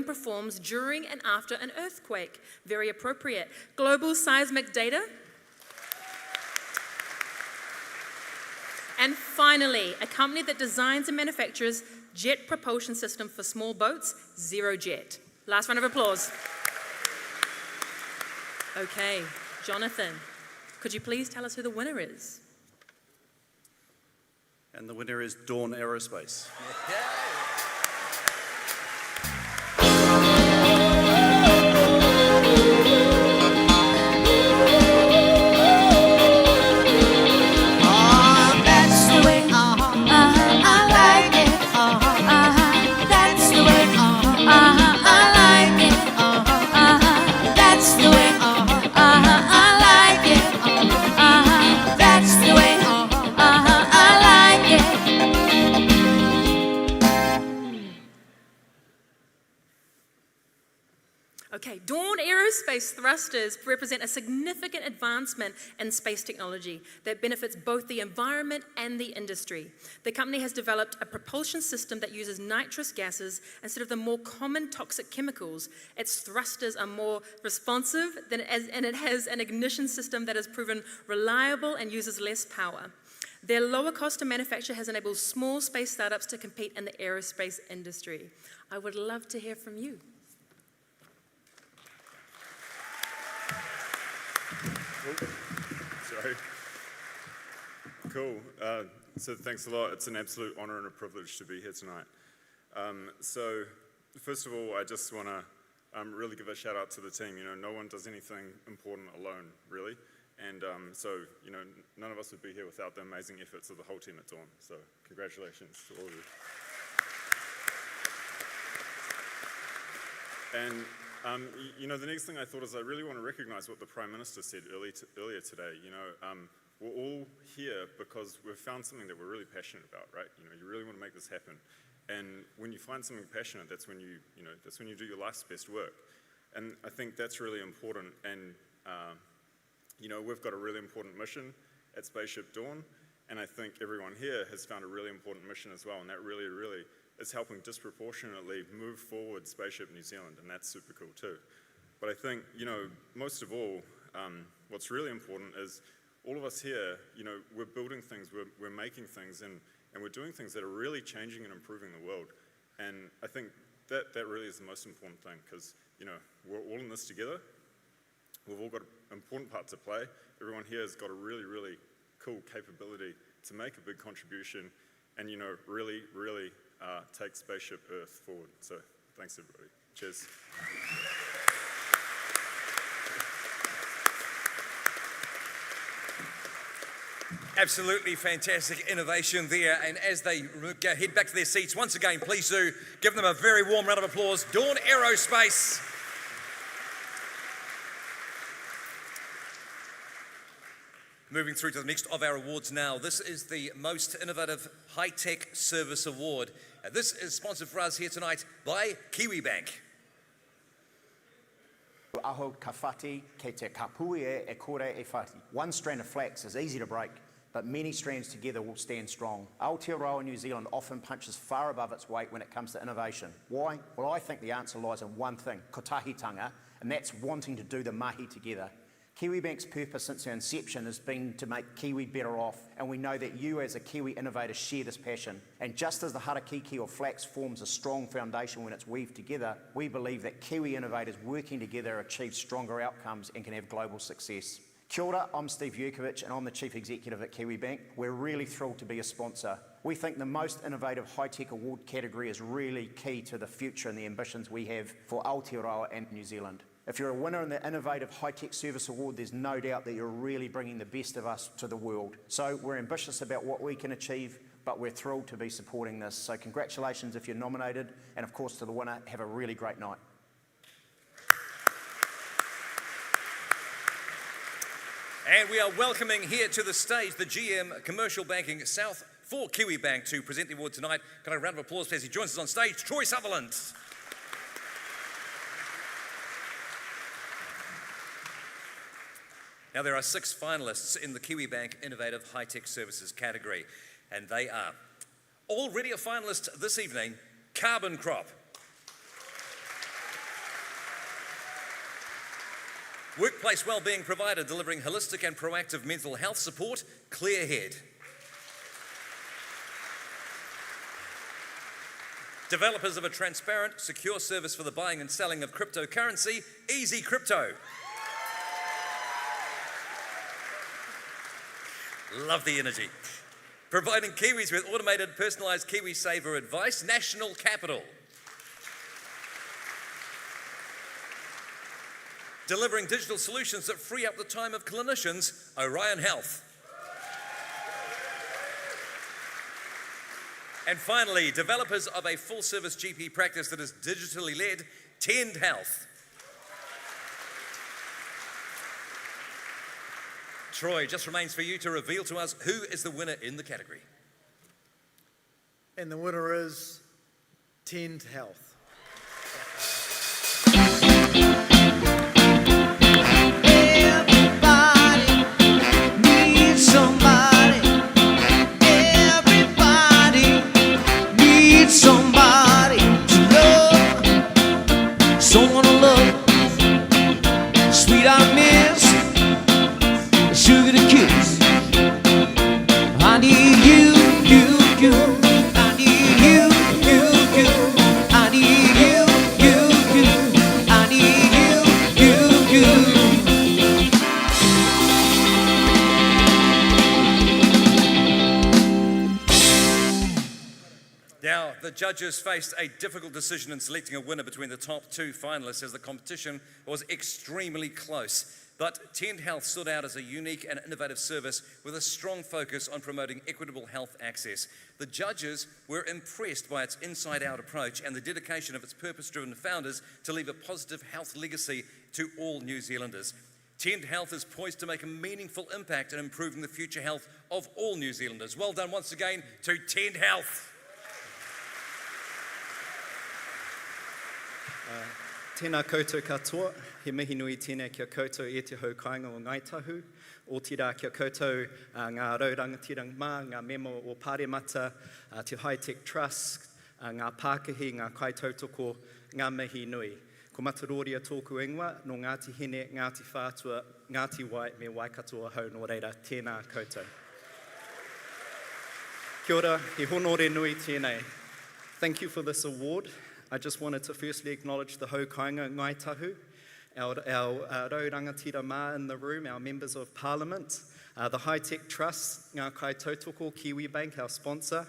performs during and after an earthquake. Very appropriate. Global Seismic Data. And finally, a company that designs and manufactures jet propulsion system for small boats, Zero Jet. Last round of applause. Okay, Jonathan, could you please tell us who the winner is? And the winner is Dawn Aerospace. Okay, Dawn Aerospace thrusters represent a significant advancement in space technology that benefits both the environment and the industry. The company has developed a propulsion system that uses nitrous gases instead of the more common toxic chemicals. Its thrusters are more responsive and it has an ignition system that has proven reliable and uses less power. Their lower cost to manufacture has enabled small space startups to compete in the aerospace industry. I would love to hear from you. Sorry. Cool. So thanks a lot. It's an absolute honor and a privilege to be here tonight. So first of all, I just want to really give a shout out to the team. You know, no one does anything important alone, really. And so, you know, none of us would be here without the amazing efforts of the whole team at Dawn. So congratulations to all of you. And, you know, the next thing I thought is I really want to recognize what the Prime Minister said earlier today. You know, we're all here because we've found something that we're really passionate about, right? You know, you really want to make this happen. And when you find something passionate, that's when you do your life's best work. And I think that's really important. And, you know, we've got a really important mission at Spaceship Dawn. And I think everyone here has found a really important mission as well. And that really, really is helping disproportionately move forward Spaceship New Zealand. And that's super cool too. But I think, you know, most of all, what's really important is all of us here, you know, we're building things, we're making things, and we're doing things that are really changing and improving the world. And I think that really is the most important thing, because, you know, we're all in this together. We've all got an important part to play. Everyone here has got a really, really cool capability to make a big contribution and, you know, really, really take Spaceship Earth forward. So thanks, everybody. Cheers. Absolutely fantastic innovation there. And as they head back to their seats, once again, please do give them a very warm round of applause. Dawn Aerospace. Moving through to the next of our awards now. This is the Most Innovative High-Tech Service Award. This is sponsored for us here tonight by Kiwi Bank. Aho ka whati, kei te kapui e kore e whati. One strand of flax is easy to break, but many strands together will stand strong. Aotearoa New Zealand often punches far above its weight when it comes to innovation. Why? Well, I think the answer lies in one thing, kotahitanga, and that's wanting to do the mahi together. Kiwi Bank's purpose since our inception has been to make Kiwi better off, and we know that you as a Kiwi innovator share this passion. And just as the harakiki or flax forms a strong foundation when it's weaved together, we believe that Kiwi innovators working together achieve stronger outcomes and can have global success. Kia ora, I'm Steve Yurkovich and I'm the Chief Executive at Kiwi Bank. We're really thrilled to be a sponsor. We think the Most Innovative High-Tech Award category is really key to the future and the ambitions we have for Aotearoa and New Zealand. If you're a winner in the Innovative High-Tech Service Award, there's no doubt that you're really bringing the best of us to the world. So we're ambitious about what we can achieve, but we're thrilled to be supporting this. So congratulations if you're nominated, and of course to the winner, have a really great night. And we are welcoming here to the stage the GM Commercial Banking South for Kiwi Bank to present the award tonight. Can I have a round of applause as he joins us on stage, Troy Sutherland. Now, there are 6 finalists in the Kiwi Bank Innovative High-Tech Services category, and they are already a finalist this evening, Carbon Crop. Workplace Wellbeing Provider delivering holistic and proactive mental health support, Clearhead. Developers of a transparent, secure service for the buying and selling of cryptocurrency, Easy Crypto. Love the energy. Providing Kiwis with automated, personalised KiwiSaver advice, National Capital. Delivering digital solutions that free up the time of clinicians, Orion Health. And finally, developers of a full-service GP practice that is digitally led, Tend Health. Troy, just remains for you to reveal to us who is the winner in the category. And the winner is Tend Health. Somebody to love, someone to love, sweet I miss, sugar to kiss. I need you, you, you. I need you, you, you. I need Now, the judges faced a difficult decision in selecting a winner between the top two finalists as the competition was extremely close. But Tend Health stood out as a unique and innovative service with a strong focus on promoting equitable health access. The judges were impressed by its inside-out approach and the dedication of its purpose-driven founders to leave a positive health legacy to all New Zealanders. Tend Health is poised to make a meaningful impact in improving the future health of all New Zealanders. Well done once again to Tend Health. Tēnā koutou katoa, he mihi nui tēnā kia koutou e te hau kāinga o Ngaitahu, o tira kia koutou ngā raurangatirang mā, ngā memo o Pāremata, te High-Tech Trust, ngā Pākahi, ngā kaitautoko, ngā mihi nui. Ko mataroria tōku ingoa, no Ngāti Hene, Ngāti Whātua, Ngāti Wai, me Waikatoa hau nō reira, tēnā koutou. Kia ora, he honore nui tēnei. Thank you for this award. I just wanted to firstly acknowledge the hau kāinga Ngaitahu, our raurangatira mā in the room, our members of Parliament, the High-Tech Trust, Ngā Kaitautoko, Kiwi Bank, our sponsor,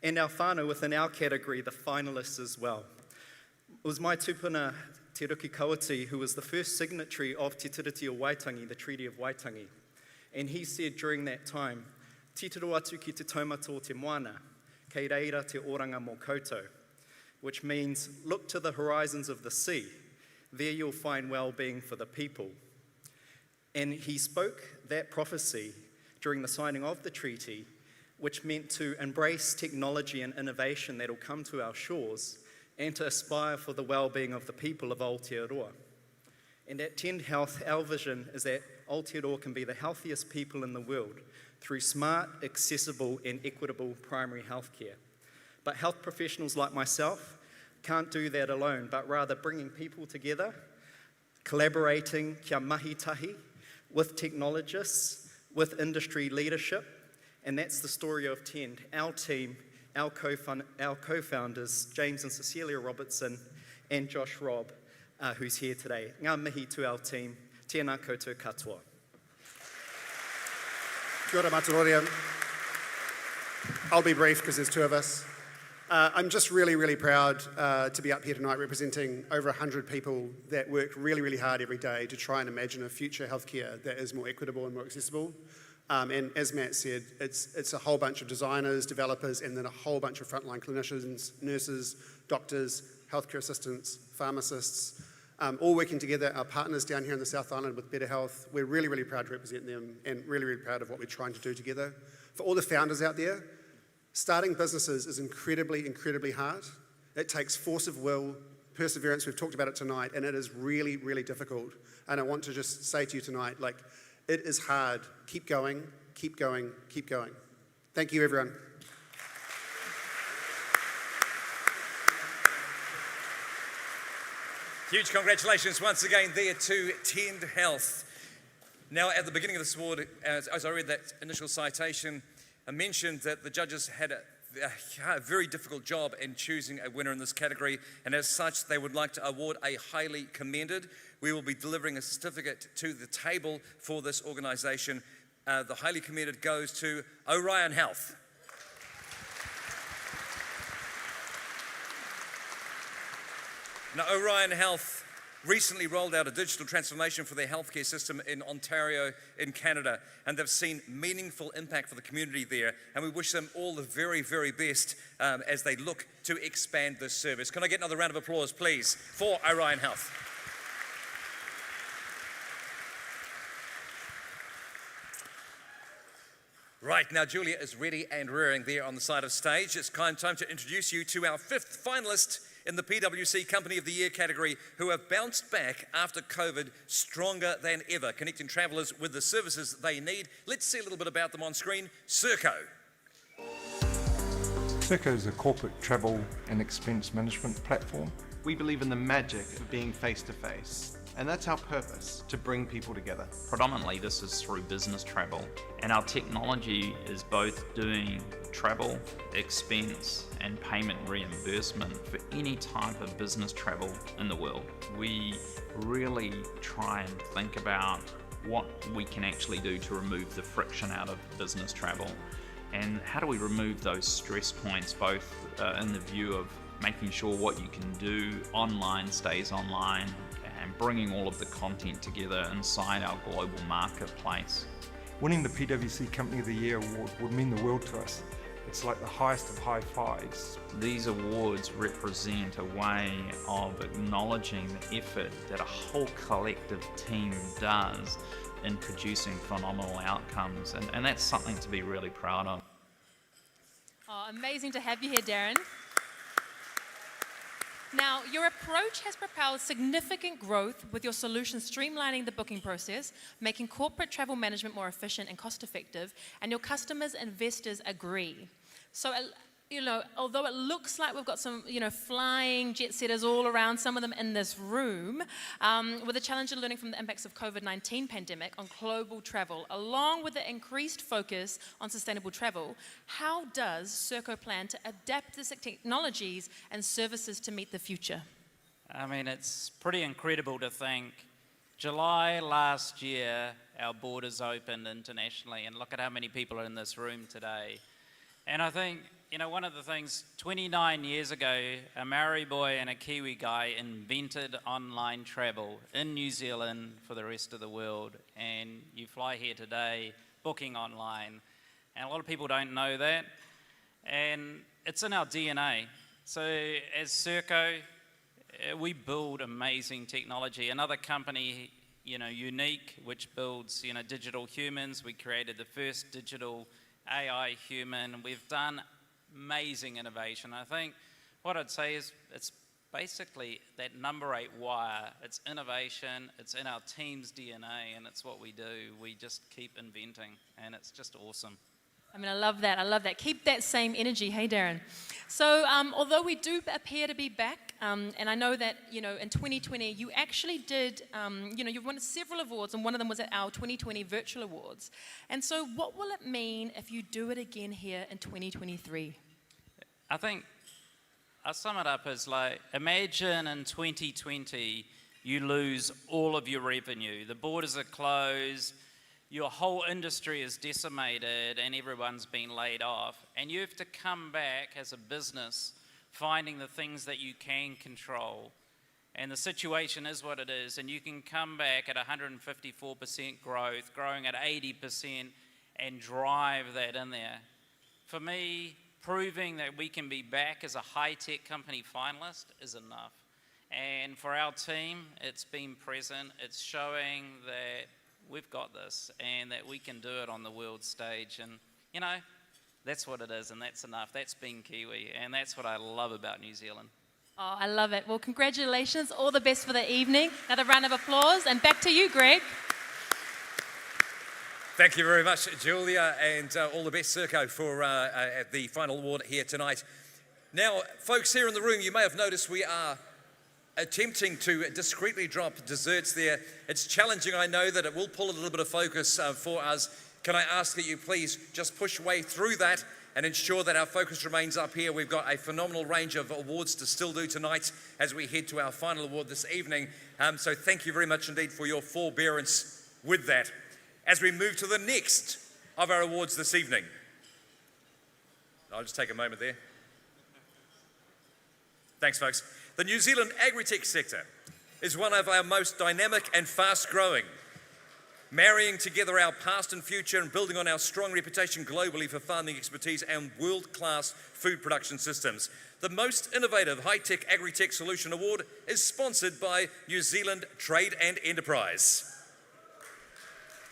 and our whānau within our category, the finalists as well. It was my tupuna, Te Ruki Kawati, who was the first signatory of Te Tiriti o Waitangi, the Treaty of Waitangi. And he said during that time, Titiro atu ki te taumata o te moana, kei reira te oranga mō koutou, which means look to the horizons of the sea. There you'll find well-being for the people. And he spoke that prophecy during the signing of the treaty, which meant to embrace technology and innovation that will come to our shores and to aspire for the well-being of the people of Aotearoa. And at Tend Health, our vision is that Aotearoa can be the healthiest people in the world through smart, accessible and equitable primary health care. But health professionals like myself can't do that alone, but rather bringing people together, collaborating kia mahi tahi with technologists, with industry leadership, and that's the story of Tend. Our team, our co-founders, James and Cecilia Robertson, and Josh Robb, who's here today. Ngā mihi to our team, tēnā koutou katoa. Kia ora mataroria. I'll be brief because there's two of us. I'm just really proud to be up here tonight representing over 100 people that work really hard every day to try and imagine a future healthcare that is more equitable and more accessible. And as Matt said, it's a whole bunch of designers, developers, and then a whole bunch of frontline clinicians, nurses, doctors, healthcare assistants, pharmacists, all working together. Our partners down here in the South Island with Better Health, we're really proud to represent them and really proud of what we're trying to do together. For all the founders out there, starting businesses is incredibly hard. It takes force of will, perseverance, we've talked about it tonight, and it is really difficult. And I want to just say to you tonight, like, it is hard. Keep going, keep going, keep going. Thank you, everyone. Huge congratulations once again there to Tend Health. Now, at the beginning of this award, as I read that initial citation, I mentioned that the judges had a very difficult job in choosing a winner in this category, and as such, they would like to award a highly commended. We will be delivering a certificate to the table for this organisation. The highly commended goes to Orion Health. Now, Orion Health recently rolled out a digital transformation for their healthcare system in Ontario, in Canada, and they've seen meaningful impact for the community there, and we wish them all the very best as they look to expand this service. Can I get another round of applause, please, for Orion Health? Right, now Julia is ready and rearing there on the side of stage. It's time to introduce you to our fifth finalist in the PwC Company of the Year category, who have bounced back after COVID stronger than ever, connecting travellers with the services they need. Let's see a little bit about them on screen. Serco. Serco is a corporate travel and expense management platform. We believe in the magic of being face-to-face. And that's our purpose, to bring people together. Predominantly this is through business travel, and our technology is both doing travel, expense and payment reimbursement for any type of business travel in the world. We really try and think about what we can actually do to remove the friction out of business travel. And how do we remove those stress points, both in the view of making sure what you can do online stays online and bringing all of the content together inside our global marketplace. Winning the PwC Company of the Year award would mean the world to us. It's like the highest of high fives. These awards represent a way of acknowledging the effort that a whole collective team does in producing phenomenal outcomes, and that's something to be really proud of. Oh, amazing to have you here, Darren. Now, your approach has propelled significant growth with your solution streamlining the booking process, making corporate travel management more efficient and cost-effective, and your customers and investors agree. So, although it looks like we've got some, flying jet setters all around, some of them in this room, with the challenge of learning from the impacts of COVID-19 pandemic on global travel, along with the increased focus on sustainable travel, how does Serco plan to adapt the technologies and services to meet the future? I mean, it's pretty incredible to think July last year, our borders opened internationally, and look at how many people are in this room today. And I think, one of the things, 29 years ago, a Maori boy and a Kiwi guy invented online travel in New Zealand for the rest of the world. And you fly here today, booking online. And a lot of people don't know that. And it's in our DNA. So as Serco, we build amazing technology. Another company, Unique, which builds, digital humans. We created the first digital AI human. We've done amazing innovation. I think what I'd say is it's basically that number 8 wire. It's innovation, it's in our team's DNA, and it's what we do. We just keep inventing, and it's just awesome. I mean, I love that. Keep that same energy. Hey, Darren. So, although we do appear to be back, and I know that, in 2020, you actually did, you've won several awards, and one of them was at our 2020 Virtual Awards. And so, what will it mean if you do it again here in 2023? I think I'll sum it up as like, imagine in 2020, you lose all of your revenue. The borders are closed. Your whole industry is decimated and everyone's been laid off, and you have to come back as a business finding the things that you can control, and the situation is what it is, and you can come back at 154% growth, growing at 80%, and drive that in there. For me, proving that we can be back as a high-tech company finalist is enough, and for our team, it's been present. It's showing that we've got this and that we can do it on the world stage, and that's what it is, and that's enough. That's being Kiwi, and that's what I love about New Zealand. Oh, I love it. Well, congratulations. All the best for the evening. Another round of applause, and back to you, Greg. Thank you very much, Julia, and all the best, Serco, for the final award here tonight. Now, folks here in the room, you may have noticed we are attempting to discreetly drop desserts there. It's challenging, I know, that it will pull a little bit of focus for us. Can I ask that you please just push way through that and ensure that our focus remains up here. We've got a phenomenal range of awards to still do tonight as we head to our final award this evening. So thank you very much indeed for your forbearance with that. As we move to the next of our awards this evening. I'll just take a moment there. Thanks, folks. The New Zealand agri-tech sector is one of our most dynamic and fast-growing, marrying together our past and future and building on our strong reputation globally for farming expertise and world-class food production systems. The most innovative high-tech agri-tech solution award is sponsored by New Zealand Trade and Enterprise.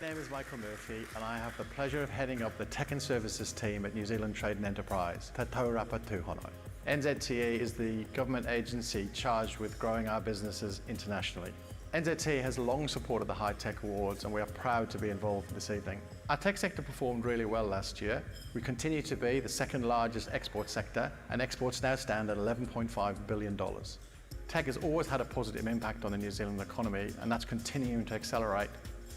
My name is Michael Murphy, and I have the pleasure of heading up the Tech and Services team at New Zealand Trade and Enterprise, Te Taurapa Tūhono. NZTA is the government agency charged with growing our businesses internationally. NZTA has long supported the High Tech Awards, and we are proud to be involved this evening. Our tech sector performed really well last year. We continue to be the second largest export sector, and exports now stand at $11.5 billion. Tech has always had a positive impact on the New Zealand economy, and that's continuing to accelerate.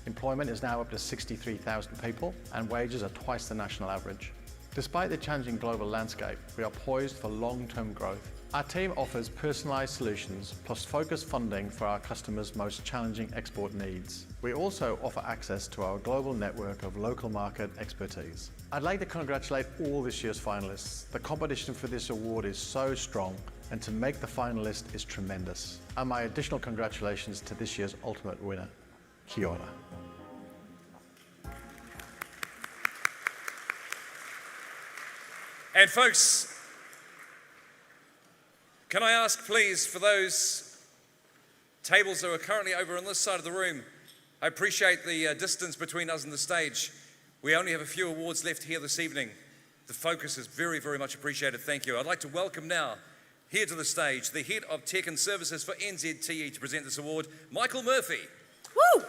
Employment is now up to 63,000 people, and wages are twice the national average. Despite the changing global landscape, we are poised for long-term growth Our team offers personalised solutions plus focused funding for our customers' most challenging export needs. We also offer access to our global network of local market expertise. I'd like to congratulate all this year's finalists. The competition for this award is so strong, and to make the finalist is tremendous. And my additional congratulations to this year's ultimate winner. Kia ora. And folks, can I ask please for those tables that are currently over on this side of the room, I appreciate the distance between us and the stage. We only have a few awards left here this evening. The focus is very, very much appreciated. Thank you. I'd like to welcome now here to the stage the Head of Tech and Services for NZTE to present this award, Michael Murphy. Woo!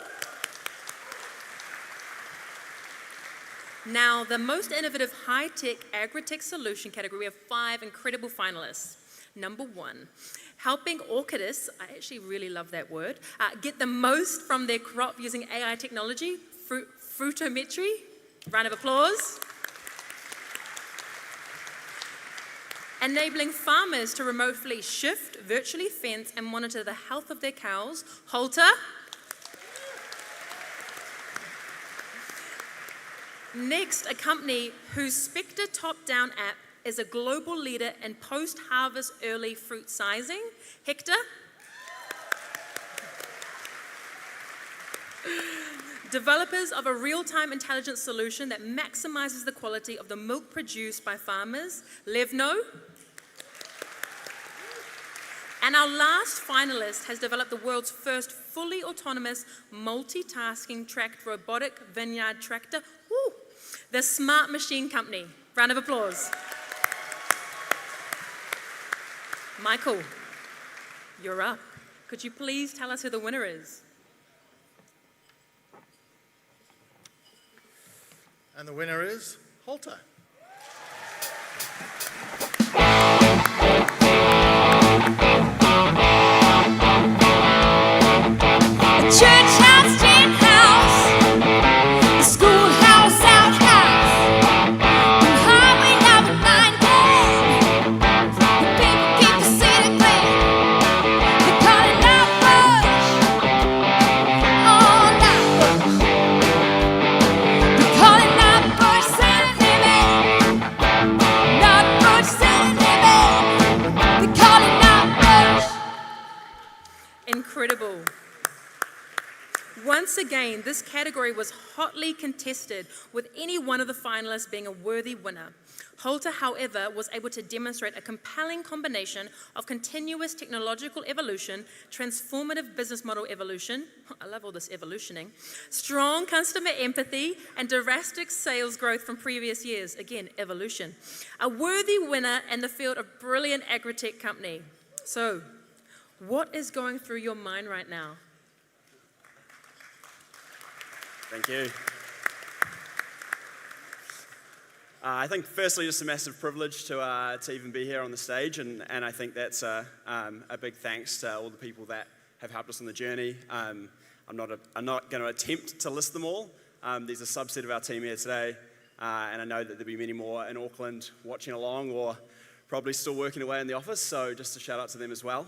Now, the most innovative high-tech agri-tech solution category, we have 5 incredible finalists. Number 1, helping orchardists, I actually really love that word, get the most from their crop using AI technology, fruitometry. Round of applause. Enabling farmers to remotely shift, virtually fence, and monitor the health of their cows. Halter. Next, a company whose Spectre top-down app is a global leader in post-harvest early fruit sizing. Hector. Developers of a real-time intelligence solution that maximizes the quality of the milk produced by farmers. Levno. And our last finalist has developed the world's first fully autonomous, multitasking tracked robotic vineyard tractor. Woo! The Smart Machine Company. Round of applause. Michael, you're up. Could you please tell us who the winner is? And the winner is Halter. Church house, gym house, the schoolhouse, outhouse, the highway number 9 the people keep the city clean. They call it night rush, all night rush. They call it night rush, city living, night rush, city living. They call it night rush. Incredible. Once again, this category was hotly contested, with any one of the finalists being a worthy winner. Halter, however, was able to demonstrate a compelling combination of continuous technological evolution, transformative business model evolution, I love all this evolutioning, strong customer empathy, and drastic sales growth from previous years. Again, evolution. A worthy winner in the field of brilliant agri-tech company. So, what is going through your mind right now? Thank you. I think firstly just a massive privilege to even be here on the stage, and I think that's a big thanks to all the people that have helped us on the journey. I'm not going to attempt to list them all. There's a subset of our team here today, and I know that there'll be many more in Auckland watching along or probably still working away in the office, so just a shout out to them as well.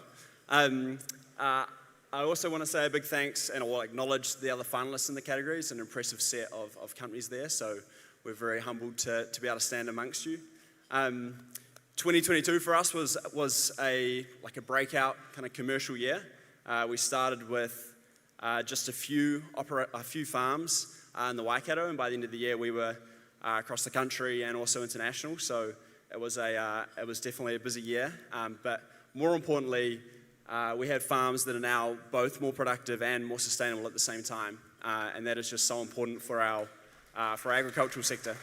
I also want to say a big thanks, and I will acknowledge the other finalists in the categories, an impressive set of companies there, so we're very humbled to be able to stand amongst you. 2022 for us was a breakout kind of commercial year. We started with just a few farms in the Waikato, and by the end of the year we were across the country and also international, so it was definitely a busy year, but more importantly, we had farms that are now both more productive and more sustainable at the same time, and that is just so important for our agricultural sector.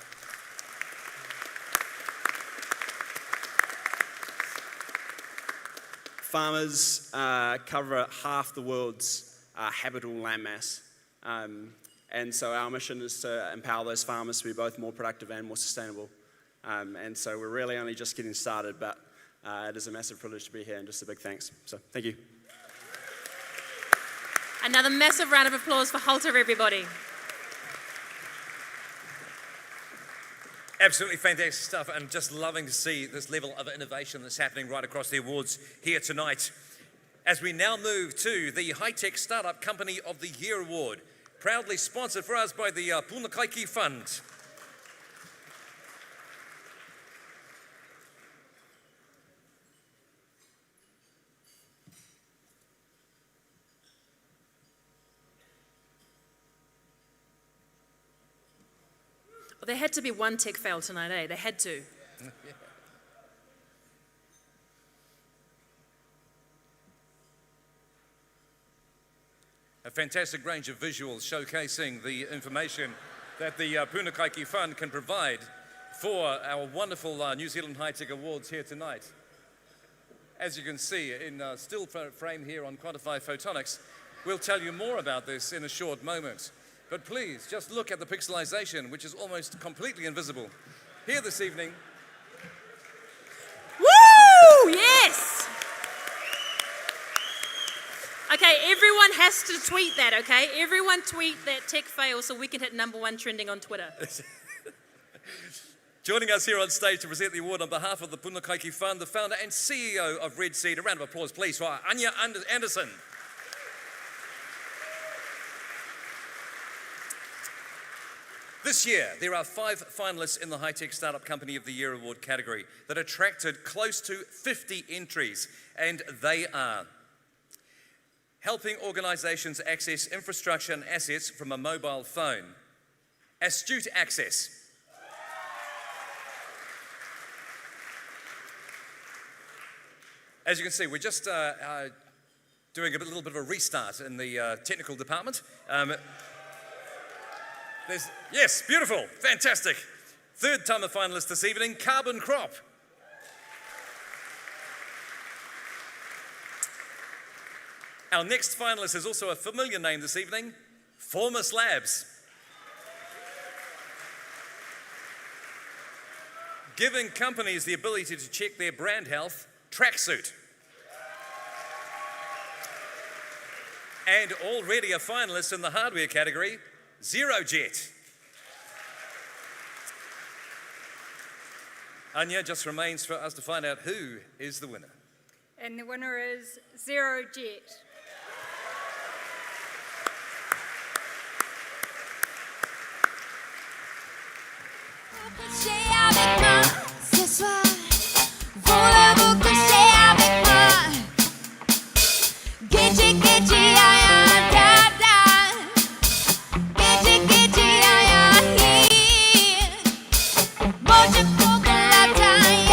Farmers cover half the world's habitable landmass, and so our mission is to empower those farmers to be both more productive and more sustainable, and so we're really only just getting started, but it is a massive privilege to be here, and just a big thanks. So, thank you. Another massive round of applause for Halter, everybody. Absolutely fantastic stuff, and just loving to see this level of innovation that's happening right across the awards here tonight. As we now move to the High Tech Startup Company of the Year Award, proudly sponsored for us by the Punakaiki Fund. Well, there had to be one tech fail tonight, eh? They had to. A fantastic range of visuals showcasing the information that the Punakaiki Fund can provide for our wonderful New Zealand High Tech Awards here tonight. As you can see in still frame here on Quantify Photonics, we'll tell you more about this in a short moment. But please, just look at the pixelization, which is almost completely invisible. Here this evening. Woo! Yes! Okay, everyone has to tweet that, okay? Everyone tweet that tech fail so we can hit #1 trending on Twitter. Joining us here on stage to present the award on behalf of the Punakaiki Fund, the founder and CEO of Red Seed. A round of applause, please, for Anya Anderson. This year, there are 5 finalists in the High Tech Startup Company of the Year Award category that attracted close to 50 entries, and they are helping organisations access infrastructure and assets from a mobile phone, Astute Access, as you can see, we're just doing a little bit of a restart in the technical department. Yes, beautiful, fantastic. Third time a finalist this evening, Carbon Crop. Our next finalist is also a familiar name this evening, Formus Labs. Giving companies the ability to check their brand health, Tracksuit. And already a finalist in the hardware category, ZeroJet. Anya, just remains for us to find out who is the winner. And the winner is ZeroJet. Ce soir, voulez-vous coucher avec moi? Gidgy, gidgy, aïe, da, da. Gidgy, gidgy, aïe, here. Moja chocolate, aïe,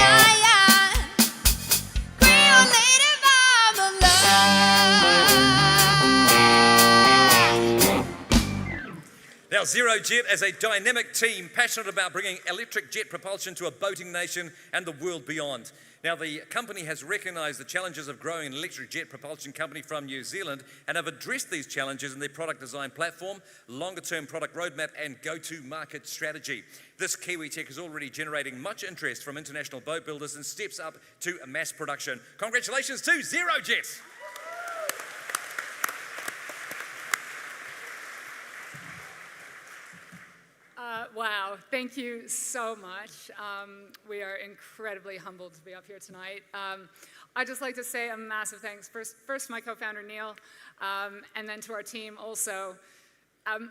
Creole lady marmalade. Now, ZeroJet as a dynamic team passionate about bringing electric jet propulsion to a boating nation and the world beyond. Now, the company has recognised the challenges of growing an electric jet propulsion company from New Zealand and have addressed these challenges in their product design platform, longer-term product roadmap and go-to-market strategy. This Kiwi tech is already generating much interest from international boat builders and steps up to mass production. Congratulations to ZeroJet. Wow, thank you so much. We are incredibly humbled to be up here tonight. I'd just like to say a massive thanks. First my co-founder Neil, and then to our team also.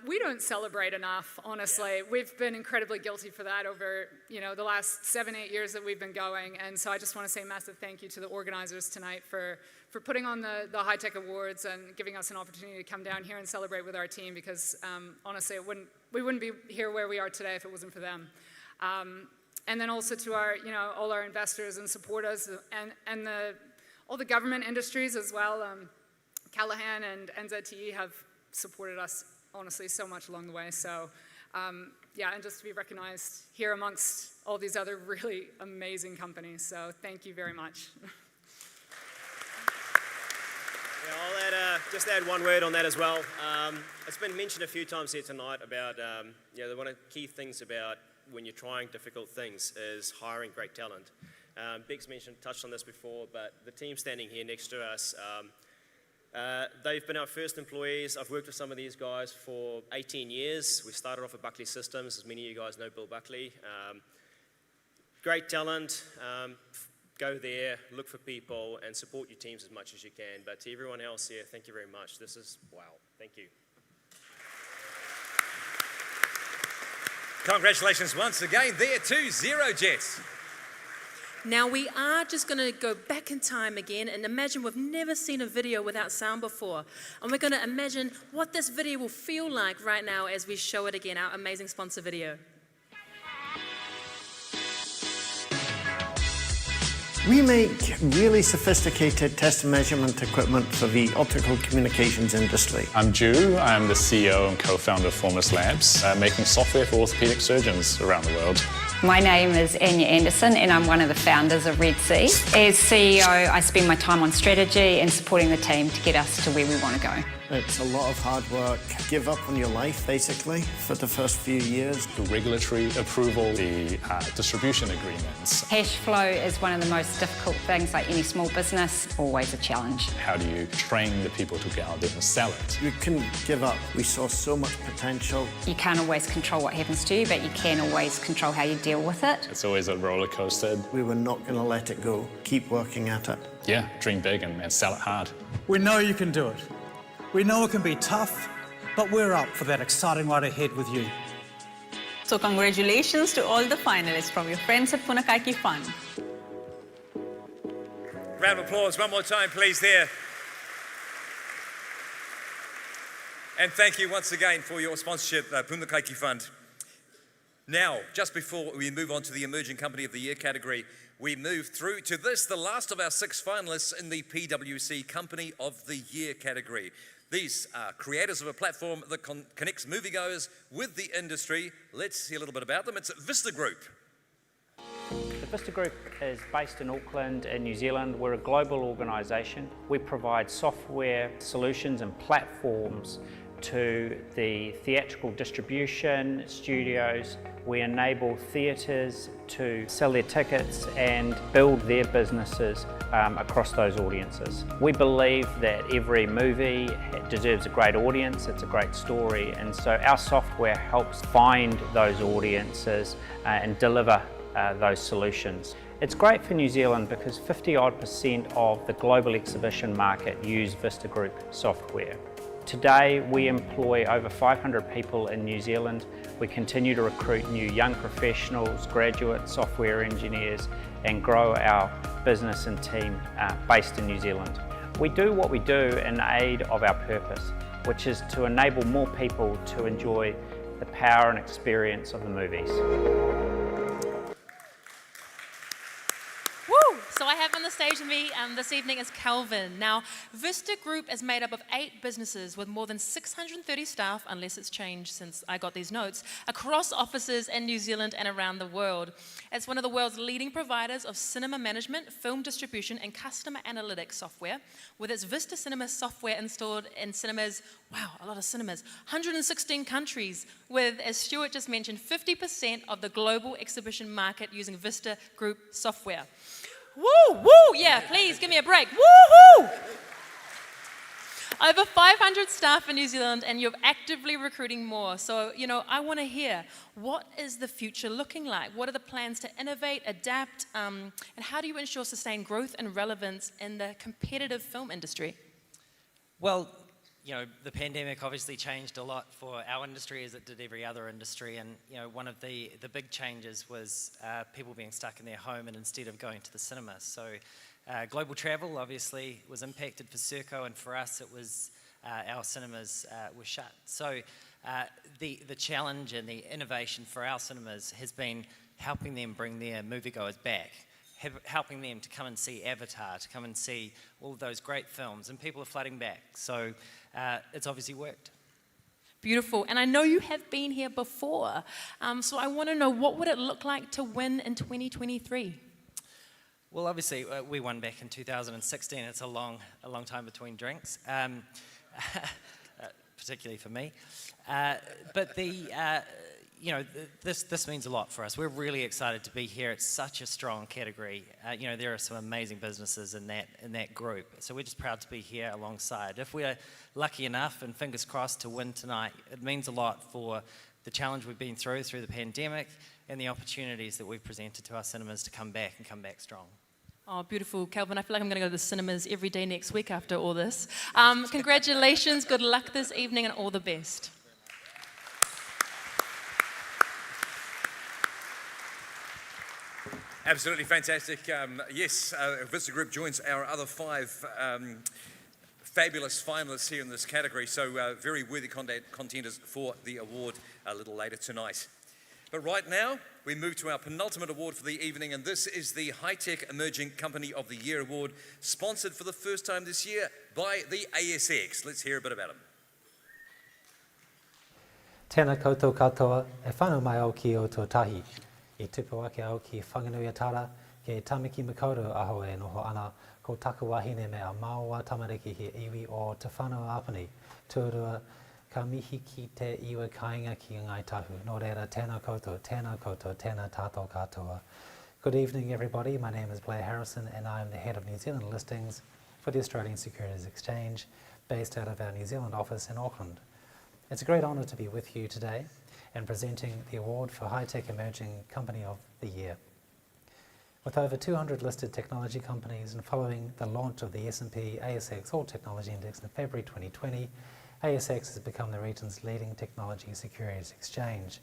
We don't celebrate enough, honestly. We've been incredibly guilty for that over the last 7-8 years that we've been going, and so I just want to say a massive thank you to the organizers tonight for putting on the High Tech Awards and giving us an opportunity to come down here and celebrate with our team, because honestly, we wouldn't be here where we are today if it wasn't for them. And then also to our, all our investors and supporters, and all the government industries as well. Callahan and NZTE have supported us honestly so much along the way. So yeah, and just to be recognized here amongst all these other really amazing companies. So thank you very much. Yeah, I'll just add one word on that as well. It's been mentioned a few times here tonight about one of the key things about when you're trying difficult things is hiring great talent. Beck's touched on this before, but the team standing here next to us, they've been our first employees. I've worked with some of these guys for 18 years. We started off at Buckley Systems. As many of you guys know Bill Buckley. great talent. Go there, look for people, and support your teams as much as you can. But to everyone else here, thank you very much. This is wow. Thank you. Congratulations once again there to Zero Jets. Now we are just going to go back in time again and imagine we've never seen a video without sound before. And we're going to imagine what this video will feel like right now as we show it again, our amazing sponsor video. We make really sophisticated test and measurement equipment for the optical communications industry. I'm Drew. I'm the CEO and co-founder of Formless Labs, making software for orthopedic surgeons around the world. My name is Anya Anderson and I'm one of the founders of Red Sea. As CEO, I spend my time on strategy and supporting the team to get us to where we want to go. It's a lot of hard work. Give up on your life, basically, for the first few years. The regulatory approval, the distribution agreements. Cash flow is one of the most difficult things, like any small business, always a challenge. How do you train the people to get out there and sell it? We couldn't give up. We saw so much potential. You can't always control what happens to you, but you can always control how you deal with it. It's always a roller coaster. We were not going to let it go. Keep working at it. Yeah, dream big and sell it hard. We know you can do it. We know it can be tough, but we're up for that exciting ride ahead with you. So congratulations to all the finalists from your friends at Punakaiki Fund. Round of applause one more time, please, there. And thank you once again for your sponsorship, Punakaiki Fund. Now, just before we move on to the Emerging Company of the Year category, we move through to this, the last of our 6 finalists in the PwC Company of the Year category. These are creators of a platform that connects moviegoers with the industry. Let's see a little bit about them. It's Vista Group. The Vista Group is based in Auckland in New Zealand. We're a global organisation. We provide software solutions and platforms to the theatrical distribution studios. We enable theatres to sell their tickets and build their businesses across those audiences. We believe that every movie deserves a great audience, it's a great story, and so our software helps find those audiences and deliver those solutions. It's great for New Zealand because 50-odd% of the global exhibition market use Vista Group software. Today, we employ over 500 people in New Zealand. We continue to recruit new young professionals, graduate software engineers, and grow our business and team based in New Zealand. We do what we do in aid of our purpose, which is to enable more people to enjoy the power and experience of the movies. So I have on the stage with me this evening is Calvin. Now, Vista Group is made up of 8 businesses with more than 630 staff, unless it's changed since I got these notes, across offices in New Zealand and around the world. It's one of the world's leading providers of cinema management, film distribution, and customer analytics software, with its Vista Cinema software installed in cinemas, wow, a lot of cinemas, 116 countries, with, as Stuart just mentioned, 50% of the global exhibition market using Vista Group software. Woo, woo, yeah, please give me a break. Woo-hoo! Over 500 staff in New Zealand, and you're actively recruiting more. So, I want to hear, what is the future looking like? What are the plans to innovate, adapt, and how do you ensure sustained growth and relevance in the competitive film industry? Well, the pandemic obviously changed a lot for our industry as it did every other industry, and one of the big changes was people being stuck in their home and instead of going to the cinema. So global travel obviously was impacted for Serco, and for us it was our cinemas were shut. So the challenge and the innovation for our cinemas has been helping them bring their moviegoers back, helping them to come and see Avatar, to come and see all those great films, and people are flooding back. So it's obviously worked. Beautiful. And I know you have been here before, so I want to know, what would it look like to win in 2023? Well, obviously, we won back in 2016. It's a long time between drinks, particularly for me. But this means a lot for us. We're really excited to be here. It's such a strong category. There are some amazing businesses in that group. So we're just proud to be here alongside. If we're lucky enough, and fingers crossed, to win tonight, it means a lot for the challenge we've been through the pandemic. and the opportunities that we've presented to our cinemas to come back and come back strong. Oh, beautiful. Calvin, I feel like I'm going to go to the cinemas every day next week after all this. Congratulations, good luck this evening, and all the best. Absolutely fantastic. Yes, Vista Group joins our other 5 fabulous finalists here in this category, so very worthy contenders for the award a little later tonight. But right now, we move to our penultimate award for the evening, and this is the High Tech Emerging Company of the Year Award, sponsored for the first time this year by the ASX. Let's hear a bit about them. Tēnā koutou katoa, e whanu mai au ki o tō tahi. I tupu ake au ki whanganui atara, ke tamiki makaurau aho e noho ana, ko taku wahine me a māua tamariki he iwi o te whanau apani, tuarua ka mihi ki te iwa kāinga ki ngai tahu. Nō reira, tēnā koutou, tēnā tātou katoa. Good evening, everybody. My name is Blair Harrison, and I am the head of New Zealand listings for the Australian Securities Exchange, based out of our New Zealand office in Auckland. It's a great honour to be with you today and presenting the award for High Tech Emerging Company of the Year. With over 200 listed technology companies and following the launch of the S&P ASX All Technology Index in February 2020, ASX has become the region's leading technology securities exchange.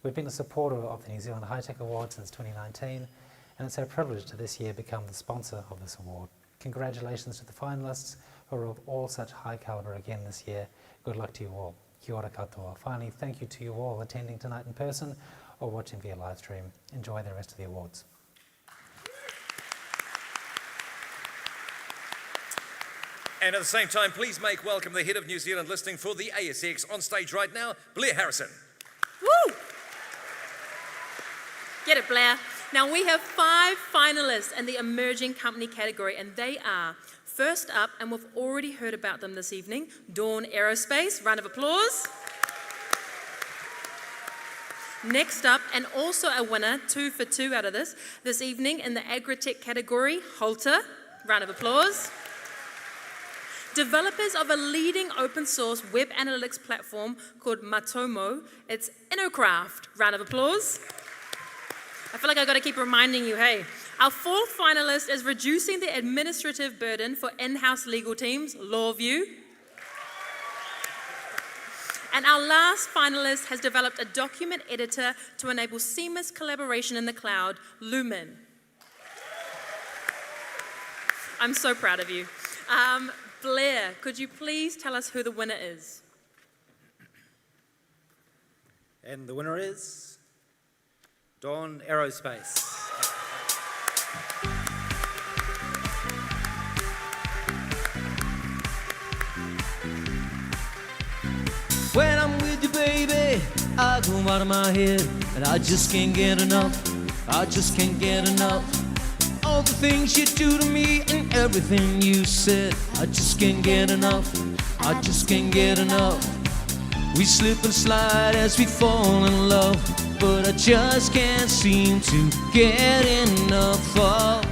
We've been a supporter of the New Zealand High Tech Award since 2019, and it's our privilege to this year become the sponsor of this award. Congratulations to the finalists who are of all such high calibre again this year. Good luck to you all. Kia ora katoa. Finally, thank you to you all attending tonight in person or watching via live stream. Enjoy the rest of the awards. And at the same time, please make welcome the head of New Zealand listing for the ASX on stage right now, Blair Harrison. Woo! Get it, Blair. Now we have 5 finalists in the emerging company category, and they are, first up, and we've already heard about them this evening, Dawn Aerospace. Round of applause. Next up, and also a winner, 2 for 2 out of this evening in the agri-tech category, Halter. Round of applause. Developers of a leading open source web analytics platform called Matomo. It's InnoCraft. Round of applause. I feel like I've got to keep reminding you, hey. Our 4th finalist is reducing the administrative burden for in-house legal teams, LawView. And our last finalist has developed a document editor to enable seamless collaboration in the cloud, Lumen. I'm so proud of you. Blair, could you please tell us who the winner is? And the winner is Dawn Aerospace. When I'm with you, baby, I go out of my head, and I just can't get enough. I just can't get enough. All the things you do to me and everything you said, I just can't get enough. I just can't get enough. We slip and slide as we fall in love, but I just can't seem to get enough of.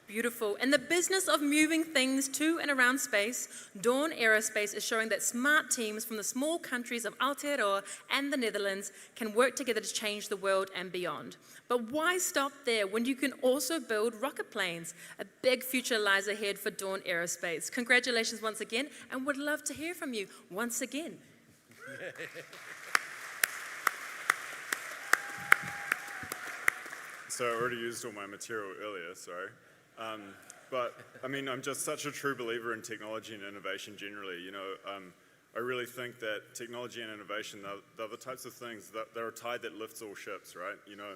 Beautiful. In the business of moving things to and around space, Dawn Aerospace is showing that smart teams from the small countries of Aotearoa and the Netherlands can work together to change the world and beyond. But why stop there when you can also build rocket planes? A big future lies ahead for Dawn Aerospace. Congratulations once again, and would love to hear from you once again. So I already used all my material earlier, sorry. But I mean, I'm just such a true believer in technology and innovation generally. You know, I really think that technology and innovation, they're the types of things that they're a tide that lifts all ships, right? You know,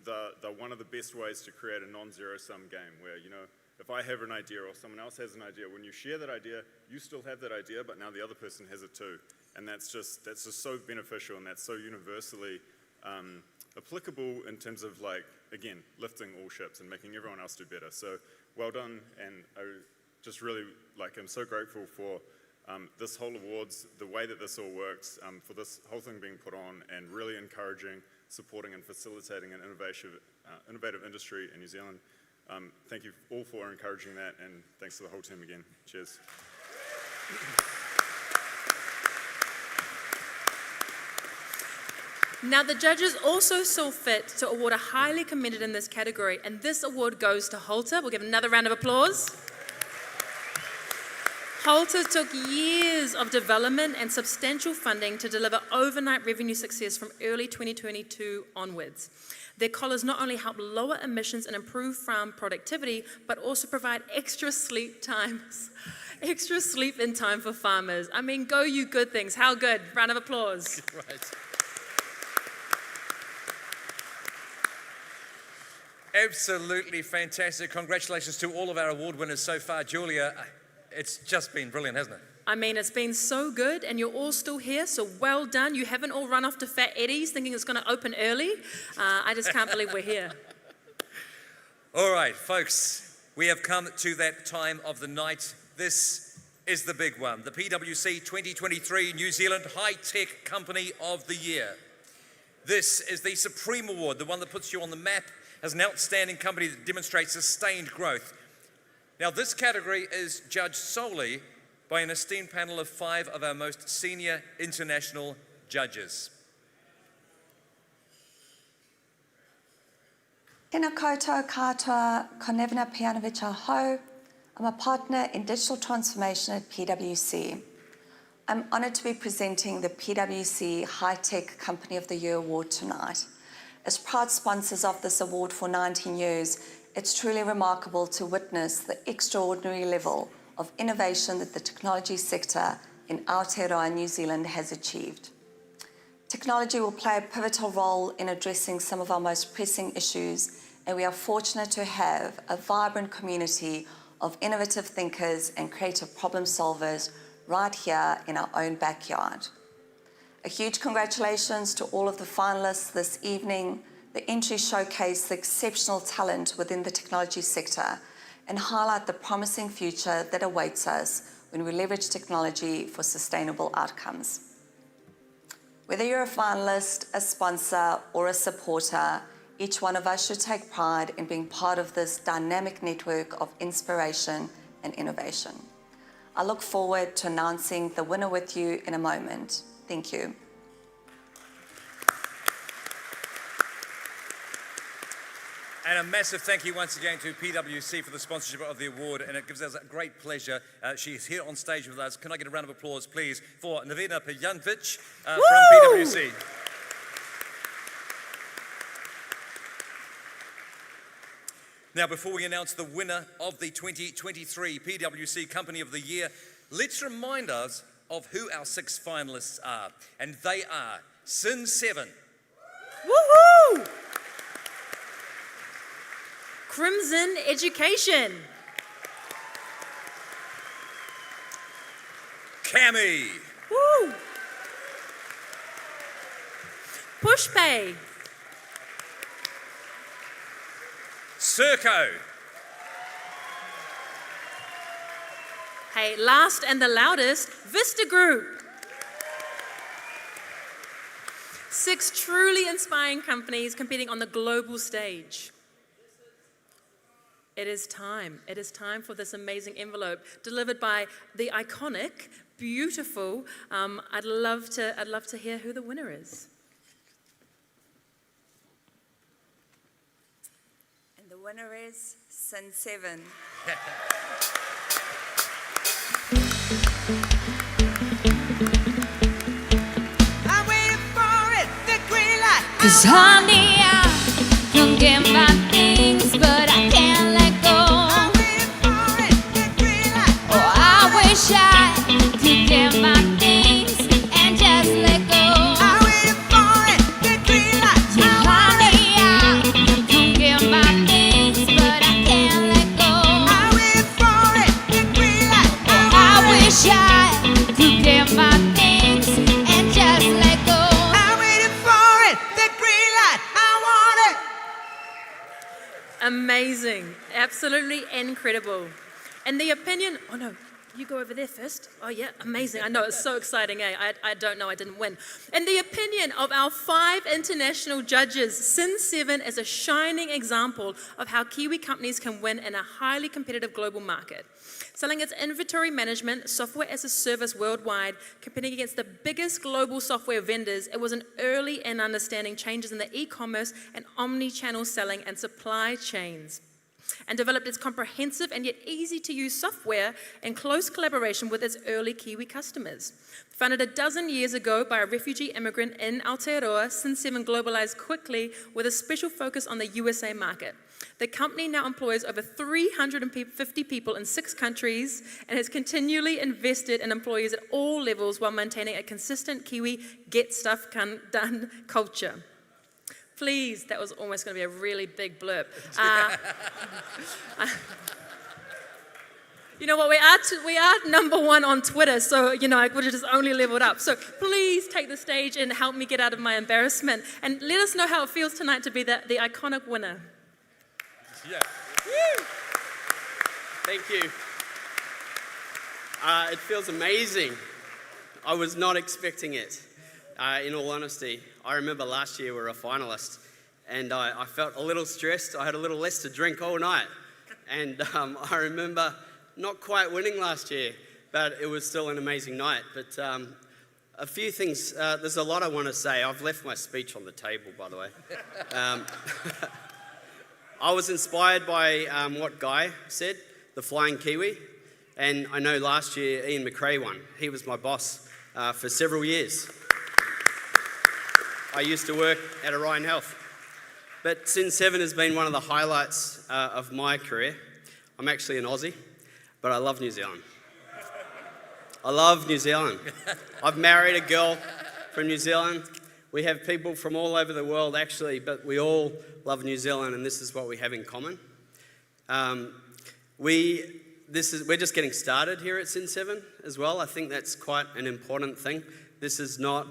they're one of the best ways to create a non-zero-sum game where, you know, if I have an idea or someone else has an idea, when you share that idea, you still have that idea, but now the other person has it too. And that's just so beneficial, and that's so universally applicable in terms of, like, again, lifting all ships and making everyone else do better. So well done, and I just really, like, I'm so grateful for this whole awards, the way that this all works, for this whole thing being put on, and really encouraging, supporting and facilitating an innovative industry in New Zealand. thank you all for encouraging that, and thanks to the whole team again. Cheers. Now, the judges also saw fit to award a highly commended in this category, and this award goes to Halter. We'll give another round of applause. Halter took years of development and substantial funding to deliver overnight revenue success from early 2022 onwards. Their collars not only help lower emissions and improve farm productivity, but also provide extra sleep in time for farmers. I mean, go you good things. How good? Round of applause. Right. Absolutely fantastic. Congratulations to all of our award winners so far. Julia, it's just been brilliant, hasn't it? I mean, it's been so good, and you're all still here, so well done. You haven't all run off to Fat Eddie's thinking it's going to open early. I just can't believe we're here. All right, folks, we have come to that time of the night. This is the big one, the PwC 2023 New Zealand High Tech Company of the Year. This is the Supreme Award, the one that puts you on the map as an outstanding company that demonstrates sustained growth. Now, this category is judged solely by an esteemed panel of 5 of our most senior international judges. Tēnā koutou katoa, Konevna Pianovich aho. I'm a partner in digital transformation at PwC. I'm honoured to be presenting the PwC High Tech Company of the Year Award tonight. As proud sponsors of this award for 19 years, it's truly remarkable to witness the extraordinary level of innovation that the technology sector in Aotearoa, New Zealand has achieved. Technology will play a pivotal role in addressing some of our most pressing issues, and we are fortunate to have a vibrant community of innovative thinkers and creative problem solvers right here in our own backyard. A huge congratulations to all of the finalists this evening. The entries showcase the exceptional talent within the technology sector and highlight the promising future that awaits us when we leverage technology for sustainable outcomes. Whether you're a finalist, a sponsor, or a supporter, each one of us should take pride in being part of this dynamic network of inspiration and innovation. I look forward to announcing the winner with you in a moment. Thank you. And a massive thank you once again to PwC for the sponsorship of the award, and it gives us a great pleasure. She's here on stage with us. Can I get a round of applause, please, for Navina Pejanovic from PwC. Now, before we announce the winner of the 2023 PwC Company of the Year, let's remind us of who our 6 finalists are. And they are Sin 7. Woohoo! Crimson Education. Cami. Woo! Pushpay. Serco. Hey, last and the loudest, Vista Group. 6 truly inspiring companies competing on the global stage. It is time. It is time for this amazing envelope delivered by the iconic, beautiful. I'd love to hear who the winner is. And the winner is Sin 7. I'm waiting for it, the green light. 'Cause honey, I can get my things, but I can't let go. I'm waiting for it, the green light. Oh, I wish I could get my things and just let go. I'm waiting for it, the green light. Yeah, honey, I can get my things, but I can't let go. I'm waiting for it, the green light. Oh, I wish I could get my things and just let go. I'm waiting for it, the green light. I want it. Amazing. Absolutely incredible. And the opinion, oh no, You go over there first. Oh, yeah, amazing. I know, it's so exciting, eh? I don't know, I didn't win. In the opinion of our 5 international judges, Sin7 is a shining example of how Kiwi companies can win in a highly competitive global market. Selling its inventory management, software as a service worldwide, competing against the biggest global software vendors, it was an early in understanding changes in the e-commerce and omni-channel selling and supply chains, and developed its comprehensive and yet easy-to-use software in close collaboration with its early Kiwi customers. Founded a dozen years ago by a refugee immigrant in Aotearoa, Sin7 globalized quickly with a special focus on the USA market. The company now employs over 350 people in 6 countries and has continually invested in employees at all levels while maintaining a consistent Kiwi get stuff done culture. Please, that was almost going to be a really big blurb. You know what, we are number 1 on Twitter, so, you know, I would have just only leveled up. So please take the stage and help me get out of my embarrassment. And let us know how it feels tonight to be the iconic winner. Yeah. Thank you. It feels amazing. I was not expecting it, in all honesty. I remember last year we were a finalist, and I felt a little stressed. I had a little less to drink all night. And I remember not quite winning last year, but it was still an amazing night. But a few things, there's a lot I want to say. I've left my speech on the table, by the way. I was inspired by what Guy said, the Flying Kiwi, and I know last year Ian McRae won. He was my boss for several years. I used to work at Orion Health. But Sin7 has been one of the highlights of my career. I'm actually an Aussie, but I love New Zealand. I love New Zealand. I've married a girl from New Zealand. We have people from all over the world, actually, but we all love New Zealand, and this is what we have in common. We're just getting started here at Sin7 as well. I think that's quite an important thing. This is not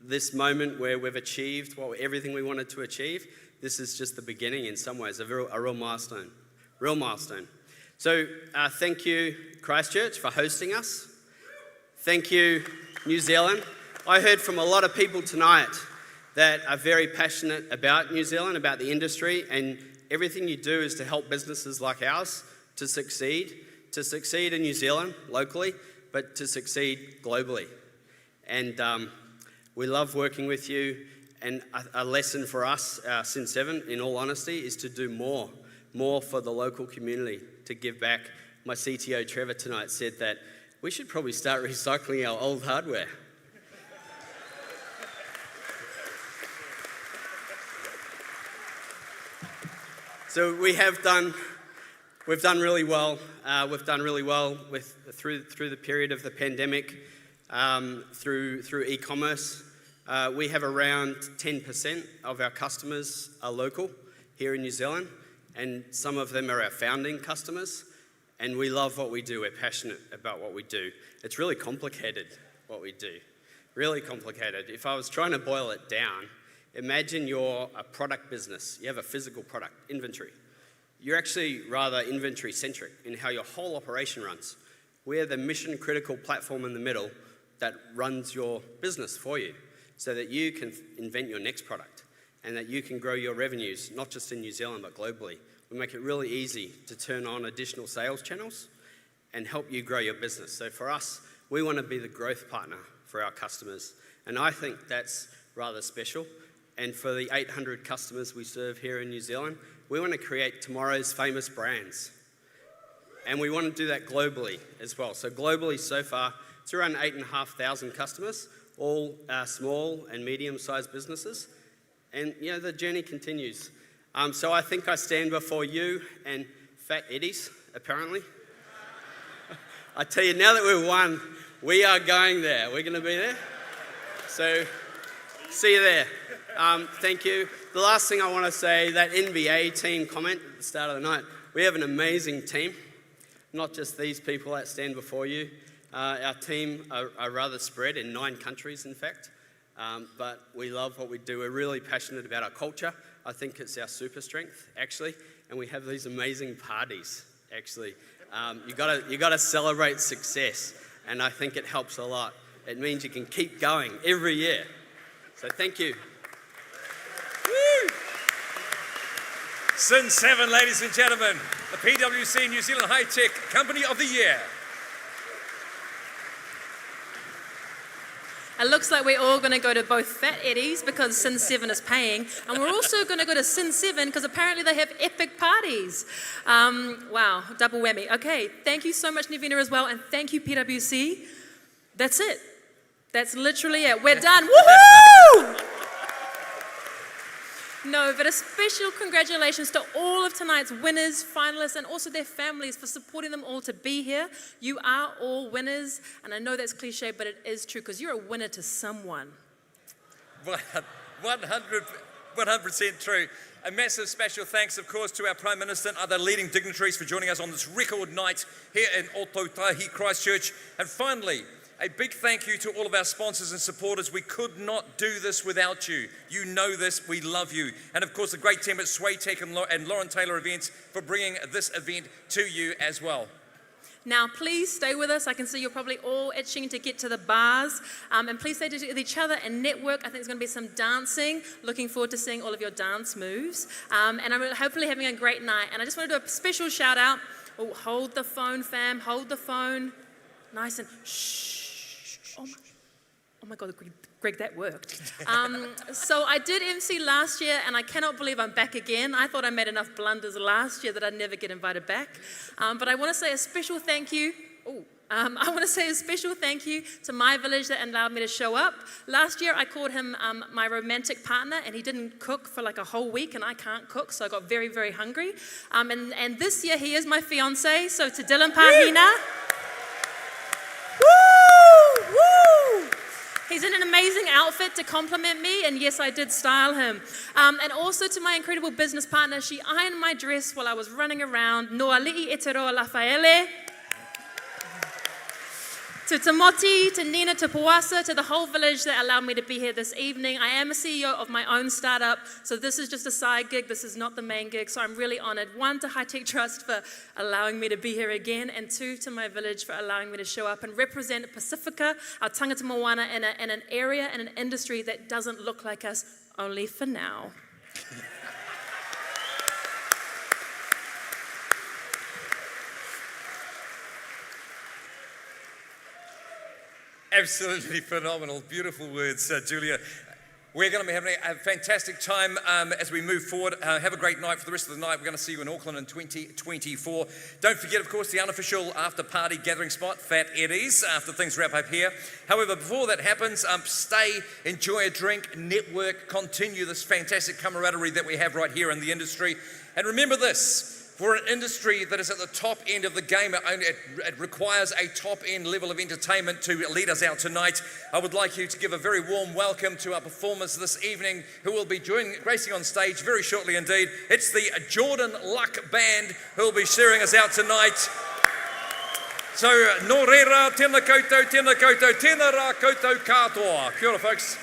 this moment where we've achieved everything we wanted to achieve. This is just the beginning in some ways, a real milestone. Real milestone. So thank you, Christchurch, for hosting us. Thank you, New Zealand. I heard from a lot of people tonight that are very passionate about New Zealand, about the industry, and everything you do is to help businesses like ours to succeed in New Zealand locally, but to succeed globally. And we love working with you, and a lesson for us, Sin7, in all honesty, is to do more for the local community, to give back. My CTO, Trevor, tonight said that we should probably start recycling our old hardware. So we've done really well. We've done really well through the period of the pandemic, through e-commerce. We have around 10% of our customers are local here in New Zealand, and some of them are our founding customers. And we love what we do. We're passionate about what we do. It's really complicated what we do. Really complicated. If I was trying to boil it down, imagine you're a product business. You have a physical product, inventory. You're actually rather inventory-centric in how your whole operation runs. We're the mission-critical platform in the middle that runs your business for you so that you can invent your next product and that you can grow your revenues, not just in New Zealand, but globally. We make it really easy to turn on additional sales channels and help you grow your business. So for us, we want to be the growth partner for our customers. And I think that's rather special. And for the 800 customers we serve here in New Zealand, we want to create tomorrow's famous brands. And we want to do that globally as well. So globally, so far, it's around 8,500 customers, all small and medium-sized businesses. And, you know, the journey continues. So I think I stand before you and Fat Eddies, apparently. I tell you, now that we've won, we are going there. We're going to be there. So see you there. Thank you. The last thing I want to say, that NBA team comment at the start of the night, we have an amazing team. Not just these people that stand before you. Our team are rather spread in 9 countries, in fact. But we love what we do. We're really passionate about our culture. I think it's our super strength, actually. And we have these amazing parties, actually. You gotta celebrate success, and I think it helps a lot. It means you can keep going every year. So thank you. Woo! Sin 7, ladies and gentlemen, the PwC New Zealand High Tech Company of the Year. It looks like we're all going to go to both Fat Eddie's because Sin 7 is paying, and we're also going to go to Sin 7 because apparently they have epic parties. Wow, double whammy. Okay, thank you so much, Nivina, as well, and thank you, PwC. That's it. That's literally it. We're done. Woohoo! No, but a special congratulations to all of tonight's winners, finalists, and also their families for supporting them all to be here. You are all winners, and I know that's cliche, but it is true because you're a winner to someone. 100% true. A massive special thanks, of course, to our Prime Minister and other leading dignitaries for joining us on this record night here in Otautahi, Christchurch. And finally, a big thank you to all of our sponsors and supporters. We could not do this without you. You know this, we love you. And of course, the great team at Sway Tech and Lauren Taylor Events for bringing this event to you as well. Now, please stay with us. I can see you're probably all itching to get to the bars. And please stay with each other and network. I think there's going to be some dancing. Looking forward to seeing all of your dance moves. And I'm hopefully having a great night. And I just want to do a special shout out. Oh, hold the phone, fam. Hold the phone. Nice and shh. Oh my God, Greg, that worked. So I did MC last year, and I cannot believe I'm back again. I thought I made enough blunders last year that I'd never get invited back. But I want to say a special thank you. I want to say a special thank you to my village that allowed me to show up. Last year, I called him my romantic partner, and he didn't cook for like a whole week, and I can't cook, so I got very, very hungry. And this year, he is my fiancé, so to Dylan Pahina. Woo! Woo! He's in an amazing outfit to compliment me, and yes, I did style him. And also to my incredible business partner, she ironed my dress while I was running around. Noa li'i e te roa Lafaele. To Tamoti, to Nina, to Puasa, to the whole village that allowed me to be here this evening. I am a CEO of my own startup, so this is just a side gig. This is not the main gig, so I'm really honored. 1, to High Tech Trust for allowing me to be here again, and 2, to my village for allowing me to show up and represent Pacifica, our tangata moana, in an area and an industry that doesn't look like us, only for now. Absolutely phenomenal. Beautiful words, Julia. We're going to be having a fantastic time as we move forward. Have a great night for the rest of the night. We're going to see you in Auckland in 2024. Don't forget, of course, the unofficial after-party gathering spot, Fat Eddie's, after things wrap up here. However, before that happens, stay, enjoy a drink, network, continue this fantastic camaraderie that we have right here in the industry. And remember this. For an industry that is at the top end of the game, it requires a top-end level of entertainment to lead us out tonight. I would like you to give a very warm welcome to our performers this evening, who will be gracing on stage very shortly indeed. It's the Jordan Luck Band who will be sharing us out tonight. So, no reira, tēnā koutou, tēnā koutou, tēnā rā koutou katoa. Kia ora, folks.